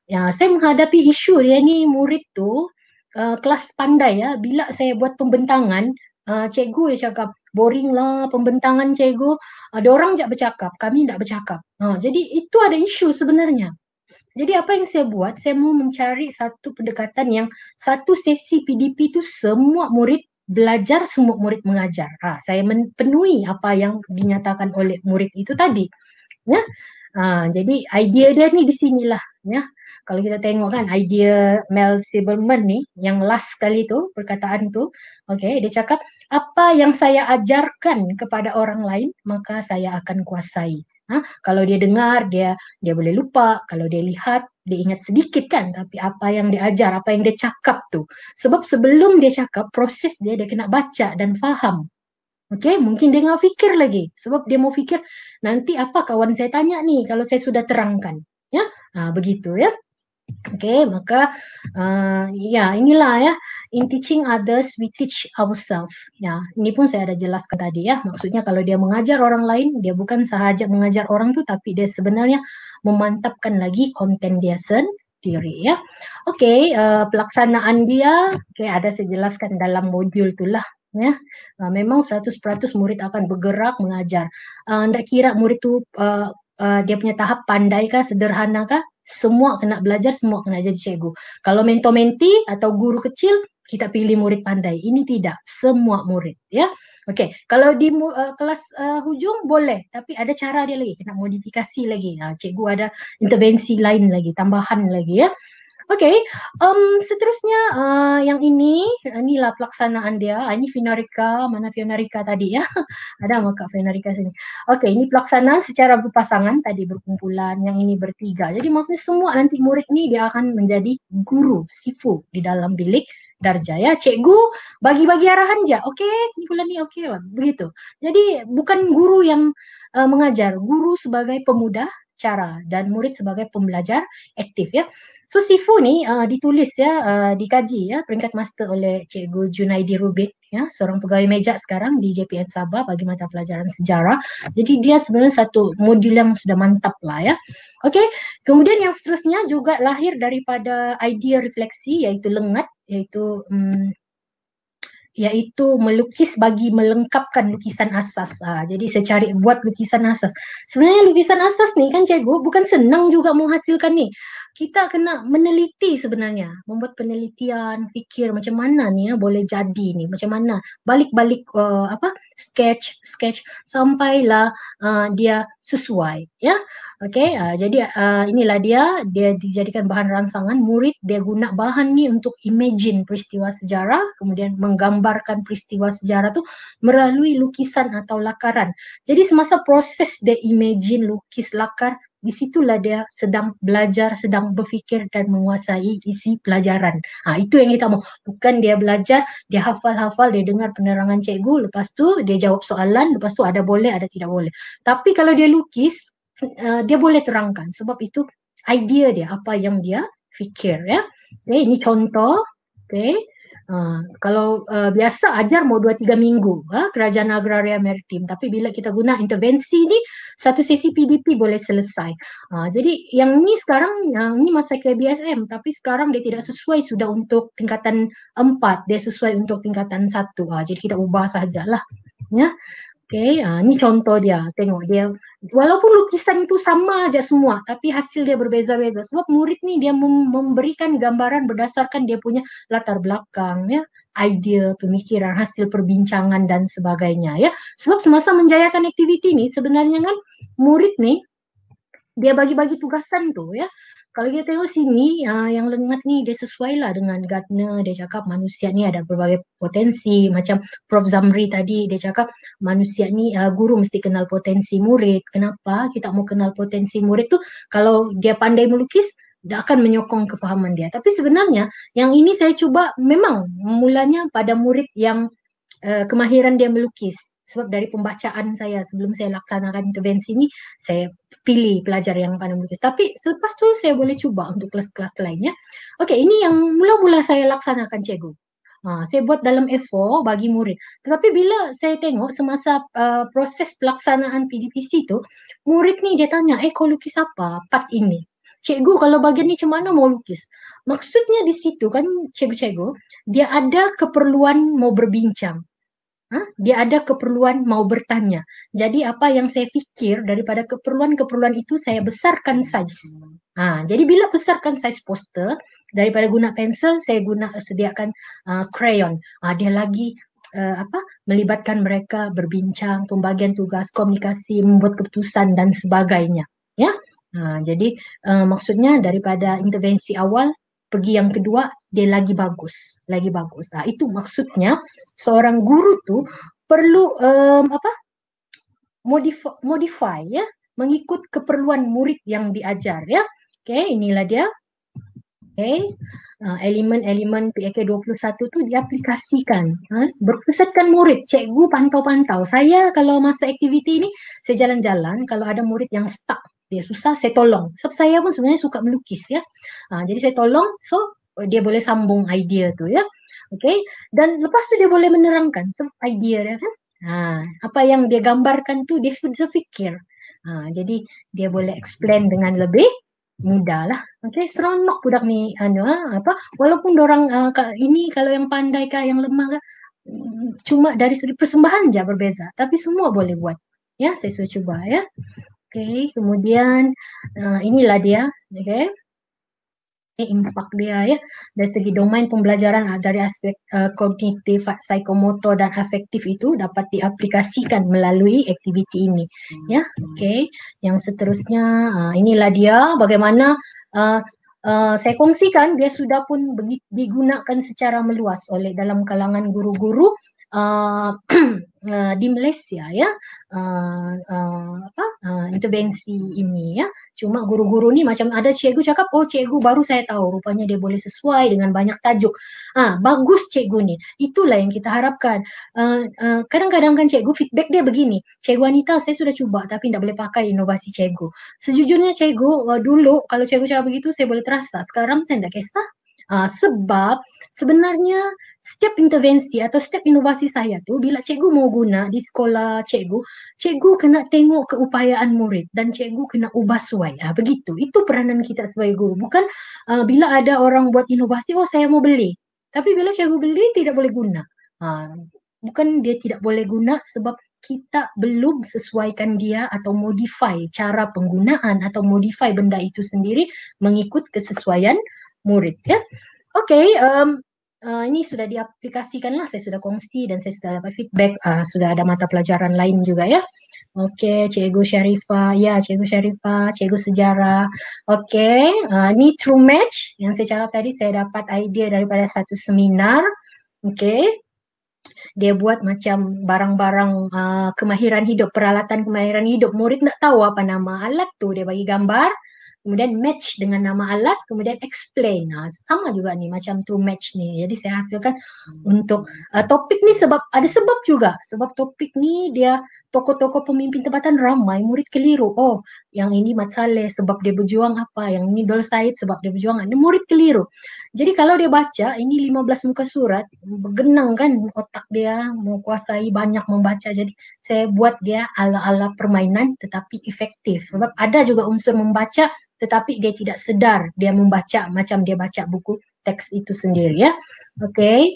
Ya, saya menghadapi isu dia ni murid tu kelas pandai ya. Bila saya buat pembentangan, cikgu dia cakap boring lah pembentangan cikgu. Ada orang je bercakap, kami tidak bercakap. Jadi itu ada isu sebenarnya. Jadi apa yang saya buat, saya mau mencari satu pendekatan yang satu sesi PDP itu semua murid belajar, semua murid mengajar. Saya memenuhi apa yang dinyatakan oleh murid itu tadi. Ya, jadi idea dia ni di sinilah. Ya, kalau kita tengok kan idea Mel Silberman ni, yang last kali tu perkataan tu, okay, dia cakap apa yang saya ajarkan kepada orang lain maka saya akan kuasai. Kalau dia dengar, dia boleh lupa. Kalau dia lihat, dia ingat sedikit kan. Tapi apa yang dia ajar, apa yang dia cakap tuh. Sebab sebelum dia cakap, proses dia kena baca dan faham. Oke, mungkin dia nggak fikir lagi. Sebab dia mau fikir, nanti apa kawan saya tanya nih kalau saya sudah terangkan. Ya, begitu ya. Oke, maka ya inilah ya, in teaching others we teach ourselves. Ya, ini pun saya ada jelaskan tadi ya. Maksudnya kalau dia mengajar orang lain, dia bukan sahaja mengajar orang tuh, tapi dia sebenarnya memantapkan lagi konten dia sendiri ya. Oke, pelaksanaan dia, oke ada saya jelaskan dalam modul itulah. Ya, memang 100% murid akan bergerak mengajar. Ndak kira murid tuh dia punya tahap pandai kah, sederhana kah, semua kena belajar, semua kena jadi cikgu. Kalau mento-menti atau guru kecil, kita pilih murid pandai. Ini tidak, semua murid ya. Oke, kalau di kelas hujung boleh, tapi ada cara dia lagi, kena modifikasi lagi. Nah, cikgu ada intervensi lain lagi, tambahan lagi ya. Oke, seterusnya yang inilah pelaksanaan dia. Ini Vinarika, mana Vinarika tadi ya? Ada sama Kak Vinarika sini. Oke, ini pelaksanaan secara berpasangan tadi berkumpulan, yang ini bertiga. Jadi maksudnya semua nanti murid ini dia akan menjadi guru, sifu di dalam bilik darjah ya. Cikgu bagi-bagi arahan aja. Oke, kumpulan ini oke, begitu. Jadi bukan guru yang mengajar, guru sebagai pemudah cara dan murid sebagai pembelajar aktif ya. So Sifu nih ditulis ya, dikaji ya, peringkat master oleh Cikgu Junaidi Rubin ya, seorang pegawai meja sekarang di JPN Sabah bagi mata pelajaran sejarah. Jadi dia sebenarnya satu modul yang sudah mantap lah ya. Oke, kemudian yang seterusnya juga lahir daripada idea refleksi yaitu lengat, yaitu melukis bagi melengkapkan lukisan asas. Jadi saya cari buat lukisan asas. Sebenarnya lukisan asas nih kan cikgu bukan senang juga menghasilkan nih. Kita kena meneliti sebenarnya, membuat penelitian, fikir macam mana nih ya boleh jadi nih, macam mana balik-balik sketch sampailah dia sesuai ya. Oke, jadi inilah dia dijadikan bahan rangsangan murid, dia guna bahan nih untuk imagine peristiwa sejarah, kemudian menggambarkan peristiwa sejarah tuh melalui lukisan atau lakaran. Jadi semasa proses dia imagine lukis lakar, disitulah dia sedang belajar, sedang berfikir dan menguasai isi pelajaran. Itu yang kita mau. Bukan dia belajar, dia hafal-hafal, dia dengar penerangan cikgu, lepas tu dia jawab soalan, lepas tu ada boleh, ada tidak boleh. Tapi kalau dia lukis, dia boleh terangkan sebab itu idea dia apa yang dia fikir ya. Okay, ini contoh. Okay. Kalau biasa ajar mau 2-3 minggu Kerajaan Agraria Maritim, tapi bila kita guna intervensi ni satu sesi PDP boleh selesai. Jadi yang ni sekarang ni masa KBSM, tapi sekarang dia tidak sesuai sudah untuk tingkatan 4, dia sesuai untuk tingkatan 1. Jadi kita ubah sahajalah ya. Oke, ini contoh dia. Tengok dia, walaupun lukisan itu sama aja semua, tapi hasil dia berbeza-beza. Sebab murid nih dia memberikan gambaran berdasarkan dia punya latar belakang, ya, idea, pemikiran, hasil perbincangan dan sebagainya, ya. Sebab semasa menjayakan aktiviti ini sebenarnya kan murid nih dia bagi-bagi tugasan tuh, ya. Kalau kita tengok sini, yang lengat nih dia sesuai lah dengan Gardner. Dia cakap manusia ni ada berbagai potensi. Macam Prof. Zamri tadi, dia cakap manusia ni, guru mesti kenal potensi murid. Kenapa kita mau kenal potensi murid tu? Kalau dia pandai melukis, dia akan menyokong kefahaman dia. Tapi sebenarnya, yang ini saya cuba memang mulanya pada murid yang kemahiran dia melukis. Sebab dari pembacaan saya sebelum saya laksanakan intervensi ini, saya pilih pelajar yang pandai melukis. Tapi selepas tu saya boleh cuba untuk kelas-kelas lainnya. Okey, ini yang mula-mula saya laksanakan cikgu. Saya buat dalam A4 bagi murid. Tetapi bila saya tengok semasa proses pelaksanaan PDPC tu, murid ni dia tanya, kau lukis apa part ini? Cikgu, kalau bagian ni macam mana mau lukis? Maksudnya di situ kan cikgu-cikgu, dia ada keperluan mau berbincang. Dia ada keperluan mau bertanya. Jadi apa yang saya fikir daripada keperluan-keperluan itu saya besarkan saiz. Jadi bila besarkan saiz poster, daripada guna pensel saya sediakan crayon. Dia lagi melibatkan mereka berbincang, pembagian tugas, komunikasi, membuat keputusan dan sebagainya. Ya. Jadi maksudnya daripada intervensi awal pergi yang kedua dia lagi bagus, lagi bagus. Itu maksudnya seorang guru tuh perlu modify ya, mengikut keperluan murid yang diajar ya. Oke, inilah dia. Oke, elemen-elemen PAK 21 tu diaplikasikan. Berpusatkan murid, cikgu pantau-pantau. Saya kalau masa aktiviti ini, saya jalan-jalan, kalau ada murid yang stuck, dia susah, saya tolong. Sebab saya pun sebenarnya suka melukis ya. Jadi saya tolong, so dia boleh sambung idea tu ya. Oke, dan lepas tu dia boleh menerangkan sebab idea dia kan. Apa yang dia gambarkan tu dia sudah fikir. Jadi dia boleh explain dengan lebih mudah lah. Okey, seronok budak ni walaupun orang ini kalau yang pandai kah yang lemah kah cuma dari segi persembahan je berbeza, tapi semua boleh buat. Ya, saya sudah cuba ya. Okey, kemudian inilah dia, okey. Impak dia ya dari segi domain pembelajaran dari aspek kognitif, psikomotor dan afektif itu dapat diaplikasikan melalui aktiviti ini ya. Okey, yang seterusnya inilah dia bagaimana saya kongsikan dia sudah pun digunakan secara meluas oleh dalam kalangan guru-guru di Malaysia ya, intervensi ini ya. Cuma guru-guru ni macam ada cikgu cakap, oh cikgu baru saya tahu rupanya dia boleh sesuai dengan banyak tajuk. Bagus cikgu ni. Itulah yang kita harapkan. Kadang-kadang kan cikgu feedback dia begini, Cikgu Anita saya sudah cuba tapi tidak boleh pakai inovasi cikgu. Sejujurnya cikgu dulu kalau cikgu cakap begitu saya boleh terasa. Sekarang saya tidak kisah. Sebab sebenarnya setiap intervensi atau setiap inovasi saya tu bila cikgu mau guna di sekolah cikgu kena tengok keupayaan murid dan cikgu kena ubah suai. Begitu. Itu peranan kita sebagai guru. Bukan bila ada orang buat inovasi, oh saya mau beli. Tapi bila cikgu beli tidak boleh guna. Bukan dia tidak boleh guna sebab kita belum sesuaikan dia atau modify cara penggunaan atau modify benda itu sendiri mengikut kesesuaian murid ya. Okey, ini sudah diaplikasikan lah, saya sudah kongsi dan saya sudah dapat feedback, sudah ada mata pelajaran lain juga ya. Okey, Cikgu Sharifah, ya Cikgu Sharifah, Cikgu Sejarah. Okey, ini True Match yang saya cakap tadi, saya dapat idea daripada satu seminar. Okey, dia buat macam barang-barang kemahiran hidup, peralatan kemahiran hidup. Murid nak tahu apa nama alat tu, dia bagi gambar, kemudian match dengan nama alat, kemudian explain. Sama juga nih macam True Match nih. Jadi saya hasilkan untuk topik nih sebab ada sebab juga. Sebab topik nih dia tokoh-tokoh pemimpin tempatan ramai, murid keliru. Oh, yang ini Mat Saleh sebab dia berjuang apa, yang ini Dol Said sebab dia berjuang. Ini murid keliru. Jadi kalau dia baca ini 15 muka surat, bergenang kan otak dia mau kuasai banyak membaca. Jadi saya buat dia ala-ala permainan tetapi efektif. Sebab ada juga unsur membaca tetapi dia tidak sedar dia membaca macam dia baca buku teks itu sendiri ya. Okey,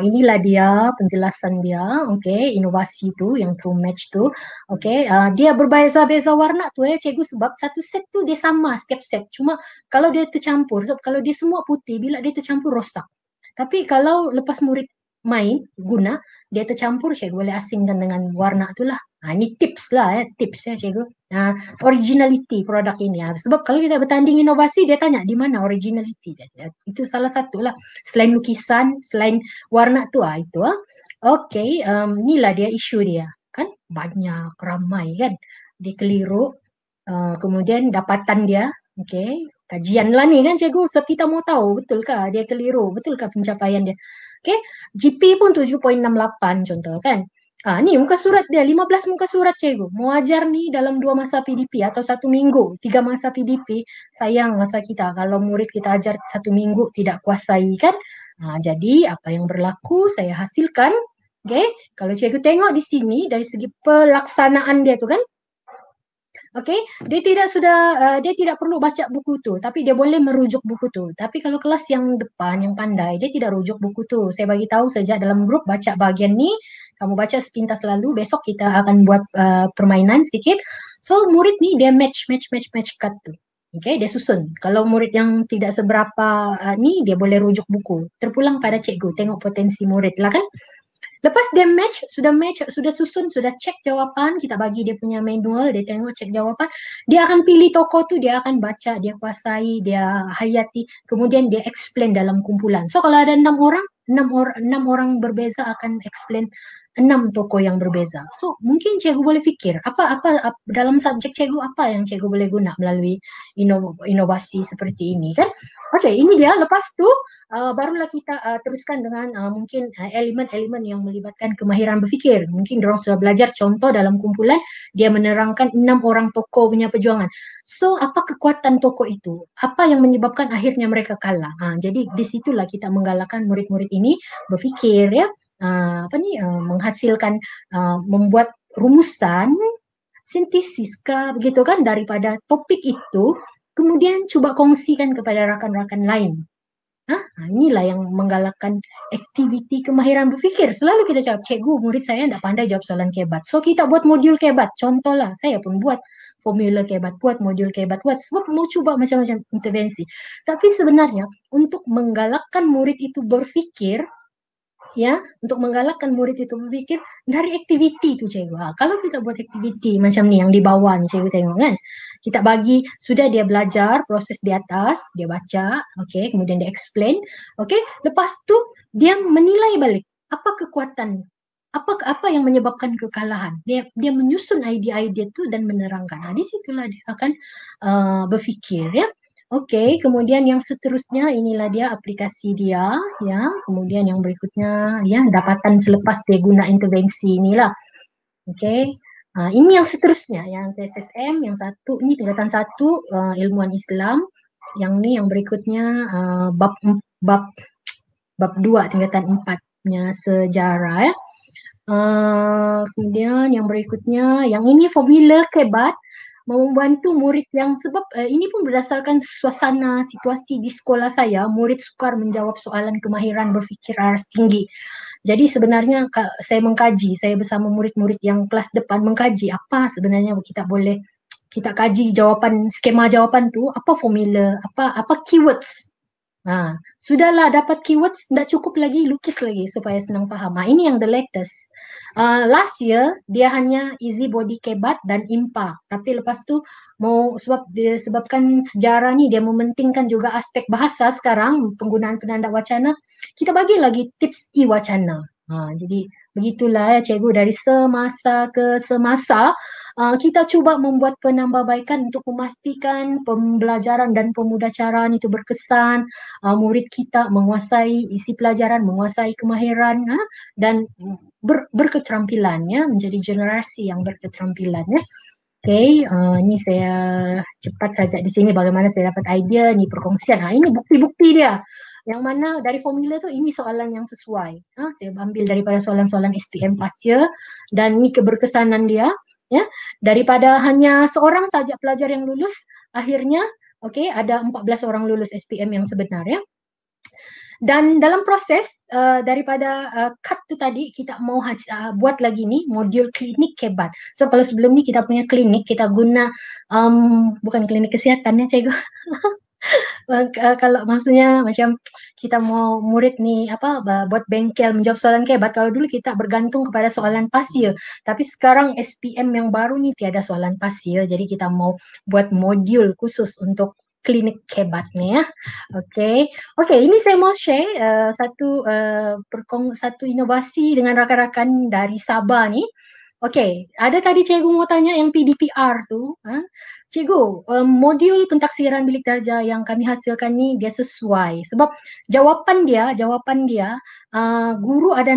inilah dia penjelasan dia. Okey, inovasi tu yang True Match tu. Okey, dia berbeza-beza warna tu ya cikgu sebab satu set tu dia sama setiap set. Cuma kalau dia tercampur, sebab kalau dia semua putih bila dia tercampur rosak. Tapi kalau lepas murid main guna dia tercampur, cikgu boleh asingkan dengan warna tu lah. Ini tips lah ya, tips ya cikgu. Originality produk ini. Sebab kalau kita bertanding inovasi, dia tanya di mana originality. Itu salah satu lah. Selain lukisan, selain warna tu itu. Okey, inilah dia isu dia. Kan banyak, ramai kan. Dia keliru. Kemudian dapatan dia, okey, kajian lah ni kan cikgu. Sebab kita mau tahu betulkah dia keliru, betulkah pencapaian dia. Okey, GP pun 7.68 contoh kan. Ni muka surat dia, 15 muka surat cikgu. Mau ajar ni dalam 2 masa PDP atau 1 minggu, 3 masa PDP. Sayang masa kita kalau murid kita ajar 1 minggu tidak kuasai kan. Jadi apa yang berlaku saya hasilkan. Okay, kalau cikgu tengok di sini dari segi pelaksanaan dia tu kan. Okey, dia tidak perlu baca buku tu, tapi dia boleh merujuk buku tu. Tapi kalau kelas yang depan, yang pandai, dia tidak rujuk buku tu. Saya bagi tahu sejak dalam grup baca bahagian ni, kamu baca sepintas lalu, besok kita akan buat permainan sikit. So murid ni dia match cut tu. Okey, dia susun. Kalau murid yang tidak seberapa ni, dia boleh rujuk buku. Terpulang pada cikgu, tengok potensi murid lah kan. Lepas dia match, sudah susun, sudah cek jawapan, kita bagi dia punya manual, dia tengok cek jawapan, dia akan pilih tokoh tu, dia akan baca, dia kuasai, dia hayati, kemudian dia explain dalam kumpulan. So kalau ada 6 orang berbeza akan explain 6 toko yang berbeza. So, mungkin cikgu boleh fikir, dalam subjek cikgu apa yang cikgu boleh guna melalui inovasi seperti ini kan? Okey, ini dia. Lepas tu barulah kita teruskan dengan mungkin elemen-elemen yang melibatkan kemahiran berfikir. Mungkin diorang sudah belajar contoh dalam kumpulan, dia menerangkan 6 orang tokoh punya perjuangan. So, apa kekuatan tokoh itu? Apa yang menyebabkan akhirnya mereka kalah? Jadi di situlah kita menggalakkan murid-murid ini berfikir ya, menghasilkan membuat rumusan sintesis begitu kan daripada topik itu, kemudian cuba kongsikan kepada rakan-rakan lain. Inilah yang menggalakkan aktiviti kemahiran berfikir. Selalu kita cakap, cikgu, murid saya tidak pandai jawab soalan kebat. So, kita buat modul kebat. Contohlah, saya pun buat formula kebat, buat modul kebat, buat sebab mau cuba macam-macam intervensi. Tapi sebenarnya, untuk menggalakkan murid itu berfikir, ya, untuk menggalakkan murid itu berpikir dari aktiviti itu cikgu. Kalau kita buat aktiviti macam ni yang di bawah ni cikgu tengok kan, kita bagi sudah dia belajar proses di atas, dia baca, okey, kemudian dia explain, okey, lepas tu dia menilai balik apa kekuatan, apa yang menyebabkan kekalahan. Dia menyusun idea-idea tu dan menerangkan. Di situlah dia akan berfikir ya. Okey, kemudian yang seterusnya inilah dia aplikasi dia ya. Kemudian yang berikutnya ya dapatan selepas dia guna intervensi inilah. Okey. Ini yang seterusnya, yang TSSM, yang satu ini tingkatan 1 ilmuwan Islam. Yang ni yang berikutnya bab 2 tingkatan 4-nya sejarah ya. Kemudian yang berikutnya, yang ini formula kebat membantu murid yang sebab ini pun berdasarkan suasana situasi di sekolah saya, murid sukar menjawab soalan kemahiran berfikir aras tinggi. Jadi sebenarnya saya mengkaji, saya bersama murid-murid yang kelas depan mengkaji apa sebenarnya kita kaji jawapan, skema jawapan tu, apa formula, apa keywords. Sudahlah dapat keywords, tidak cukup lagi, lukis lagi supaya senang faham. Ini yang the latest. Last year dia hanya easy body kebat dan impa, tapi lepas tu sebabkan sejarah ni dia mementingkan juga aspek bahasa sekarang, penggunaan penanda wacana, kita bagi lagi tips e-wacana. Jadi begitulah ya cikgu, dari semasa ke semasa kita cuba membuat penambahbaikan untuk memastikan pembelajaran dan pemudacaraan itu berkesan, murid kita menguasai isi pelajaran, menguasai kemahiran dan berketerampilan ya, menjadi generasi yang berketerampilan ya. Okey, ini saya cepat saja di sini bagaimana saya dapat idea ni perkongsian. Ini bukti-bukti dia. Yang mana dari formula tu ini soalan yang sesuai. Saya ambil daripada soalan-soalan SPM past year dan ini keberkesanan dia ya. Daripada hanya seorang saja pelajar yang lulus, akhirnya okey ada 14 orang lulus SPM yang sebenar ya. Dan dalam proses daripada cut tu tadi, kita mau buat lagi ni modul klinik kebat. So kalau sebelum ni kita punya klinik, kita guna bukan klinik kesihatan ya cikgu. Kalau maksudnya macam kita mau murid ni buat bengkel menjawab soalan kebat, kalau dulu kita bergantung kepada soalan pasir, tapi sekarang SPM yang baru ni tiada soalan pasir, jadi kita mau buat modul khusus untuk klinik kebat ni ya. Okey, ini saya mau share satu inovasi dengan rakan-rakan dari Sabah ni. Okey, ada tadi cikgu mau tanya yang PDPR tu. Cikgu, modul pentaksiran bilik darjah yang kami hasilkan ni dia sesuai. Sebab jawapan dia, guru ada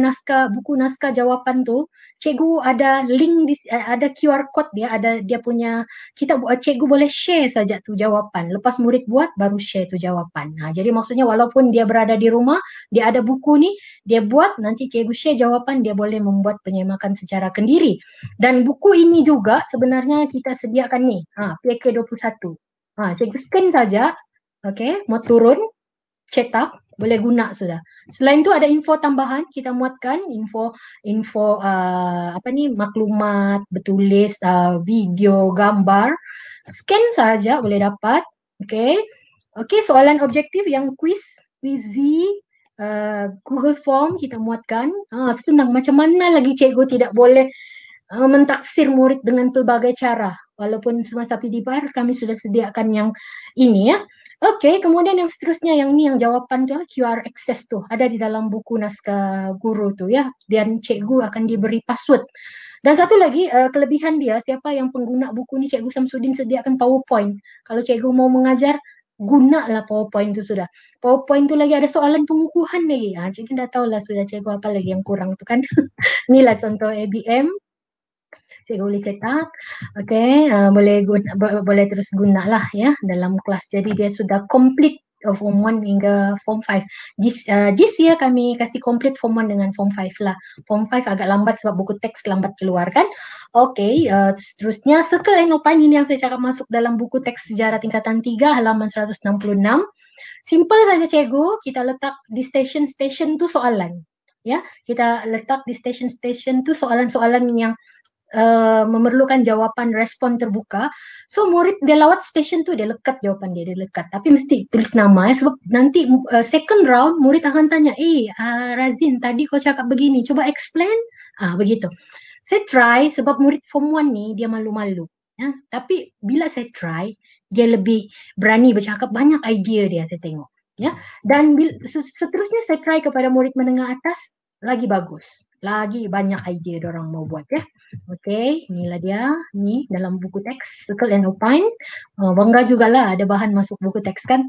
buku naskah jawapan tu, cikgu ada link, ada QR code dia, ada dia punya, cikgu boleh share saja tu jawapan. Lepas murid buat, baru share tu jawapan. Jadi maksudnya walaupun dia berada di rumah, dia ada buku ni, dia buat, nanti cikgu share jawapan, dia boleh membuat penyemakan secara kendiri. Dan buku ini juga sebenarnya kita sediakan ni, PK21. Cikgu scan saja, okey, mau turun, cetak, boleh guna sudah. Selain tu ada info tambahan, kita muatkan info maklumat, bertulis, video, gambar. Scan saja boleh dapat, okey. Soalan objektif yang quizy, Google Form kita muatkan. Senang, macam mana lagi cikgu tidak boleh mentaksir murid dengan pelbagai cara. walaupun semasa PDPR kami sudah sediakan yang ini ya. Oke, kemudian yang seterusnya yang ini yang jawaban tuh QR access tuh ada di dalam buku naskah guru tuh ya. Dan cikgu akan diberi password. Dan satu lagi kelebihan dia, siapa yang pengguna buku ini Cikgu Samsudin sediakan PowerPoint. Kalau cikgu mau mengajar, gunalah PowerPoint itu sudah. PowerPoint itu lagi ada soalan pengukuhan lagi. Cikgu dah tahu lah sudah cikgu apa lagi yang kurang tuh kan. Inilah contoh ABM. Cikgu boleh cetak, oke, boleh terus guna lah ya dalam kelas. Jadi dia sudah complete Form 1 hingga Form 5. This year kami kasih complete Form 1 dengan Form 5 lah. Form 5 agak lambat sebab buku teks lambat keluar kan. Oke, seterusnya Circle and Opine ini yang saya cakap masuk dalam buku teks sejarah tingkatan 3 halaman 166. Simple saja cikgu, kita letak di station-station tu soalan. Ya, kita letak di station-station tu soalan-soalan yang memerlukan jawapan respon terbuka. So murid dia lewat station tu dia lekat jawapan dia lekat. Tapi mesti tulis nama ya sebab nanti second round murid akan tanya, Razin tadi kau cakap begini, coba explain. Begitu. Saya try sebab murid form 1 ni dia malu-malu. Ya. Tapi bila saya try, dia lebih berani bercakap, banyak idea dia saya tengok. Ya. Dan seterusnya saya try kepada murid menengah atas, lagi bagus. Lagi banyak idea orang mau buat ya. Oke, inilah dia. Ini dalam buku teks Circle and Opine. Bangga juga lah ada bahan masuk buku teks kan.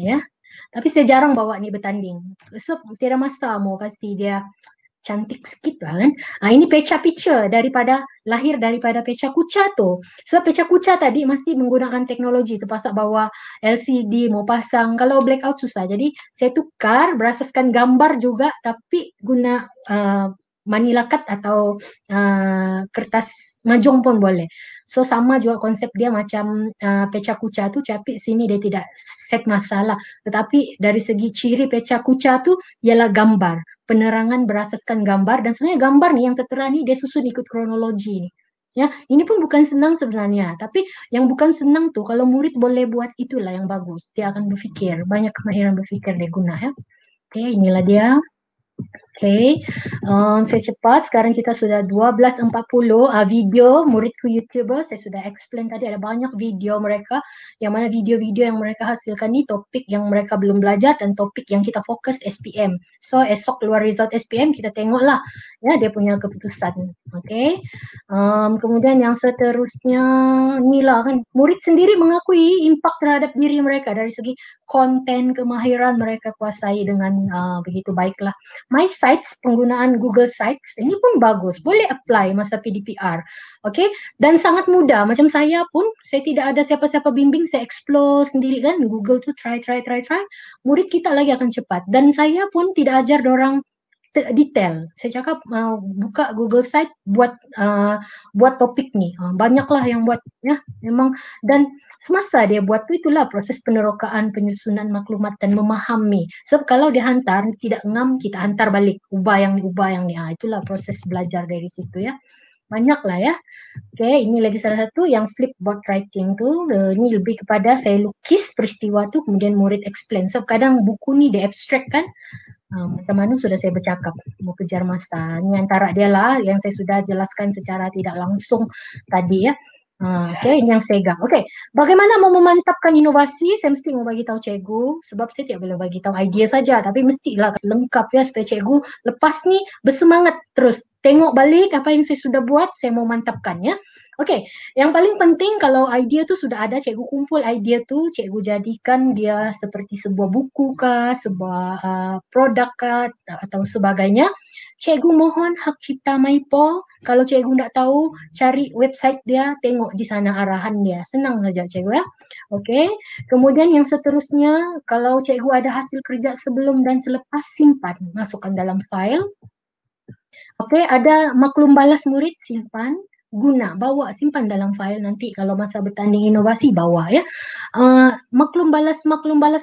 Ya. Tapi saya jarang bawa ni bertanding. So, tiada masa mau kasih dia cantik sikit lah kan. Ini Pecha Picture lahir daripada Pecha Kucha tu. Sebab Pecha Kucha tadi masih menggunakan teknologi terpaksa bawa LCD mau pasang. Kalau blackout susah. Jadi saya tukar berasaskan gambar juga tapi guna manila cut atau kertas mahjong pun boleh. So sama juga konsep dia macam Pecha Kucha tu, tapi sini dia tidak set masalah. Tetapi dari segi ciri Pecha Kucha tu ialah gambar. Penerangan berasaskan gambar dan sebenarnya gambar nih yang tertera nih dia susun ikut kronologi nih. Ya, ini pun bukan senang sebenarnya, tapi yang bukan senang tuh kalau murid boleh buat itulah yang bagus. Dia akan berpikir, banyak kemahiran berpikir dia guna ya. Oke, inilah dia. Oke, saya cepat. Sekarang kita sudah 12.40 video muridku YouTuber. Saya sudah explain tadi ada banyak video mereka. Yang mana video-video yang mereka hasilkan ni topik yang mereka belum belajar dan topik yang kita fokus SPM. So esok keluar result SPM kita tengoklah ya dia punya keputusan. Oke. Kemudian yang seterusnya ni lah kan. Murid sendiri mengakui impak terhadap diri mereka dari segi konten kemahiran mereka kuasai dengan begitu baiklah. My Sites, penggunaan Google Sites, ini pun bagus. Boleh apply masa PDPR. Okay? Dan sangat mudah. Macam saya pun, saya tidak ada siapa-siapa bimbing, saya explore sendiri kan. Google tu try. Murid kita lagi akan cepat. Dan saya pun tidak ajar dorang detail. Saya cakap buka Google Site buat topik ni. Banyaklah yang buat ya. Memang dan semasa dia buat tu itulah proses penerokaan, penyusunan maklumat dan memahami. Sebab kalau dia hantar tidak ngam, kita hantar balik. Ubah yang ni. Itulah proses belajar dari situ ya. Banyak lah ya. Oke, ini lagi salah satu yang flipboard writing tu. Ini lebih kepada saya lukis peristiwa tu kemudian murid explain. So kadang buku ni dia abstract kan. Macam mana sudah saya bercakap mau kejar masa. Ini antara dia lah yang saya sudah jelaskan secara tidak langsung tadi ya. Okey, ini yang Sega. Okey, bagaimana mau memantapkan inovasi? Saya mesti mau bagi tahu cikgu sebab saya tidak boleh bagi tahu idea saja tapi mestilah lengkap ya supaya cikgu lepas ni bersemangat terus. Tengok balik apa yang saya sudah buat, saya mau mantapkan ya. Okey, yang paling penting kalau idea tu sudah ada, cikgu kumpul idea tu, cikgu jadikan dia seperti sebuah buku kah, sebuah produk kah atau sebagainya. Cikgu mohon hak cipta Maipo. Kalau cikgu tak tahu, cari website dia, tengok di sana arahan dia. Senang saja cikgu ya. Okey. Kemudian yang seterusnya, kalau cikgu ada hasil kerja sebelum dan selepas, simpan, masukkan dalam file. Okey, ada maklum balas murid, simpan. Guna, bawa, simpan dalam file nanti kalau masa bertanding inovasi bawa ya. Maklum balas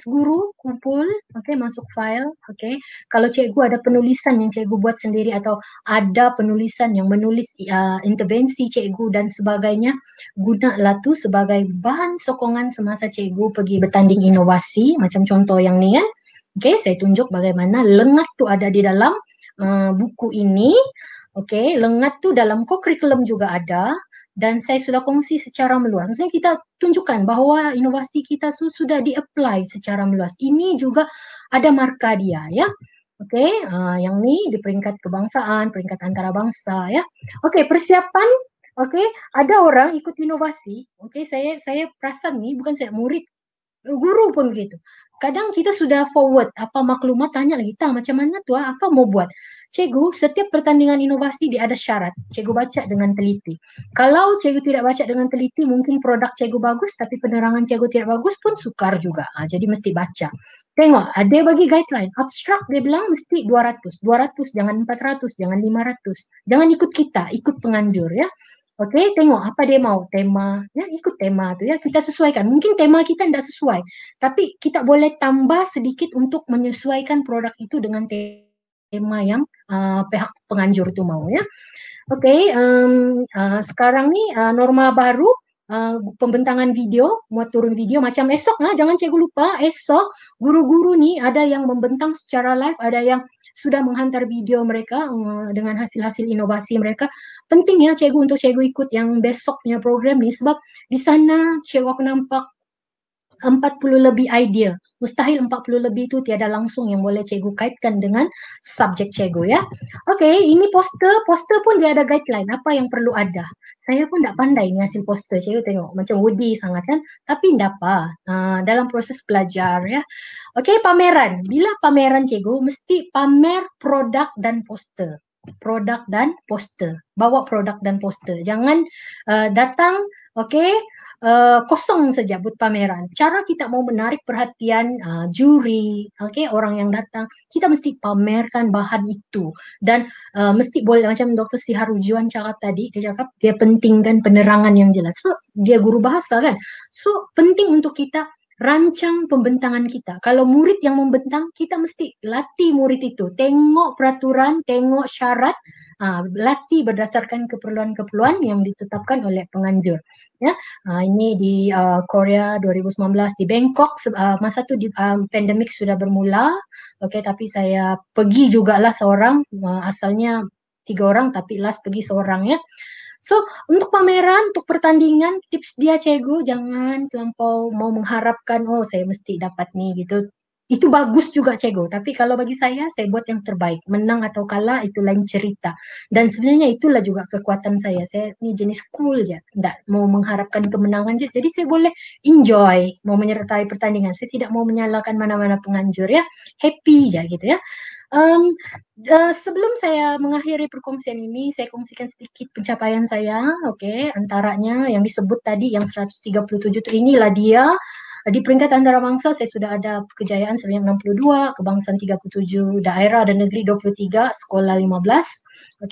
guru kumpul, okey, masuk file, okey. Kalau cikgu ada penulisan yang cikgu buat sendiri atau ada penulisan yang menulis intervensi cikgu dan sebagainya, gunalah tu sebagai bahan sokongan semasa cikgu pergi bertanding inovasi macam contoh yang ni kan. Okey, saya tunjuk bagaimana lengat tu ada di dalam buku ini. Okey, lengat tu dalam co-curriculum juga ada. dan saya sudah kongsi secara meluas. Maksudnya kita tunjukkan bahwa inovasi kita sudah di-apply secara meluas. Ini juga ada marka dia ya. Oke, yang ini di peringkat kebangsaan, peringkat antarabangsa ya. Oke, persiapan. Oke, ada orang ikut inovasi. Oke, saya perasan nih, bukan saya murid, guru pun gitu. Kadang kita sudah forward apa maklumat, tanya lagi, macam mana tuh, apa mau buat? Cikgu, setiap pertandingan inovasi dia ada syarat. Cikgu baca dengan teliti. Kalau cikgu tidak baca dengan teliti, mungkin produk cikgu bagus, tapi penerangan cikgu tidak bagus pun sukar juga. Jadi mesti baca. Tengok, ada bagi guideline. Abstrak dia bilang mesti 200. 200, jangan 400, jangan 500. Jangan ikut kita, ikut penganjur ya. Oke, tengok apa dia mau, tema, ya ikut tema tu ya, kita sesuaikan. Mungkin tema kita tidak sesuai, tapi kita boleh tambah sedikit untuk menyesuaikan produk itu dengan tema yang pihak penganjur itu mau ya. Oke, sekarang nih norma baru pembentangan video, muat turun video macam esok, jangan cikgu lupa, esok guru-guru nih ada yang membentang secara live, ada yang sudah menghantar video mereka dengan hasil-hasil inovasi mereka. Penting ya cikgu untuk cikgu ikut yang besoknya program nih, sebab di sana cikgu aku nampak 40 lebih idea. Mustahil 40 lebih itu tiada langsung yang boleh cikgu kaitkan dengan subjek cikgu ya. Oke, ini poster pun dia ada guideline apa yang perlu ada. Saya pun tidak pandai ni hasil poster, cikgu tengok macam Woody sangat kan, tapi tidak apa, dalam proses belajar ya. Oke, pameran. Bila pameran cikgu mesti pamer produk dan poster. Produk dan poster. Bawa produk dan poster. Jangan datang, kosong saja buat pameran. Cara kita mau menarik perhatian juri, orang yang datang, kita mesti pamerkan bahan itu dan mesti boleh macam Dr. Siharujuan cakap tadi, dia cakap dia pentingkan penerangan yang jelas. So dia guru bahasa kan, so penting untuk kita rancang pembentangan kita. Kalau murid yang membentang, kita mesti latih murid itu, tengok peraturan, tengok syarat, latih berdasarkan keperluan-keperluan yang ditetapkan oleh penganjur. Ya, ini di Korea 2019 di Bangkok, masa itu pandemik sudah bermula. Tapi saya pergi juga lah seorang, asalnya 3 orang tapi last pergi seorang ya. So, untuk pameran, untuk pertandingan, tips dia cikgu, jangan terlampau mau mengharapkan, saya mesti dapat nih gitu. Itu bagus juga cikgu, tapi kalau bagi saya buat yang terbaik. Menang atau kalah itu lain cerita. Dan sebenarnya itulah juga kekuatan saya. Saya ini jenis cool aja, tidak mau mengharapkan kemenangan aja. Jadi saya boleh enjoy, mau menyertai pertandingan. Saya tidak mau menyalahkan mana-mana penganjur ya. Happy aja gitu ya. Sebelum saya mengakhiri perkongsian ini, saya kongsikan sedikit pencapaian saya. Antaranya yang disebut tadi, yang 137 itu inilah dia. Di peringkat antarabangsa saya sudah ada kejayaan sebanyak 62, kebangsaan 37, daerah dan negeri 23, sekolah 15.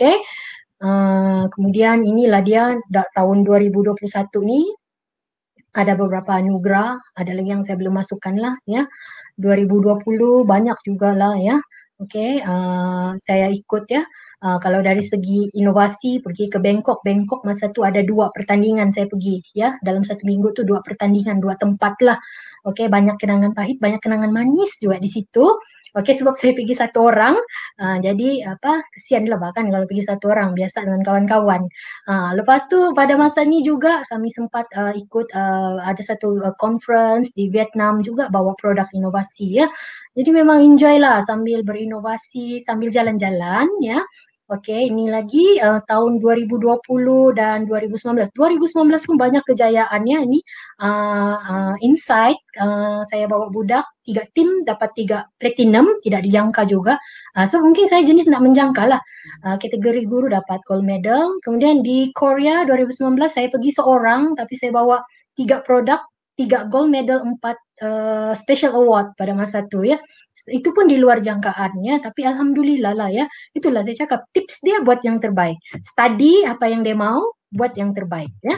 Kemudian inilah dia tahun 2021 nih. Ada beberapa anugerah, ada lagi yang saya belum masukkan lah ya. 2020 banyak juga lah ya. Saya ikut ya. Kalau dari segi inovasi pergi ke Bangkok masa itu ada 2 pertandingan saya pergi ya. Dalam 1 minggu tu 2 pertandingan, 2 tempat lah. Banyak kenangan pahit, banyak kenangan manis juga di situ. Sebab saya pergi 1 orang, jadi kesian lah bahkan kalau pergi 1 orang, biasa dengan kawan-kawan. Lepas tu pada masa ni juga kami sempat ikut ada satu conference di Vietnam juga, bawa produk inovasi ya. Jadi memang enjoy lah sambil berinovasi, sambil jalan-jalan ya. Ini lagi tahun 2020 dan 2019. 2019 pun banyak kejayaannya ini. Insight, saya bawa budak 3 tim dapat 3 platinum, tidak dijangka juga. So mungkin saya jenis nak menjangka lah. Kategori guru dapat gold medal. Kemudian di Korea 2019 saya pergi seorang, tapi saya bawa 3 produk, 3 gold medal, 4 special award pada masa itu ya. Itu pun di luar jangkaannya, tapi alhamdulillah lah ya. Itulah saya cakap, tips dia buat yang terbaik. Study apa yang dia mau, buat yang terbaik ya.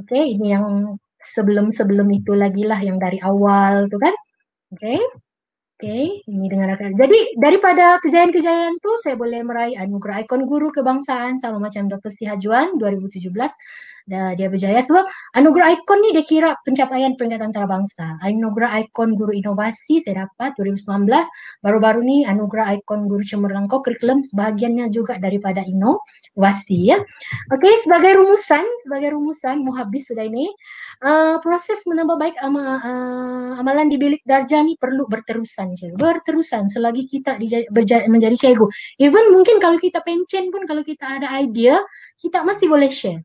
Ini yang sebelum itu lagi lah, yang dari awal tuh kan. Ini dengarkan. Jadi daripada kejayaan-kejayaan tuh saya boleh meraih anugerah ikon guru kebangsaan sama macam Dr. Sihajuan 2017. Dia berjaya sebab anugerah ikon ni dia kira pencapaian peringkat antarabangsa. Anugerah ikon guru inovasi saya dapat 2019. Baru-baru ni anugerah ikon guru cemerlang kurikulum sebahagiannya juga daripada inovasi ya. Okey, sebagai rumusan mau habis sudah ini. Proses menambah baik amalan di bilik darjah ni perlu berterusan cikgu. Berterusan selagi kita menjadi cikgu. Even mungkin kalau kita pencen pun kalau kita ada idea, kita masih boleh share.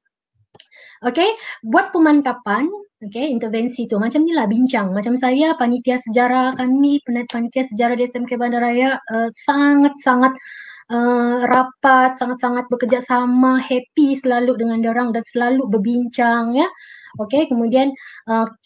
Okey, buat pemantapan, okey, intervensi tu macam ni lah bincang. Macam saya panitia sejarah kami, panitia sejarah di SMK Bandaraya sangat-sangat rapat, sangat-sangat bekerja sama, happy selalu dengan diorang dan selalu berbincang ya. Okey, kemudian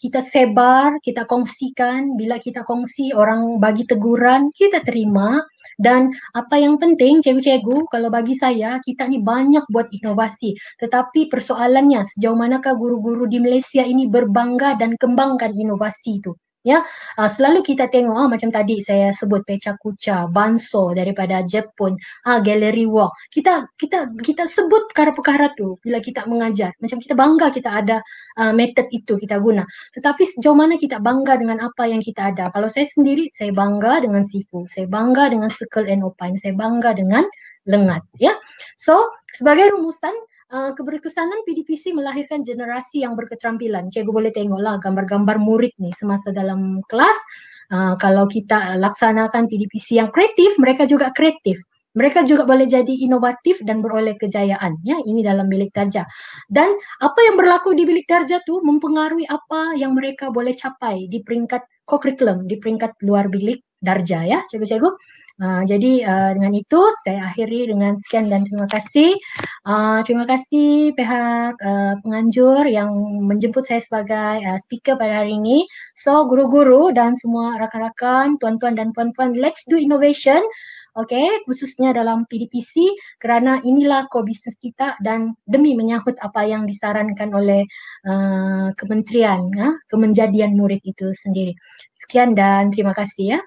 kita sebar, kita kongsikan. Bila kita kongsi, orang bagi teguran, kita terima. Dan apa yang penting, cikgu-cikgu, kalau bagi saya, kita ni banyak buat inovasi. Tetapi persoalannya, sejauh manakah guru-guru di Malaysia ini berbangga dan kembangkan inovasi itu? Ya, selalu kita tengok macam tadi saya sebut Pecha Kucha, Banso daripada Jepun, Gallery Walk. Kita sebut perkara-perkara tu bila kita mengajar. Macam kita bangga kita ada method itu kita guna. Tetapi sejauh mana kita bangga dengan apa yang kita ada? Kalau saya sendiri, saya bangga dengan Sifu, saya bangga dengan Circle and Opine, saya bangga dengan Lengat. Ya, so sebagai rumusan, keberkesanan PDPC melahirkan generasi yang berketerampilan. Cikgu boleh tengoklah gambar-gambar murid ni semasa dalam kelas. Kalau kita laksanakan PDPC yang kreatif, mereka juga kreatif. Mereka juga boleh jadi inovatif dan beroleh kejayaan. Ya, ini dalam bilik darjah. Dan apa yang berlaku di bilik darjah tu mempengaruhi apa yang mereka boleh capai di peringkat co-curriculum, di peringkat luar bilik darjah ya, cikgu-cikgu. Jadi dengan itu saya akhiri dengan sekian dan terima kasih. Terima kasih pihak penganjur yang menjemput saya sebagai speaker pada hari ini. So guru-guru dan semua rakan-rakan, tuan-tuan dan puan-puan, let's do innovation. Okey, khususnya dalam PDPC kerana inilah core business kita dan demi menyahut apa yang disarankan oleh kementerian, kemenjadian murid itu sendiri. Sekian dan terima kasih ya.